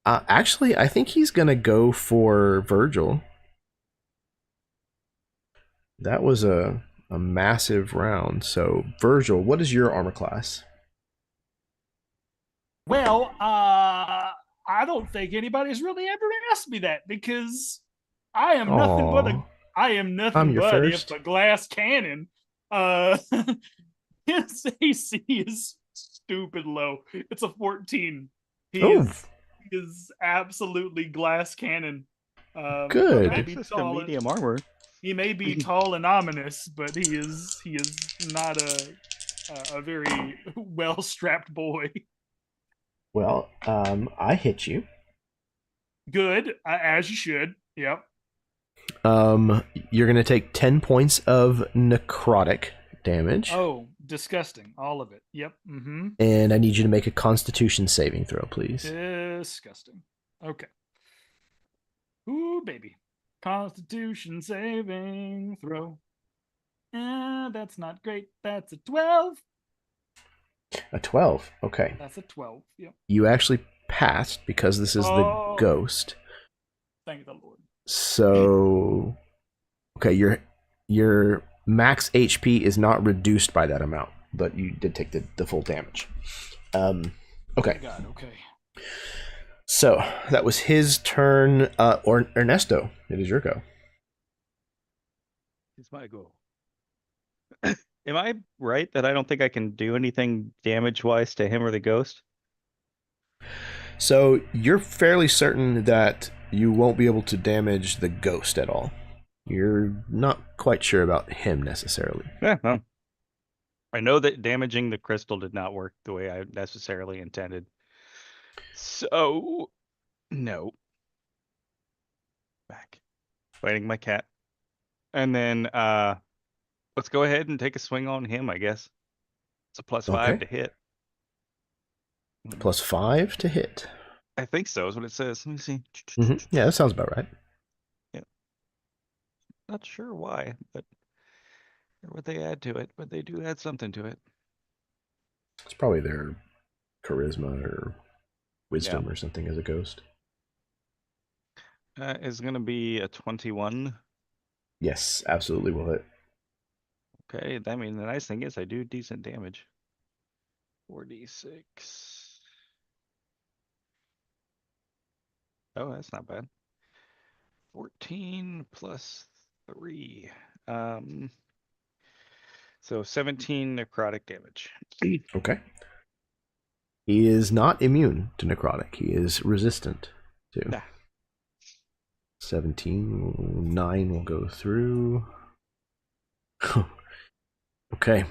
Actually, I think he's gonna go for Virgil. That was a massive round. So, Virgil, what is your armor class? Well, I don't think anybody's really ever asked me that, because I am nothing but I'm your a first. glass cannon. His AC is stupid low. It's a 14. He Oh, is absolutely glass cannon. Good. He may be Access to tall. medium armor. He may be tall and ominous, but he is not a very well strapped boy. well, I hit you. Good, as you should. Yep. You're gonna take 10 points of necrotic damage, Oh, disgusting. All of it. Yep. Mm-hmm. and I need you to make a Constitution saving throw, please. Disgusting. Okay. Ooh, baby. Constitution saving throw. That's not great. That's a 12. A 12. Okay. That's a 12. Yep. You actually passed because this is the ghost. Thank the Lord. So, okay, your max HP is not reduced by that amount, but you did take the full damage. Okay. God, okay. So that was his turn. Or Ernesto, it is your go. It's my go. Am I right that I don't think I can do anything damage-wise to him or the ghost? So you're fairly certain that you won't be able to damage the ghost at all. You're not quite sure about him necessarily. Yeah, well, I know that damaging the crystal did not work the way I necessarily intended. So, no. Back. Fighting my cat. And then, let's go ahead and take a swing on him, I guess. It's a +5 Okay. to hit. +5 to hit. I think so, is what it says. Let me see. Yeah, that sounds about right. Not sure why, but or what they add to it, but they do add something to it. It's probably their charisma or wisdom or something as a ghost. Is going to be a 21. Yes, absolutely will hit. Okay, I mean, the nice thing is I do decent damage. 4d6. Oh, that's not bad. 14 plus 3. So 17 necrotic damage. Okay. He is not immune to necrotic. He is resistant to. Nah. 17, 9 will go through. Okay.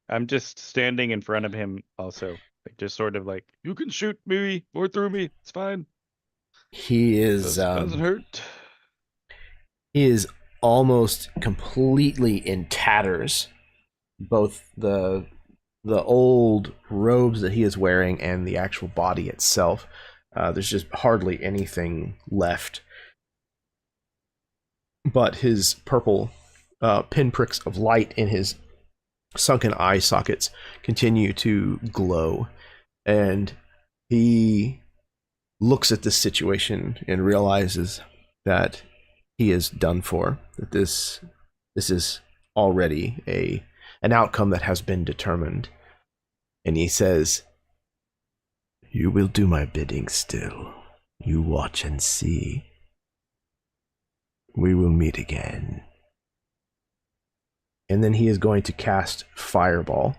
I'm just standing in front of him also. Like just sort of like, you can shoot me or through me. It's fine. He is Doesn't hurt. he is almost completely in tatters. Both the old robes that he is wearing and the actual body itself. There's just hardly anything left. But his purple pinpricks of light in his sunken eye sockets continue to glow. And he looks at this situation and realizes that he is done for. That this is already an outcome that has been determined. And he says, "You will do my bidding still. You watch and see. We will meet again." And then he is going to cast Fireball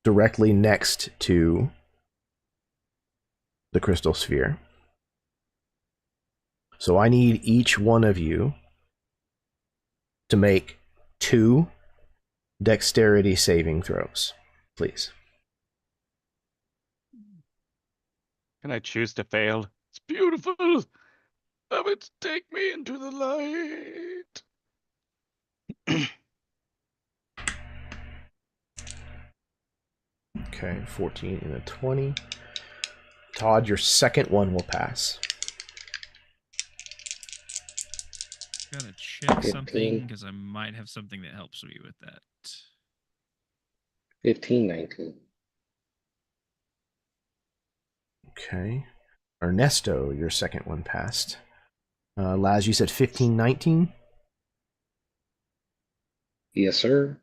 directly next to the crystal sphere. So I need each one of you to make 2 dexterity saving throws, please. Can I choose to fail? It's beautiful. Love it. Take me into the light. Okay, 14 and a 20. Todd, your second one will pass. Gotta check 15. something because I might have something that helps me with that. 15, 19. Okay. Ernesto, your second one passed. Laz, you said 15, 19? Yes, sir.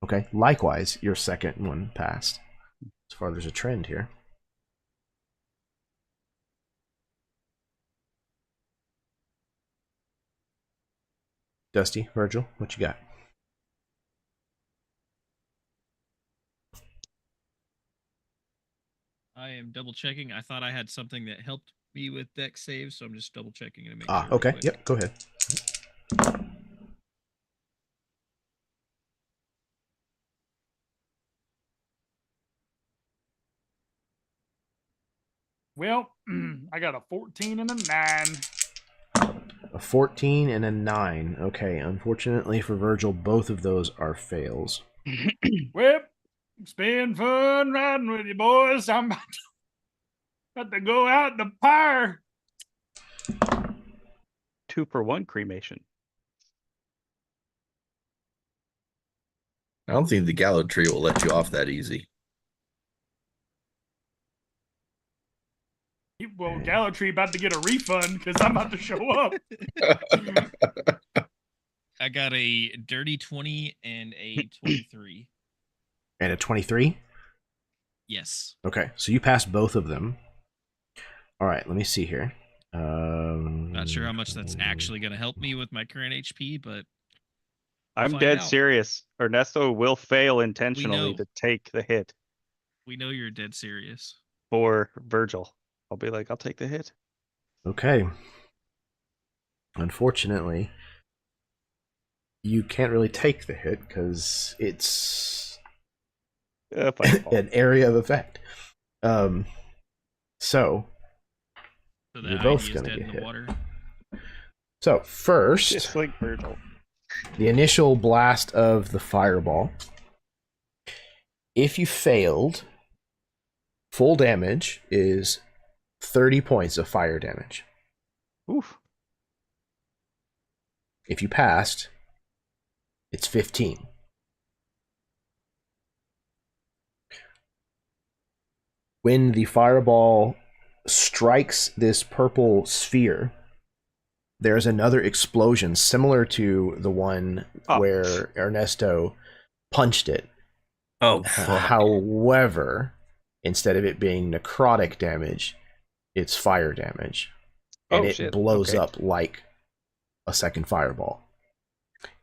Okay. Likewise, your second one passed. So far, there's a trend here. Dusty, Virgil, what you got? I am double checking. I thought I had something that helped me with deck saves, so I'm just double checking to make sure. real Okay. quick. Yep. Go ahead. Well, I got a 14 and a 9. A 14 and a 9. Okay. Unfortunately for Virgil, both of those are fails. Well, it's been fun riding with you boys. I'm about to go out the pyre. 2-for-1 cremation. I don't think the Gallow Tree will let you off that easy. Well, Gallatry about to get a refund because I'm about to show up. I got a dirty 20 and a 23. And a 23? Yes. Okay. So you passed both of them. All right. Let me see here. Not sure how much that's actually going to help me with my current HP, but I'm find dead out. serious. Ernesto will fail intentionally know. to take the hit we know you're dead serious. for Virgil. I'll be like, I'll take the hit. Okay. Unfortunately, you can't really take the hit because it's Fireball. an area of effect. So So You're that both ID is gonna dead get in the hit. water. so first, Just like Virgil. the initial blast of the fireball. If you failed, full damage is 30 points of fire damage. Oof. If you passed, it's 15. When the fireball strikes this purple sphere, there's another explosion similar to the one where Ernesto punched it. Oh, fuck. However, instead of it being necrotic damage, it's fire damage. And it blows up like a second fireball.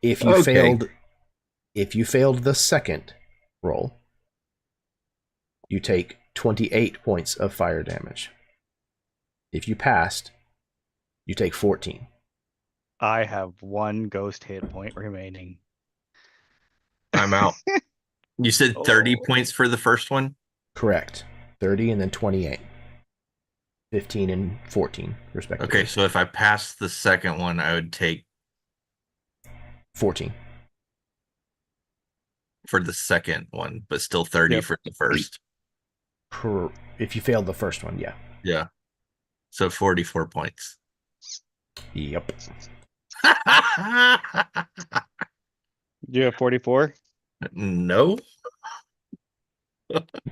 If you failed the second roll, you take 28 points of fire damage. If you passed, you take 14. I have 1 ghost hit point remaining. I'm out. You said 30 points for the first one? Correct. 30 and then 28. 15 and 14, respectively. Okay, so if I pass the second one, I would take 14. for the second one, but still 30 for the first. If you failed the first one, yeah. Yeah. So 44 points. Yep. You have 44? No.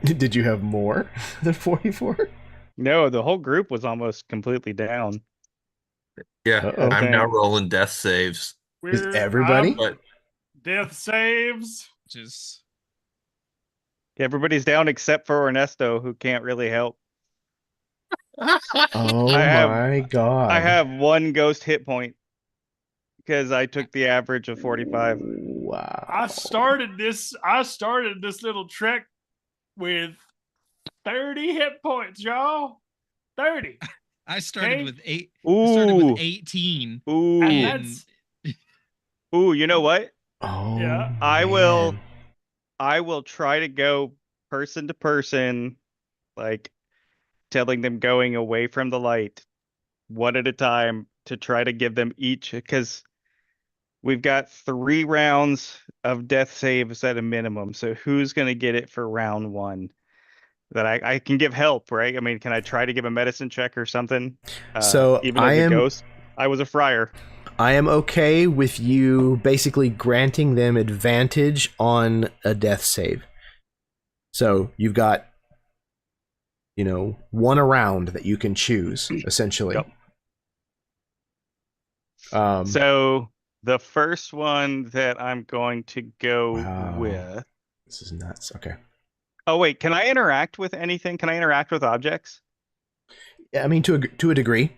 Did you have more than 44? No, the whole group was almost completely down. Yeah, Uh-oh. I'm now Dang. rolling death saves. Is everybody? But Death saves. Just Everybody's down except for Ernesto, who can't really help. Oh have- my god. I have 1 ghost hit point because I took the average of 45. Wow. I started this little trek with 30 hit points, y'all. 30. I started Okay. with 8. I started Ooh. with 18. Ooh. And And that's Ooh, you know what? Oh, Yeah. I will- man. I will try to go person to person, like telling them going away from the light one at a time to try to give them each, because we've got 3 rounds of death saves at a minimum. So who's going to get it for round 1? That I can give help, right? I mean, can I try to give a medicine check or something? So even I as a am- ghost, I was a friar. I am okay with you basically granting them advantage on a death save. So you've got, 1 around that you can choose, essentially. Yep. So the first one that I'm going to go Wow. with. This is nuts. Okay. Oh wait, can I interact with anything? Can I interact with objects? Yeah, I mean, to a degree.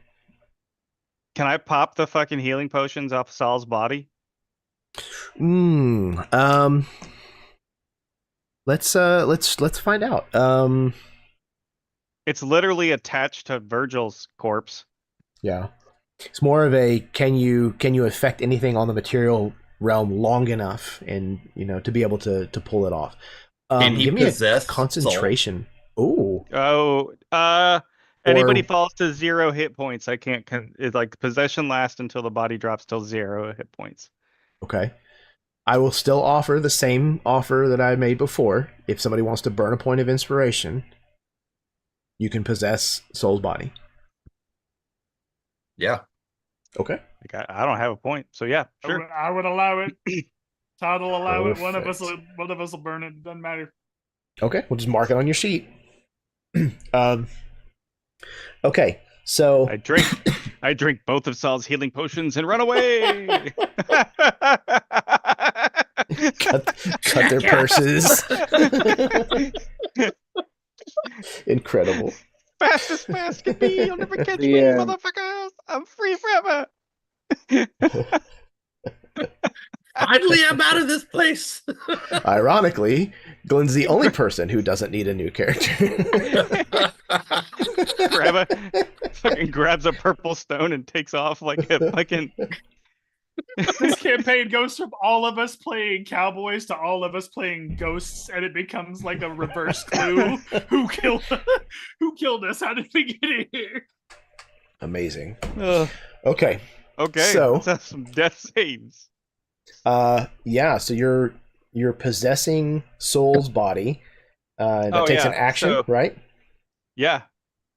Can I pop the fucking healing potions off Saul's body? Let's find out. It's literally attached to Virgil's corpse. Yeah. It's more of a can you affect anything on the material realm long enough and to be able to pull it off. Can he give me a possess concentration. Ooh. Oh, anybody falls to 0 hit points. I can't. It's like possession lasts until the body drops till 0 hit points. Okay. I will still offer the same offer that I made before. If somebody wants to burn a point of inspiration, you can possess Soul's body. Yeah. Okay. Like, I don't have a point, so yeah, sure. I would allow it. Todd will allow it. One of us Perfect. will burn it. Doesn't matter. Okay, we'll just mark it on your sheet. Okay, so I drink both of Saul's healing potions and run away. cut their purses. Incredible. Fast as fast can be. You'll never catch me, Yeah. motherfuckers. I'm free forever. Finally, I'm out of this place. Ironically, Glenn's the only person who doesn't need a new character. Fucking grabs a purple stone and takes off like a fucking. This campaign goes from all of us playing cowboys to all of us playing ghosts, and it becomes like a reverse clue. Who killed us? How did we get here? Amazing. Okay. Okay. So let's have some death saves. Yeah. So you're possessing Soul's body. That takes an action, right? Yeah.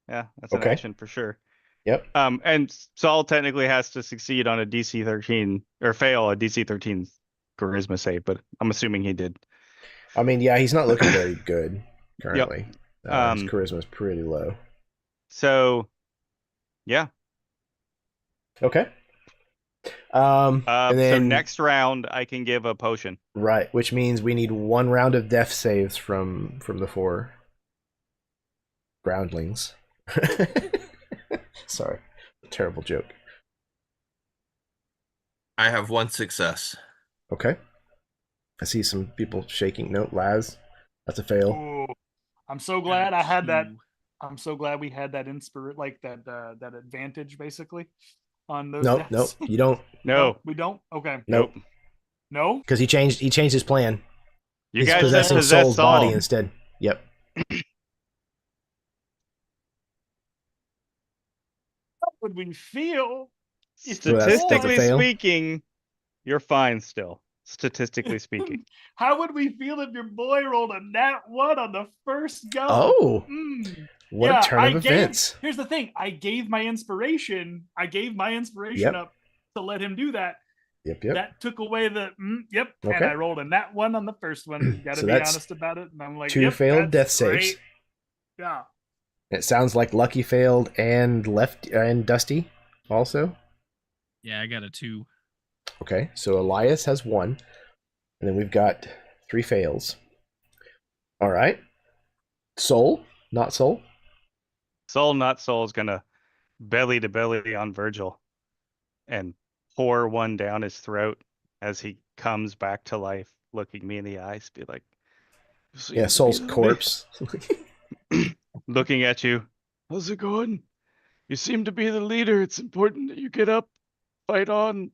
Yeah, that's an action for sure. Yep. And Saul technically has to succeed on a DC 13 or fail a DC 13 charisma save, but I'm assuming he did. I mean, yeah, he's not looking very good currently. Yep. His charisma is pretty low. So, yeah. Okay. And then, so next round I can give a potion. Right, which means we need 1 round of death saves from the 4 groundlings. Sorry, terrible joke. I have 1 success. Okay. I see some people shaking. No, Laz, that's a fail. Ooh, I'm so glad I had that. I'm so glad we had that that advantage basically on those. Nope, you don't. No, we don't. Okay. Nope. No, because he changed his plan. He's guys possessing Soul's body instead. Yep. would we feel? Statistically speaking, you're fine still. Statistically speaking. How would we feel if your boy rolled a nat 1 on the first go? Oh, what a turn of events. Here's the thing. I gave my inspiration up to let him do that. Yep. That took away the Okay. And I rolled a nat 1 on the first one. Gotta So be that's honest about it. And I'm like, 2 failed death saves. Great. Yeah. It sounds like Lucky failed and Dusty also. Yeah, I got a 2. Okay, so Elias has 1, and then we've got 3 fails. All right. Soul, not Soul. Soul, not Soul is gonna belly to belly on Virgil and pour one down his throat as he comes back to life, looking me in the eyes, be like, yeah, Soul's corpse. Looking at you. How's it going? You seem to be the leader. It's important that you get up, fight on.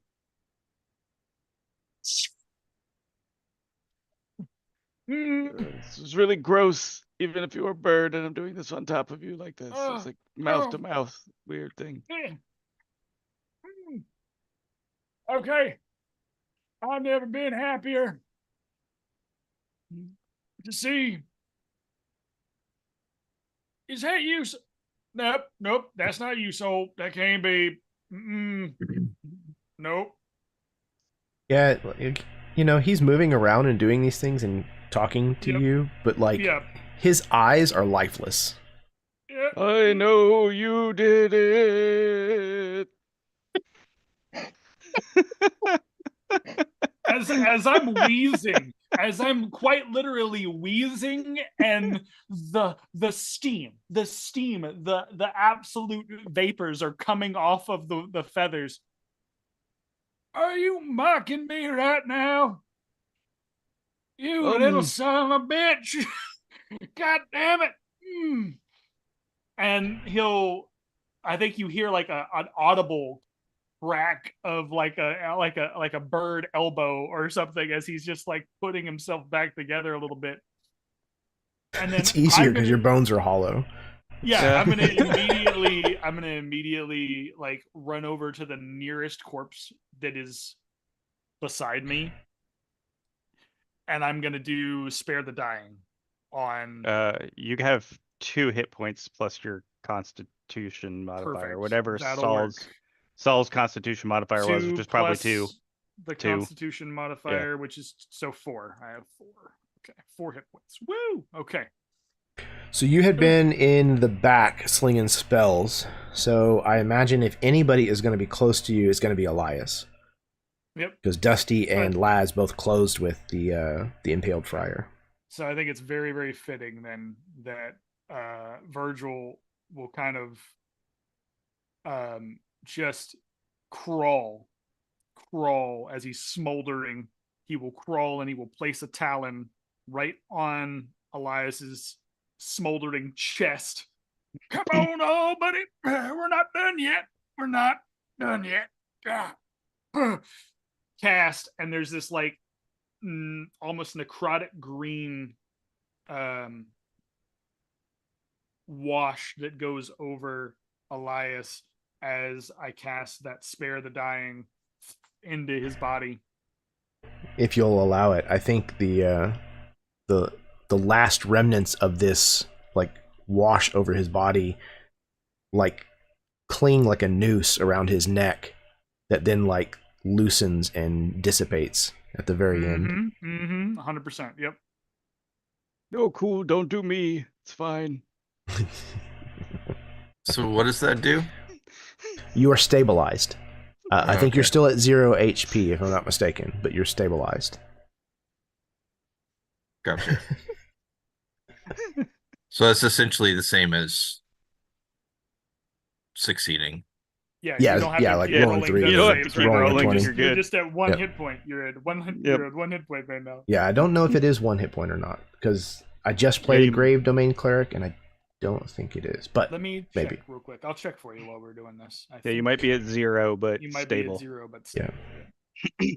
This is really gross, even if you were a bird and I'm doing this on top of you like this. It's like mouth to mouth, weird thing. Okay. I've never been happier to see. Is that you? Nope. That's not you, Soul. That can't be. Nope. Yeah, he's moving around and doing these things and talking to you, but his eyes are lifeless. Yep. I know you did it. As I'm wheezing, as I'm quite literally wheezing, and the steam, the absolute vapors are coming off of the feathers. Are you mocking me right now? You little son of a bitch! God damn it! and I think you hear like an audible crack of like a bird elbow or something as he's just like putting himself back together a little bit. And then It's easier because your bones are hollow. Yeah, I'm gonna immediately like run over to the nearest corpse that is beside me, and I'm gonna do spare the dying on. You have 2 hit points plus your Constitution modifier, Perfect. whatever That'll Saul's Constitution modifier was, which is probably 2. The 2. Constitution modifier, which is so 4. I have 4. Okay, 4 hit points. Woo! Okay. So you had been in the back slinging spells. So I imagine if anybody is going to be close to you, it's going to be Elias. Yep. Because Dusty and Laz both closed with the impaled friar. So I think it's very, very fitting then that Virgil will kind of just crawl as he's smoldering. He will crawl and he will place a talon right on Elias's smoldering chest. Come on, oh buddy, we're not done yet. We're not done yet. Cast, and there's this like almost necrotic green wash that goes over Elias as I cast that spare the dying into his body. If you'll allow it, I think the last remnants of this like wash over his body like cling like a noose around his neck that then like loosens and dissipates at the very end. 100%. Yep. No, cool. Don't do me. It's fine. So what does that do? You are stabilized. I think you're still at 0 HP if I'm not mistaken, but you're stabilized. Gotcha. So that's essentially the same as succeeding. Yeah, Yeah, you don't have yeah, to like keep rolling 3. You don't have to saves keep or rolling, anything. you're good. You're just at 1 Yep. hit point. You're at one. Yep. You're at 1 hit point right now. Yeah, I don't know if it is 1 hit point or not because I just played a Grave Domain Cleric and I don't think it is. But Let me maybe. check real quick. I'll check for you while we're doing this. Yeah, you might be at 0, but You might stable. be at 0, but stable. Yeah.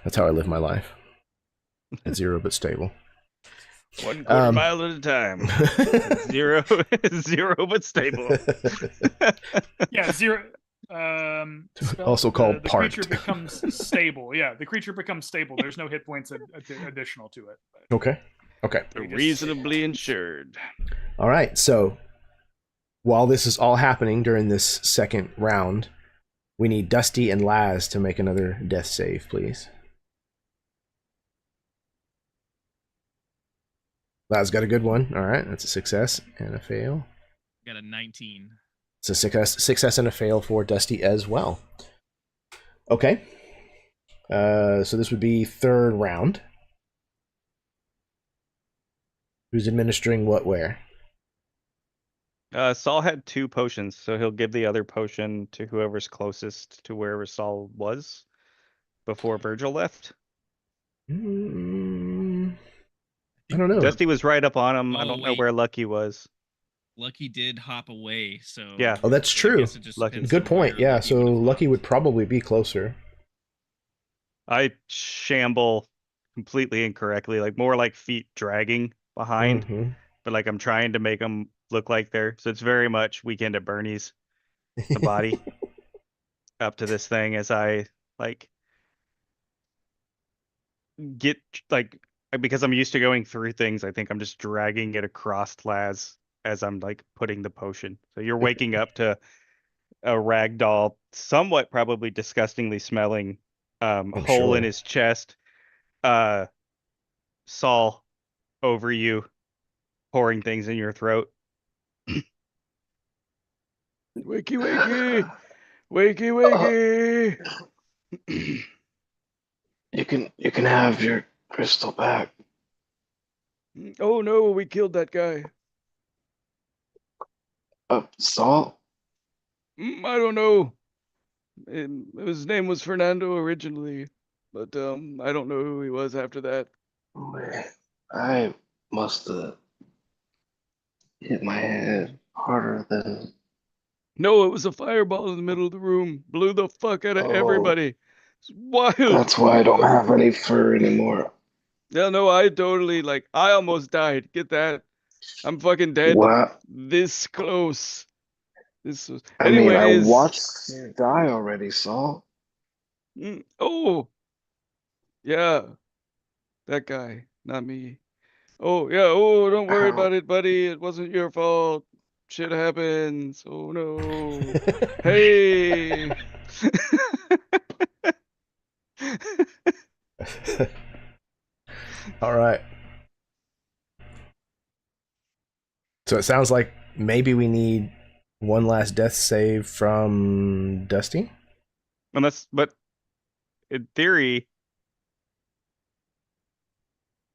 That's how I live my life. At 0 but stable. 1/4 mile at a time. 0, 0, but stable. Yeah, 0. Also called the parked. creature becomes stable. Yeah, the creature becomes stable. There's no hit points additional to it. But Okay. Reasonably insured. All right. So while this is all happening during this second round, we need Dusty and Laz to make another death save, please. Laz got a good one. All right. That's a success and a fail. Got a 19. It's a success and a fail for Dusty as well. Okay. So this would be third round. Who's administering what where? Saul had 2 potions, so he'll give the other potion to whoever's closest to wherever Saul was before Virgil left. I don't know. Dusty was right up on him. I Oh, don't know wait. where Lucky was. Lucky did hop away, so Yeah. Oh, that's I true. guess it just Lucky. depends Good on point. where Yeah, Lucky so would've Lucky gone. would probably be closer. I shamble completely incorrectly, like more like feet dragging behind, Mhm. but like I'm trying to make them look like they're. So it's very much Weekend at Bernie's, the body up to this thing as I like get like because I'm used to going through things. I think I'm just dragging it across Laz as I'm like putting the potion. So you're waking up to a ragdoll, somewhat probably disgustingly smelling hole in sure. his chest. Saul over you, pouring things in your throat. Wakey, wakey. Wakey, wakey. You can have your crystal back. Oh no, we killed that guy. Saul? I don't know. His name was Fernando originally, but I don't know who he was after that. I must have hit my head harder than. No, it was a fireball in the middle of the room. Blew the fuck out of Oh, everybody. It's wild. that's why I don't have any fur anymore. Yeah, no, I totally I almost died. Get that? I'm fucking dead. What? This close. This was. I mean, I Anyways. watched you die already, Saul. Oh, yeah, that guy, not me. Oh, yeah. Oh, don't worry How? about it, buddy. It wasn't your fault. Shit happens. Oh no. Hey. All right. So it sounds like maybe we need one last death save from Dusty. But in theory,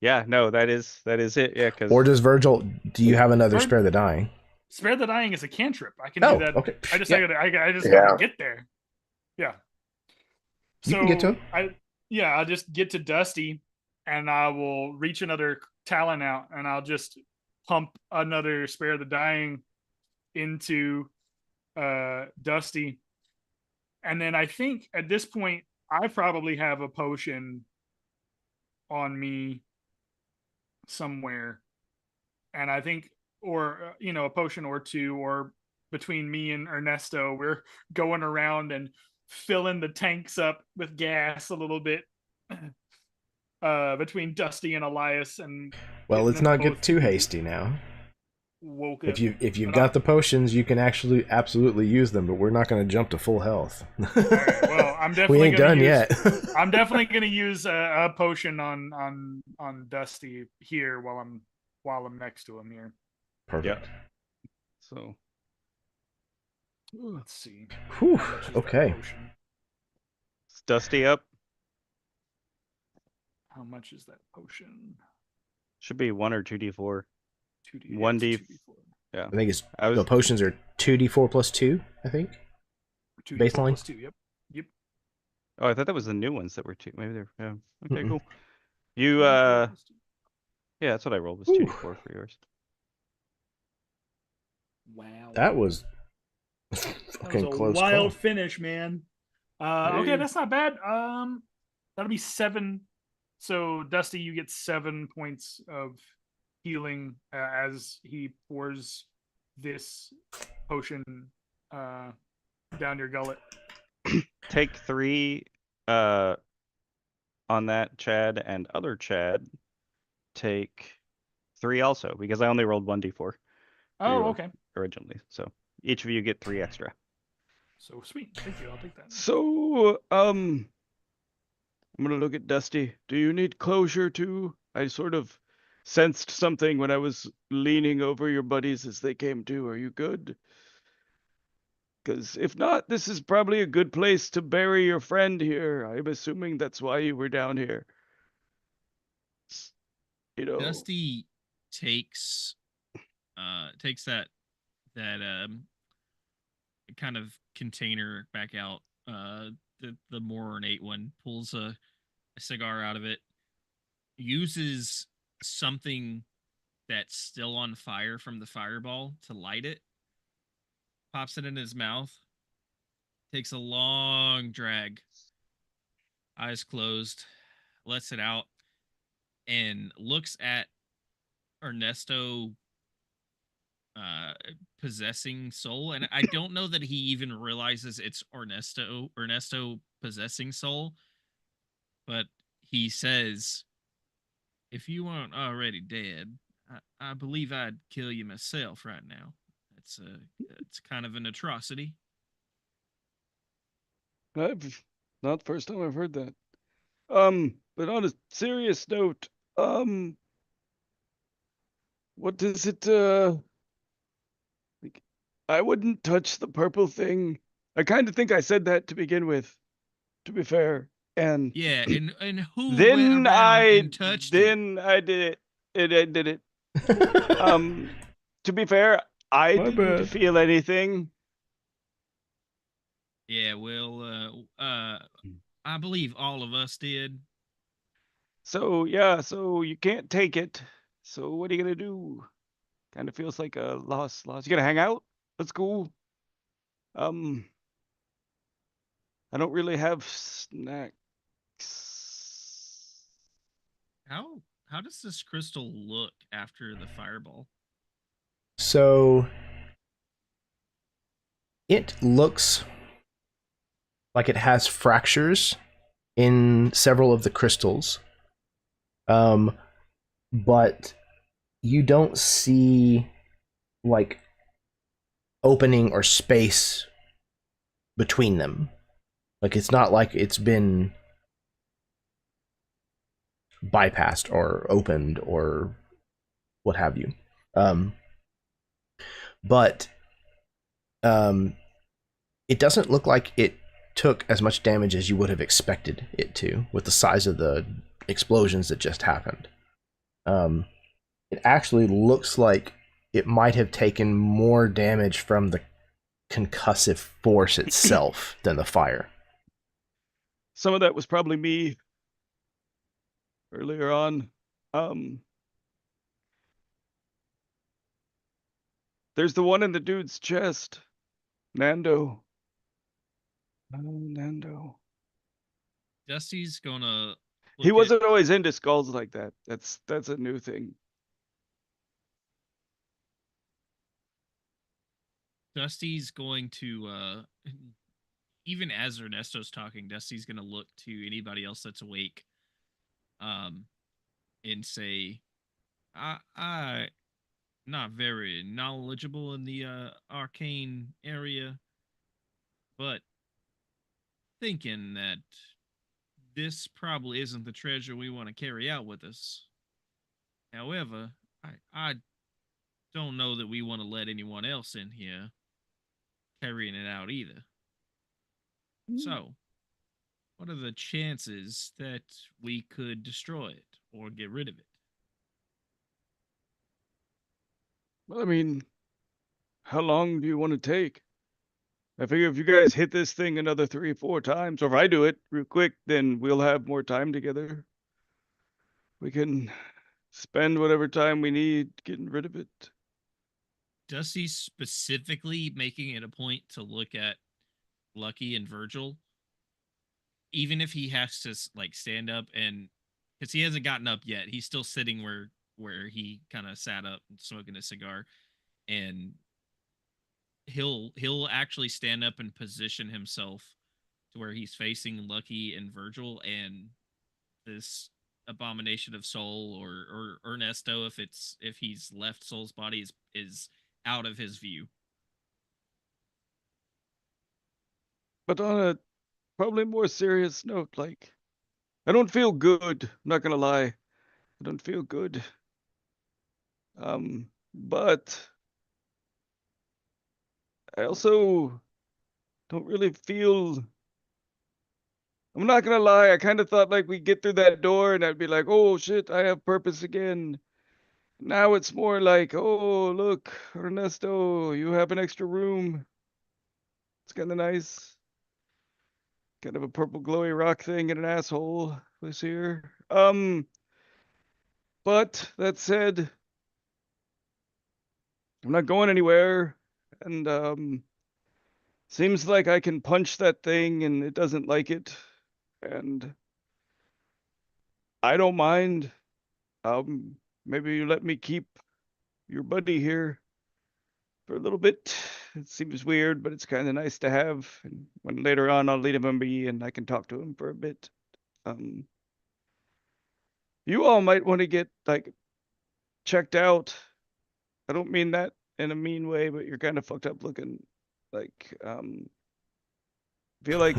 yeah, no, that is it. Yeah, because Or does Virgil? Do you have another Vir- spare the dying? Spare the Dying is a cantrip. I can Oh, do that. okay. I just Yeah. I just Yeah. gotta get there. Yeah. You can get to him. I'll just get to Dusty, and I will reach another talon out, and I'll just pump another Spare the Dying into Dusty, and then I think at this point I probably have a potion on me somewhere, and I think, or a potion or two, or between me and Ernesto, we're going around and filling the tanks up with gas a little bit. Between Dusty and Elias, and Well, let's them not both get too hasty now. woke If up. you've But got the potions, you can actually absolutely use them, but we're not going to jump to full health. All right, well, I'm we definitely ain't gonna done use, yet. I'm definitely gonna use a potion on Dusty here while I'm next to him here. Perfect. So. Let's see. Whew, How much is that okay. potion? it's Dusty up. How much is that potion? Should be 1 or 2d4. 2D. 1d. 2D4. Yeah, I think it's I was the potions are 2d4 plus 2, I think. 2D4 Baseline? plus 2. Yep. Oh, I thought that was the new ones that were 2. Maybe they're okay, Mm-mm. cool. You 2D4 plus 2. yeah, that's what I rolled was Ooh. 2d4 for yours. Wow. That was That fucking was a close wild call. finish, man. Hey. Okay, that's not bad. That'll be 7. So Dusty, you get 7 points of healing as he pours this potion down your gullet. Take 3 on that Chad, and other Chad take 3 also, because I only rolled 1d4 Oh, you. okay. originally. So each of you get 3 extra. So sweet. Thank you. I'll take that. So, I'm gonna look at Dusty. Do you need closure too? I sort of sensed something when I was leaning over your buddies as they came to. Are you good? Because if not, this is probably a good place to bury your friend here. I'm assuming that's why you were down here. You know. Dusty takes that kind of container back out, the more ornate one, pulls a cigar out of it, uses something that's still on fire from the fireball to light it, pops it in his mouth, takes a long drag, eyes closed, lets it out, and looks at Ernesto possessing soul. And I don't know that he even realizes it's Ernesto possessing soul, but he says, if you aren't already dead, I believe I'd kill you myself right now. It's kind of an atrocity. I've not the first time I've heard that. But on a serious note, what does it like, I wouldn't touch the purple thing. I kind of think I said that to begin with, to be fair. And Yeah, and who went then around and touched it? then I did it. I did it. To be fair, I My didn't bad. feel anything. Yeah, well, I believe all of us did. So yeah, so you can't take it. So what are you gonna do? Kind of feels like a loss. You gonna hang out? That's cool. I don't really have snacks. How does this crystal look after the fireball? So it looks like it has fractures in several of the crystals, but you don't see like opening or space between them. Like it's not like it's been bypassed or opened or what have you. But it doesn't look like it took as much damage as you would have expected it to with the size of the explosions that just happened. It actually looks like it might have taken more damage from the concussive force itself than the fire. Some of that was probably me earlier on. There's the one in the dude's chest. Nando. Oh, Nando. Dusty's gonna. He wasn't always into skulls like that. That's a new thing. Dusty's going to even as Ernesto's talking, Dusty's gonna look to anybody else that's awake, and say, I not very knowledgeable in the arcane area, but thinking that this probably isn't the treasure we want to carry out with us. However, I don't know that we want to let anyone else in here carrying it out either. So, what are the chances that we could destroy it or get rid of it? Well, I mean, how long do you want to take? I figure if you guys hit this thing another 3 or 4 times, or if I do it real quick, then we'll have more time together. We can spend whatever time we need getting rid of it. Dusty specifically making it a point to look at Lucky and Virgil, even if he has to like stand up, and because he hasn't gotten up yet, he's still sitting where he kind of sat up smoking a cigar, and he'll actually stand up and position himself to where he's facing Lucky and Virgil, and this abomination of soul or Ernesto, if he's left Soul's body, is out of his view. But on a probably more serious note, like, I don't feel good. I'm not gonna lie. I don't feel good. But I also don't really feel. I'm not gonna lie, I kind of thought like we'd get through that door and I'd be like, oh shit, I have purpose again. Now it's more like, oh, look, Ernesto, you have an extra room. It's kind of nice. Kind of a purple glowy rock thing and an asshole was here. But that said, I'm not going anywhere. And seems like I can punch that thing and it doesn't like it. And I don't mind. Maybe you let me keep your buddy here for a little bit. It seems weird, but it's kind of nice to have. And when later on I'll lead him be and I can talk to him for a bit. You all might want to get like checked out. I don't mean that in a mean way, but you're kind of fucked up looking. Like, feel like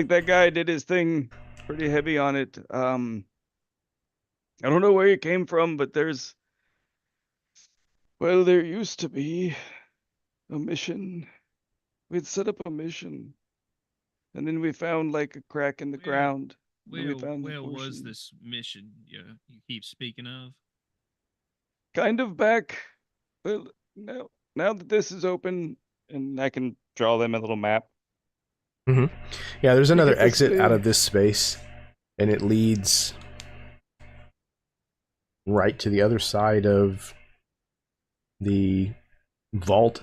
that guy did his thing pretty heavy on it. I don't know where he came from, but there used to be a mission. We'd set up a mission, and then we found like a crack in the ground. Where was this mission you keep speaking of? Kind of back. Well, now that this is open, and I can draw them a little map. Mm-hmm. Yeah, there's another exit out of this space, and it leads right to the other side of the vault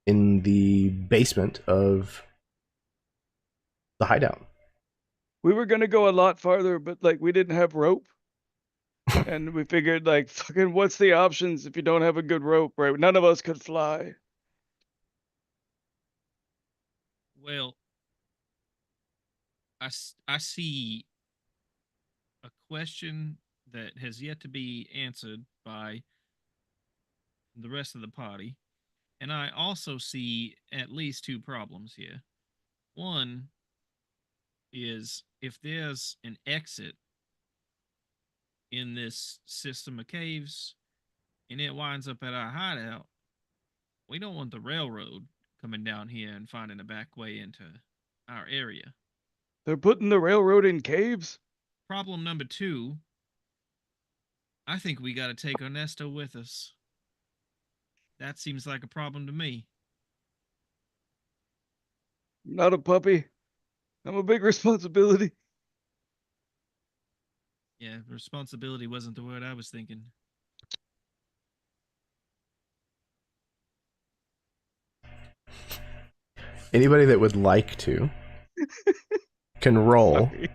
in the basement of the hideout. We were gonna go a lot farther, but like we didn't have rope. And we figured like fucking what's the options if you don't have a good rope, right? None of us could fly. Well, I see a question that has yet to be answered by the rest of the party. And I also see at least two problems here. One is if there's an exit in this system of caves and it winds up at our hideout, we don't want the railroad coming down here and finding a back way into our area. They're putting the railroad in caves? Problem number two, I think we got to take Ernesto with us. That seems like a problem to me. I'm not a puppy. I'm a big responsibility. Yeah, responsibility wasn't the word I was thinking. Anybody that would like to can roll. Sorry.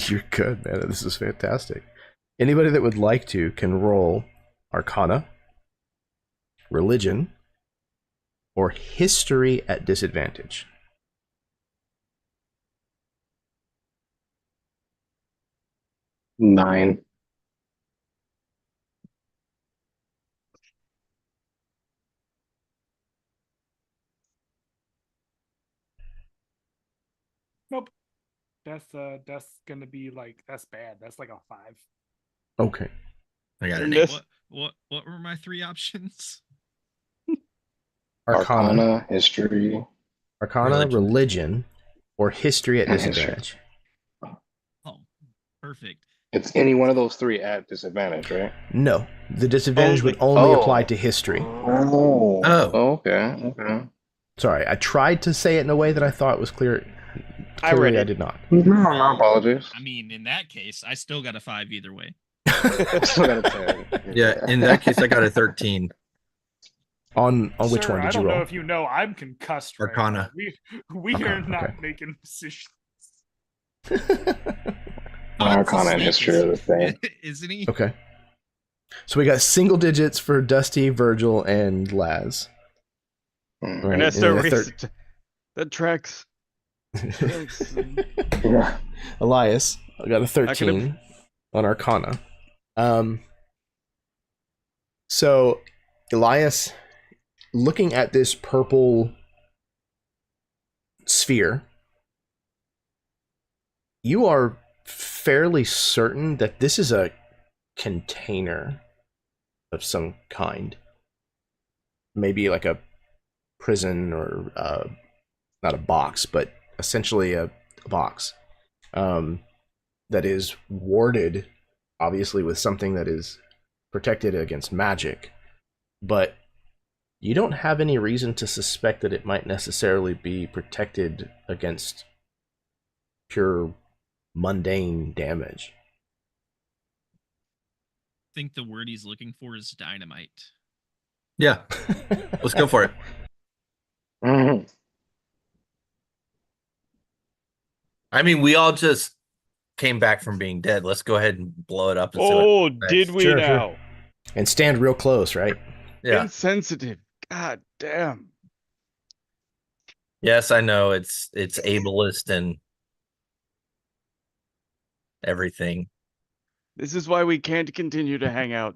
You're good, man. This is fantastic. Anybody that would like to can roll Arcana, Religion, or History at disadvantage. Nine. Nope. That's gonna be like that's bad. That's like a 5. Okay. I got an And 8. this- What were my three options? Arcana, History. Religion, or History at And History. disadvantage. Oh, perfect. It's any one of those three at disadvantage, right? No, the disadvantage would Only- only Oh. apply to history. Oh. Oh. Okay. Okay. Sorry, I tried to say it in a way that I thought was clear. I read Clearly, I it. did not. My apologies. I mean, in that case, I still got a 5 either way. Still got a 10. Yeah, in that case, I got a 13. On which Sir, one I did you don't know roll? if you know, I'm concussed right Arcana. now. We are Arcana, not okay. making decisions. Arcana and History are the same. Isn't he? Okay. So we got single digits for Dusty, Virgil, and Laz. Mm. Right. Ernesto, and a that tracks. Yeah. Elias, I got a could've- 13 on Arcana. So Elias, looking at this purple sphere, you are fairly certain that this is a container of some kind. Maybe like a prison or not a box, but essentially a box that is warded, obviously, with something that is protected against magic. But you don't have any reason to suspect that it might necessarily be protected against pure mundane damage. I think the word he's looking for is dynamite. Yeah, let's go for it. Mhm. I mean, we all just came back from being dead. Let's go ahead and blow it up. And see what Oh, happens. did we Sure, now? And stand real close, right? Yeah. Insensitive. God damn. Yes, I know it's ableist and everything. This is why we can't continue to hang out.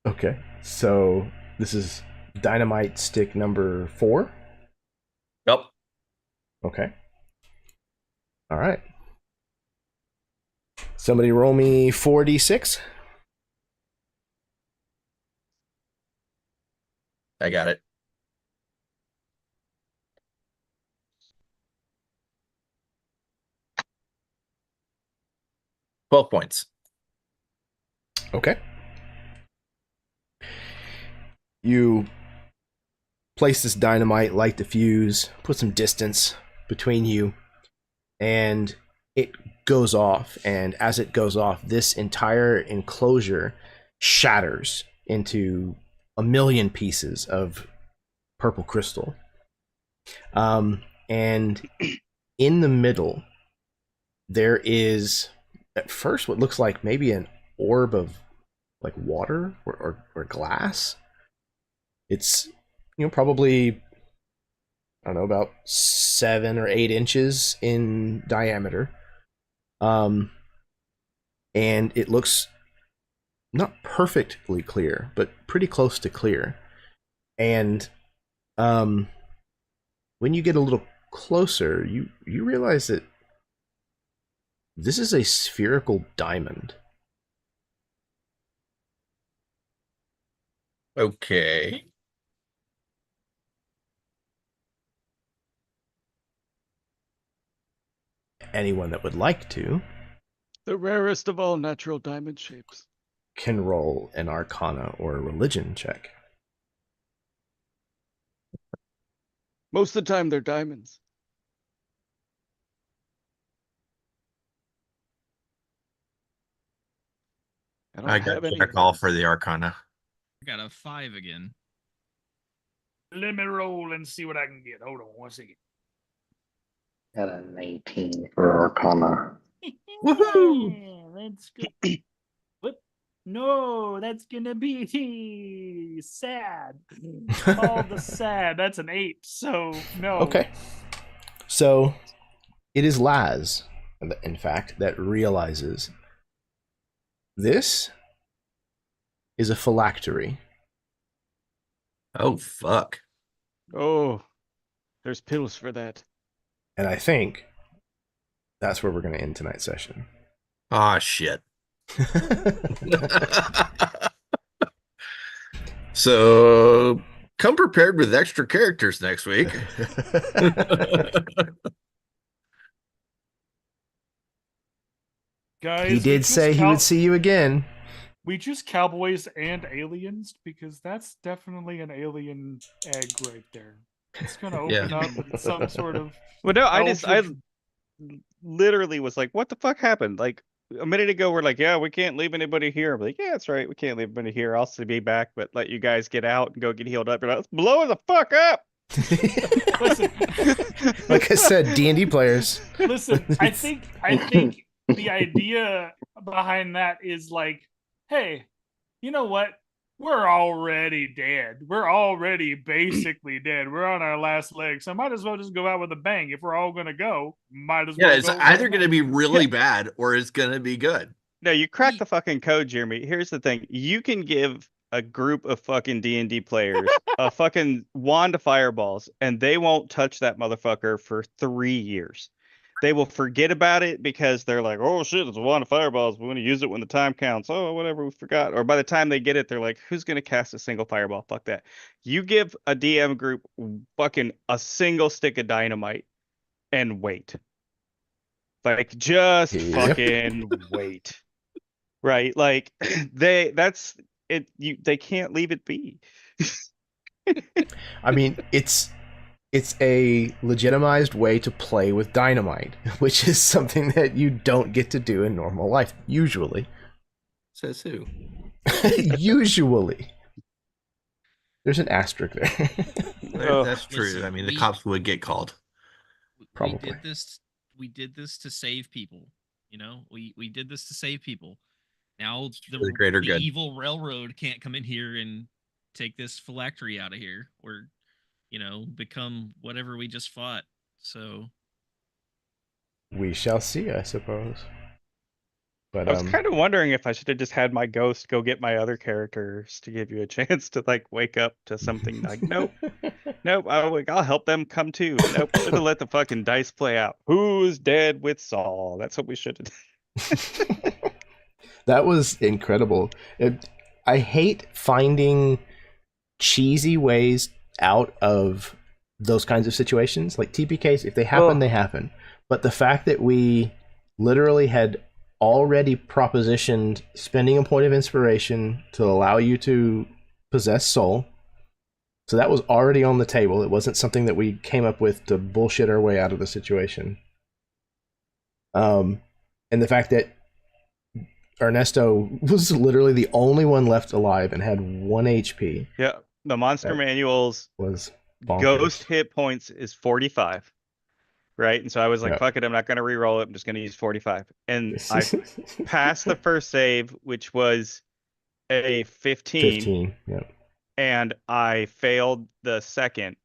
Okay, so this is dynamite stick number 4. Yep. Okay. All right. Somebody roll me 4d6. I got it. $12 points. Okay. You place this dynamite, light the fuse, put some distance between you, and it goes off. And as it goes off, this entire enclosure shatters into a million pieces of purple crystal. And in the middle, there is at first what looks like maybe an orb of like water or glass. It's probably, I don't know, about 7 or 8 inches in diameter. And it looks not perfectly clear, but pretty close to clear. And when you get a little closer, you realize that this is a spherical diamond. Okay. Anyone that would like to The rarest of all natural diamond shapes. can roll an Arcana or a Religion check. Most of the time, they're diamonds. I don't I have got any. check all for the Arcana. I got a 5 again. Let me roll and see what I can get. Hold on 1 second. Got a 19 for Arcana. Woohoo! Let's go. What? No, that's gonna be sad. All the sad. That's an 8. So no. Okay. So it is Laz, in fact, that realizes this is a phylactery. Oh, fuck. Oh, there's pills for that. And I think that's where we're going to end tonight's session. Ah, shit. So come prepared with extra characters next week. Guys, He did say he would see you again. We just cowboys and aliens because that's definitely an alien egg right there. It's gonna open up with some sort of. Well, no, I Eldritch- literally was like, what the fuck happened? Like a minute ago, we're like, yeah, we can't leave anybody here. I'm like, yeah, that's right, we can't leave anybody here. I'll still be back, but let you guys get out and go get healed up. You're like, let's blow the fuck up. Listen, Like I said, D&D players. listen. I think the idea behind that is like, hey, you know what? We're already dead. We're already basically dead. We're on our last leg, so might as well just go out with a bang. If we're all gonna go, might as well. Yeah, it's go either right going to now. be really bad or it's going to be good. No, you cracked the fucking code, Jeremy. Here's the thing. You can give a group of fucking D&D players a fucking wand of fireballs, and they won't touch that motherfucker for 3 years. They will forget about it because they're like, oh shit, it's a wand of fireballs. We want to use it when the time counts. Oh, whatever, we forgot. Or by the time they get it, they're like, who's going to cast a single fireball? Fuck that. You give a DM group fucking a single stick of dynamite and wait. Like, just Yep. fucking wait. Right? Like, they can't leave it be. I mean, it's a legitimized way to play with dynamite, which is something that you don't get to do in normal life, usually. Says who? Usually. There's an asterisk there. Oh, That's true. listen, I mean, the we- cops would get called. Probably. We did this to save people. You know, we did this to save people. Now for the greater good. evil railroad can't come in here and take this phylactery out of here, or become whatever we just fought. So We shall see, I suppose. But I was kind of wondering if I should have just had my ghost go get my other characters to give you a chance to like wake up to something. Like, nope, I'll help them come too. Nope, should have let the fucking dice play out. Who's dead with Saul? That's what we should have done. That was incredible. I hate finding cheesy ways out of those kinds of situations. Like TPKs, if they happen, they happen. But the fact that we literally had already propositioned spending a point of inspiration to allow you to possess soul. So that was already on the table. It wasn't something that we came up with to bullshit our way out of the situation. And the fact that Ernesto was literally the only one left alive and had 1 HP. Yeah, the monster That manual's was bonkers. ghost hit points is 45, right? And so I was like, Yeah. fuck it, I'm not going to re-roll it. I'm just going to use 45. And I passed the first save, which was a 15, Yeah. and I failed the second,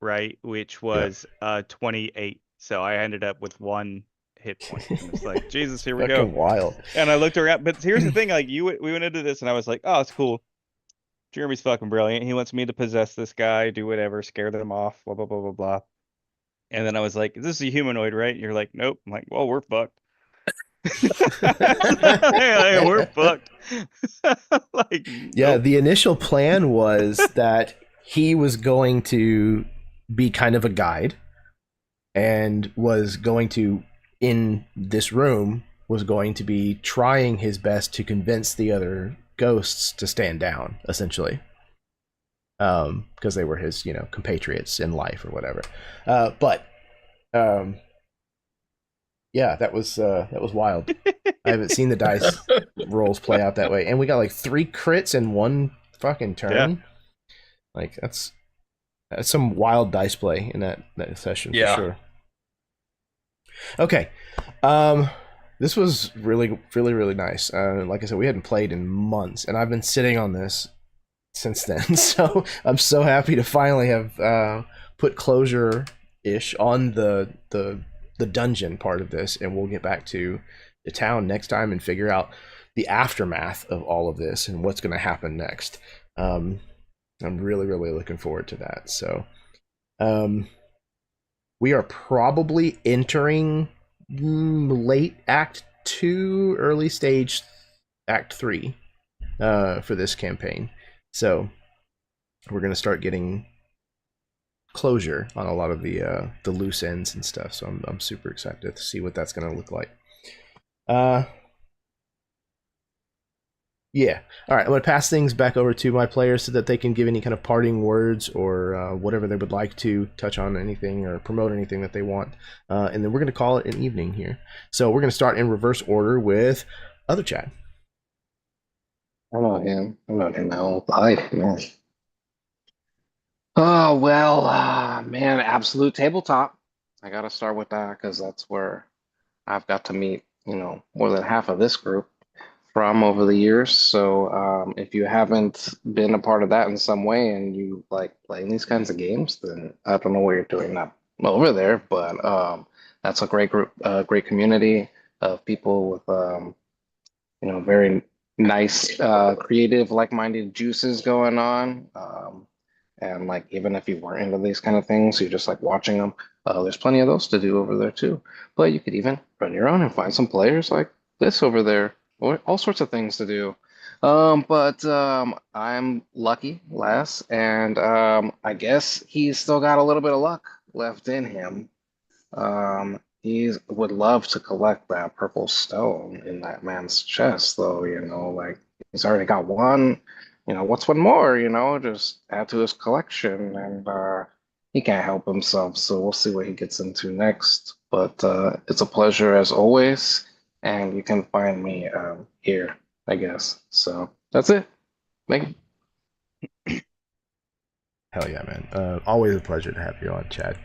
right, which was 28. So I ended up with 1 hit point. And it's like, Jesus, here we go. Fucking wild. And I looked around, but here's the thing: like we went into this, and I was like, oh, it's cool. Jeremy's fucking brilliant. He wants me to possess this guy, do whatever, scare them off, blah blah blah blah blah. And then I was like, "This is a humanoid, right?" You're like, "Nope." I'm like, "Well, we're fucked." Yeah, we're fucked. Like, yeah, nope. the initial plan was that he was going to be kind of a guide and was going to, in this room, was going to be trying his best to convince the other ghosts to stand down, essentially. Because they were his, compatriots in life or whatever. Yeah, that was wild. I haven't seen the dice rolls play out that way, and we got like 3 crits in 1 fucking turn. Yeah. Like that's some wild dice play in that session for sure. Okay, this was really, really, really nice. Like I said, we hadn't played in months, and I've been sitting on this since then. So I'm so happy to finally have put closure-ish on the dungeon part of this, and we'll get back to the town next time and figure out the aftermath of all of this and what's going to happen next. I'm really, really looking forward to that. So we are probably entering late Act 2, early stage Act 3 for this campaign. So we're going to start getting closure on a lot of the loose ends and stuff. So I'm super excited to see what that's going to look like. Yeah. All right. I'm going to pass things back over to my players so that they can give any kind of parting words or whatever they would like to touch on, anything or promote anything that they want. And then we're going to call it an evening here. So we're going to start in reverse order with Other Chad. I'm not him. I'm not in my own life, man. Oh, well, man, absolute tabletop. I got to start with that because that's where I've got to meet, more than half of this group from over the years. So if you haven't been a part of that in some way and you like playing these kinds of games, then I don't know what you're doing not over there, but that's a great group, great community of people with, very nice, creative, like-minded juices going on. And like, even if you weren't into these kind of things, you're just like watching them. There's plenty of those to do over there too. But you could even run your own and find some players like this over there, or all sorts of things to do. But I'm lucky, Les, and I guess he's still got a little bit of luck left in him. He would love to collect that purple stone in that man's chest, though, like he's already got one. What's one more, just add to his collection, and he can't help himself, so we'll see what he gets into next. But it's a pleasure as always, and you can find me here, I guess. So that's it. Thank you. Hell yeah, man. Always a pleasure to have you on, Chad.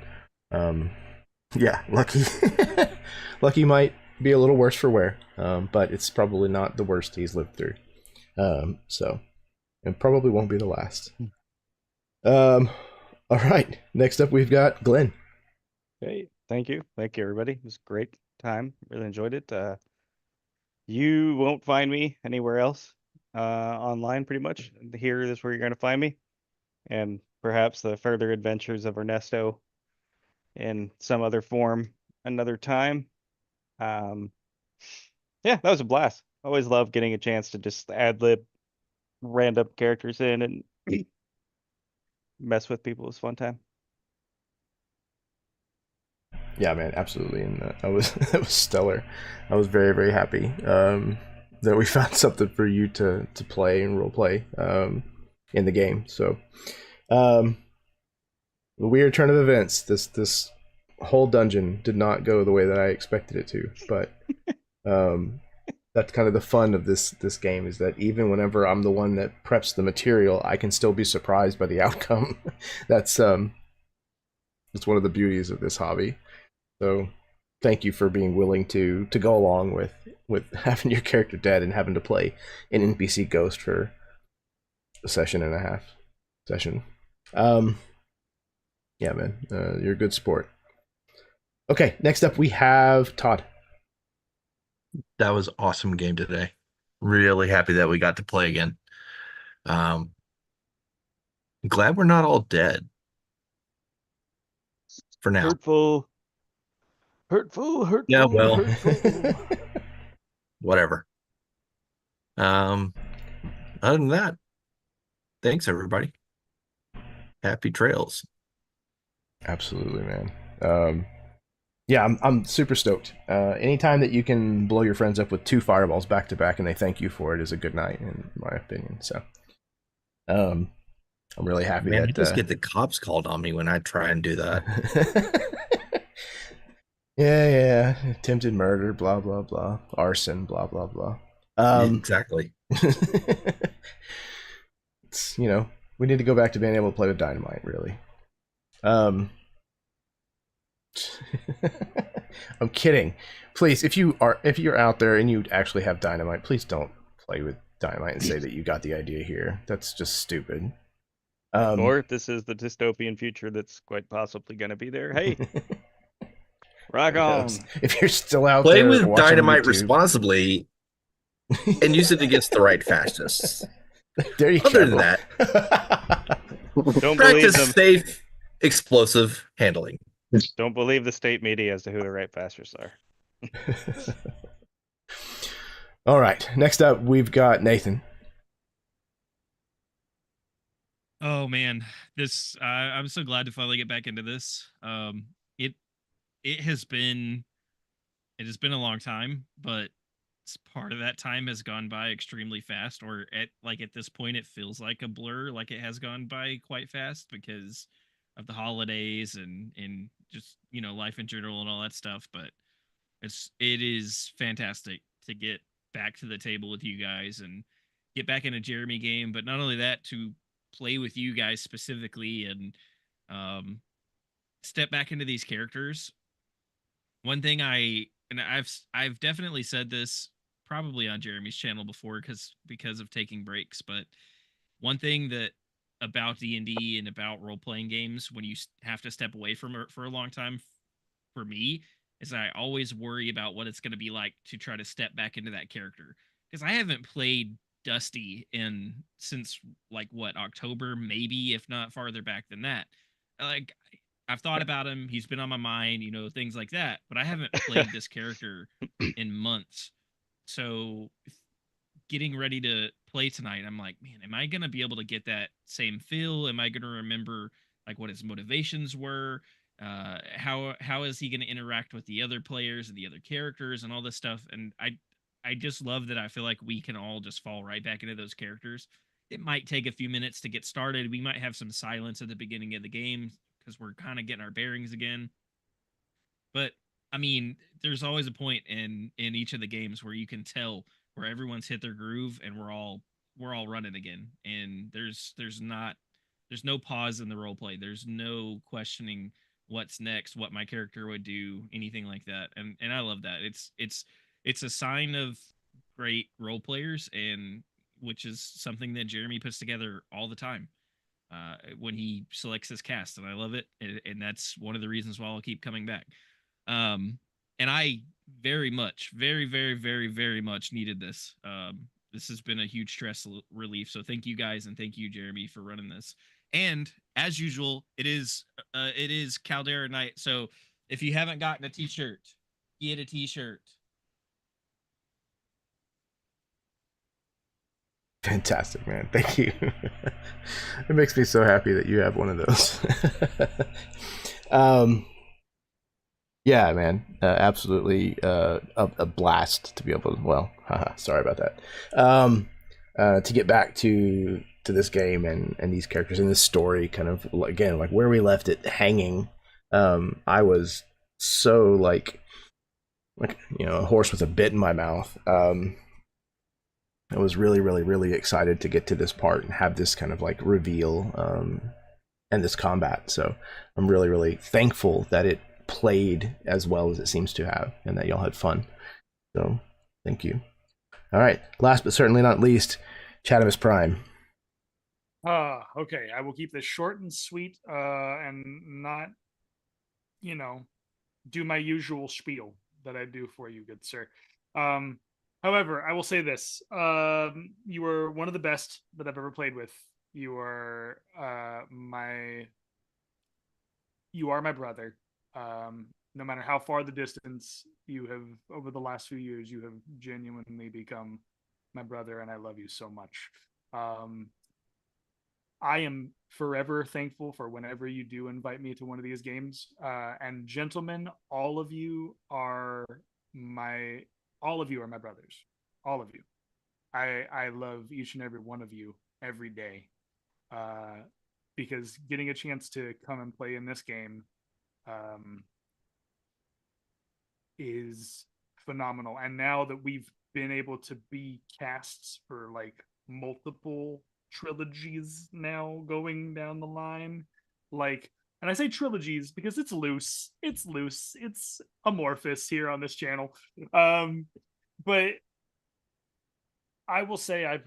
Yeah, Lucky. Lucky might be a little worse for wear, but it's probably not the worst he's lived through. So, and probably won't be the last. All right. Next up, we've got Glenn. Hey, thank you, everybody. It was a great time. Really enjoyed it. You won't find me anywhere else online, pretty much. Here is where you're going to find me, and perhaps the further adventures of Ernesto in some other form another time. Yeah, that was a blast. Always love getting a chance to just ad-lib random characters in and mess with people. It was a fun time. Yeah, man, absolutely. And that was stellar. I was very, very happy that we found something for you to play and role play in the game. So the weird turn of events. This whole dungeon did not go the way that I expected it to, but that's kind of the fun of this game, is that even whenever I'm the one that preps the material, I can still be surprised by the outcome. That's one of the beauties of this hobby. So thank you for being willing to go along with having your character dead and having to play an NPC ghost for a session and a half. Yeah, man, you're a good sport. Okay, next up we have Todd. That was awesome game today. Really happy that we got to play again. Glad we're not all dead for now. Hurtful. Yeah, well. Hurtful. Whatever. Other than that, thanks everybody. Happy trails. Absolutely, man. Yeah, I'm super stoked. Anytime that you can blow your friends up with 2 fireballs back to back and they thank you for it is a good night, in my opinion. So, I'm really happy Man, that I just get the cops called on me when I try and do that. yeah, attempted murder, blah blah blah, arson, blah blah blah. Exactly. It's, we need to go back to being able to play with dynamite, really. I'm kidding. Please, if you're out there and you actually have dynamite, please don't play with dynamite and say that you got the idea here. That's just stupid. Or if this is the dystopian future that's quite possibly going to be there, hey, rock on. If you're still out play there, with dynamite YouTube, responsibly and use it against the right fascists. There you Other go. than that, Don't believe practice them. safe, explosive handling. Don't believe the state media as to who the right fascists are. All right. Next up, we've got Nathan. Oh man, this I'm so glad to finally get back into this. It has been a long time, but part of that time has gone by extremely fast, or at this point it feels like a blur, like it has gone by quite fast because of the holidays and just life in general and all that stuff. But it is fantastic to get back to the table with you guys and get back in a Jeremy game, but not only that, to play with you guys specifically and step back into these characters. One thing I've definitely said this probably on Jeremy's channel before because of taking breaks, but one thing that about D&D and about role-playing games when you have to step away from it for a long time, for me, is I always worry about what it's going to be like to try to step back into that character, because I haven't played Dusty since October, maybe, if not farther back than that. Like, I've thought about him, he's been on my mind, things like that, but I haven't played this character in months. So getting ready to play tonight, I'm like, man, am I going to be able to get that same feel? Am I going to remember what his motivations were? How is he going to interact with the other players and the other characters and all this stuff? And I just love that I feel like we can all just fall right back into those characters. It might take a few minutes to get started. We might have some silence at the beginning of the game because we're kind of getting our bearings again. But I mean, there's always a point in each of the games where you can tell where everyone's hit their groove and we're all running again. And there's no pause in the role play. There's no questioning what's next, what my character would do, anything like that. And I love that. It's a sign of great role players, and which is something that Jeremy puts together all the time when he selects his cast, and I love it. And that's one of the reasons why I'll keep coming back. And I very much, very, very, very, very much needed this. This has been a huge stress relief. So thank you guys, and thank you, Jeremy, for running this. And as usual, it is Caldera night. So if you haven't gotten a t-shirt, get a t-shirt. Fantastic, man. Thank you. It makes me so happy that you have one of those. Yeah, man. Absolutely a blast to be able to, well, sorry about that. To get back to this game and these characters and this story, kind of, again, like where we left it hanging. I was so like a horse with a bit in my mouth. I was really, really, really excited to get to this part and have this kind of like reveal and this combat. So I'm really, really thankful that it played as well as it seems to have, and that y'all had fun. So thank you. All right, last but certainly not least, Chatimus Prime. Okay, I will keep this short and sweet, and not, do my usual spiel that I do for you, good sir. However, I will say this: you are one of the best that I've ever played with. You are my brother. No matter how far the distance, you have over the last few years, you have genuinely become my brother, and I love you so much. I am forever thankful for whenever you do invite me to one of these games. And gentlemen, all of you are my brothers. All of you. I love each and every one of you every day. Because getting a chance to come and play in this game is phenomenal. And now that we've been able to be casts for like multiple trilogies now going down the line, like, and I say trilogies because it's loose, it's amorphous here on this channel, but I will say I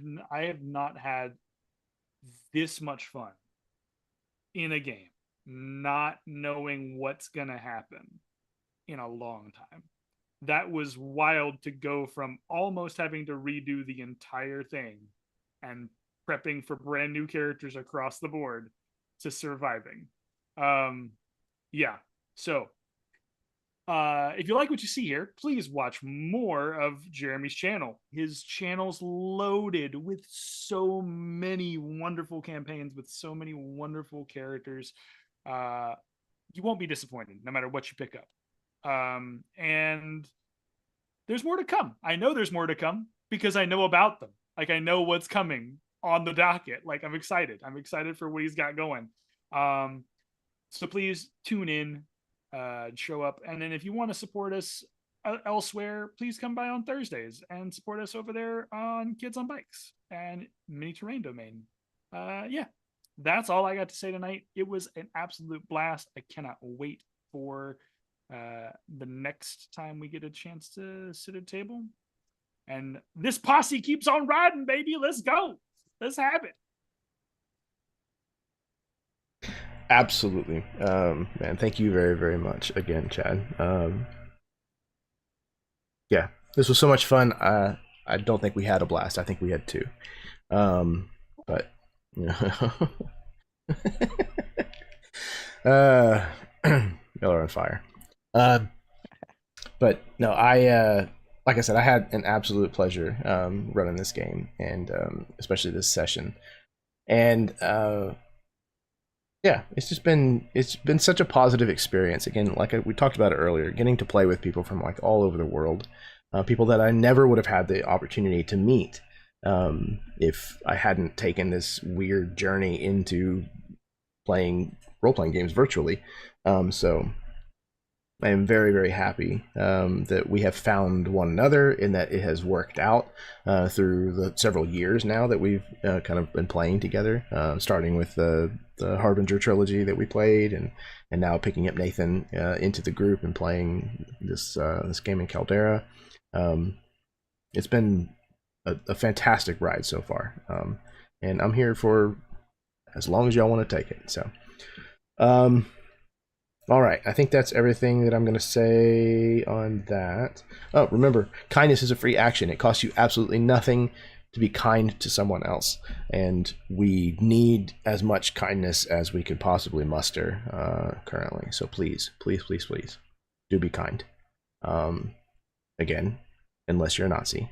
have not had this much fun in a game not knowing what's gonna happen in a long time. That was wild to go from almost having to redo the entire thing and prepping for brand new characters across the board to surviving. Yeah. So, if you like what you see here, please watch more of Jeremy's channel. His channel's loaded with so many wonderful campaigns, with so many wonderful characters. You won't be disappointed no matter what you pick up. And there's more to come. I know there's more to come because I know about them. Like, I know what's coming on the docket. Like, I'm excited for what he's got going. So please tune in, show up, and then if you want to support us elsewhere, please come by on Thursdays and support us over there on Kids on Bikes and Mini Terrain Domain. Yeah, that's all I got to say tonight. It was an absolute blast. I cannot wait for the next time we get a chance to sit at a table. And this posse keeps on riding, baby. Let's go. Let's have it. Absolutely. Man, thank you very, very much again, Chad. Yeah, this was so much fun. I don't think we had a blast. I think we had two. But you know, y'all are on fire. But no, like I said, I had an absolute pleasure running this game, and especially this session. And yeah, it's been such a positive experience. Again, like we talked about it earlier, getting to play with people from like all over the world, people that I never would have had the opportunity to meet if I hadn't taken this weird journey into playing role-playing games virtually. So I am very, very happy that we have found one another, and that it has worked out through the several years now that we've kind of been playing together, starting with the Harbinger trilogy that we played, and now picking up Nathan into the group and playing this game in Caldera. It's been a fantastic ride so far, and I'm here for as long as y'all want to take it. So all right, I think that's everything that I'm going to say on that. Oh, remember, kindness is a free action. It costs you absolutely nothing to be kind to someone else, and we need as much kindness as we could possibly muster currently. So please, please, please, please, do be kind. Again, unless you're a Nazi,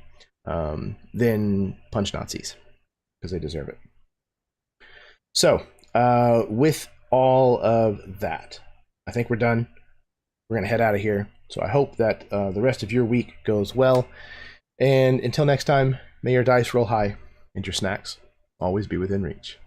then punch Nazis, because they deserve it. So, with all of that, I think we're done. We're going to head out of here. So I hope that the rest of your week goes well. And until next time, may your dice roll high and your snacks always be within reach.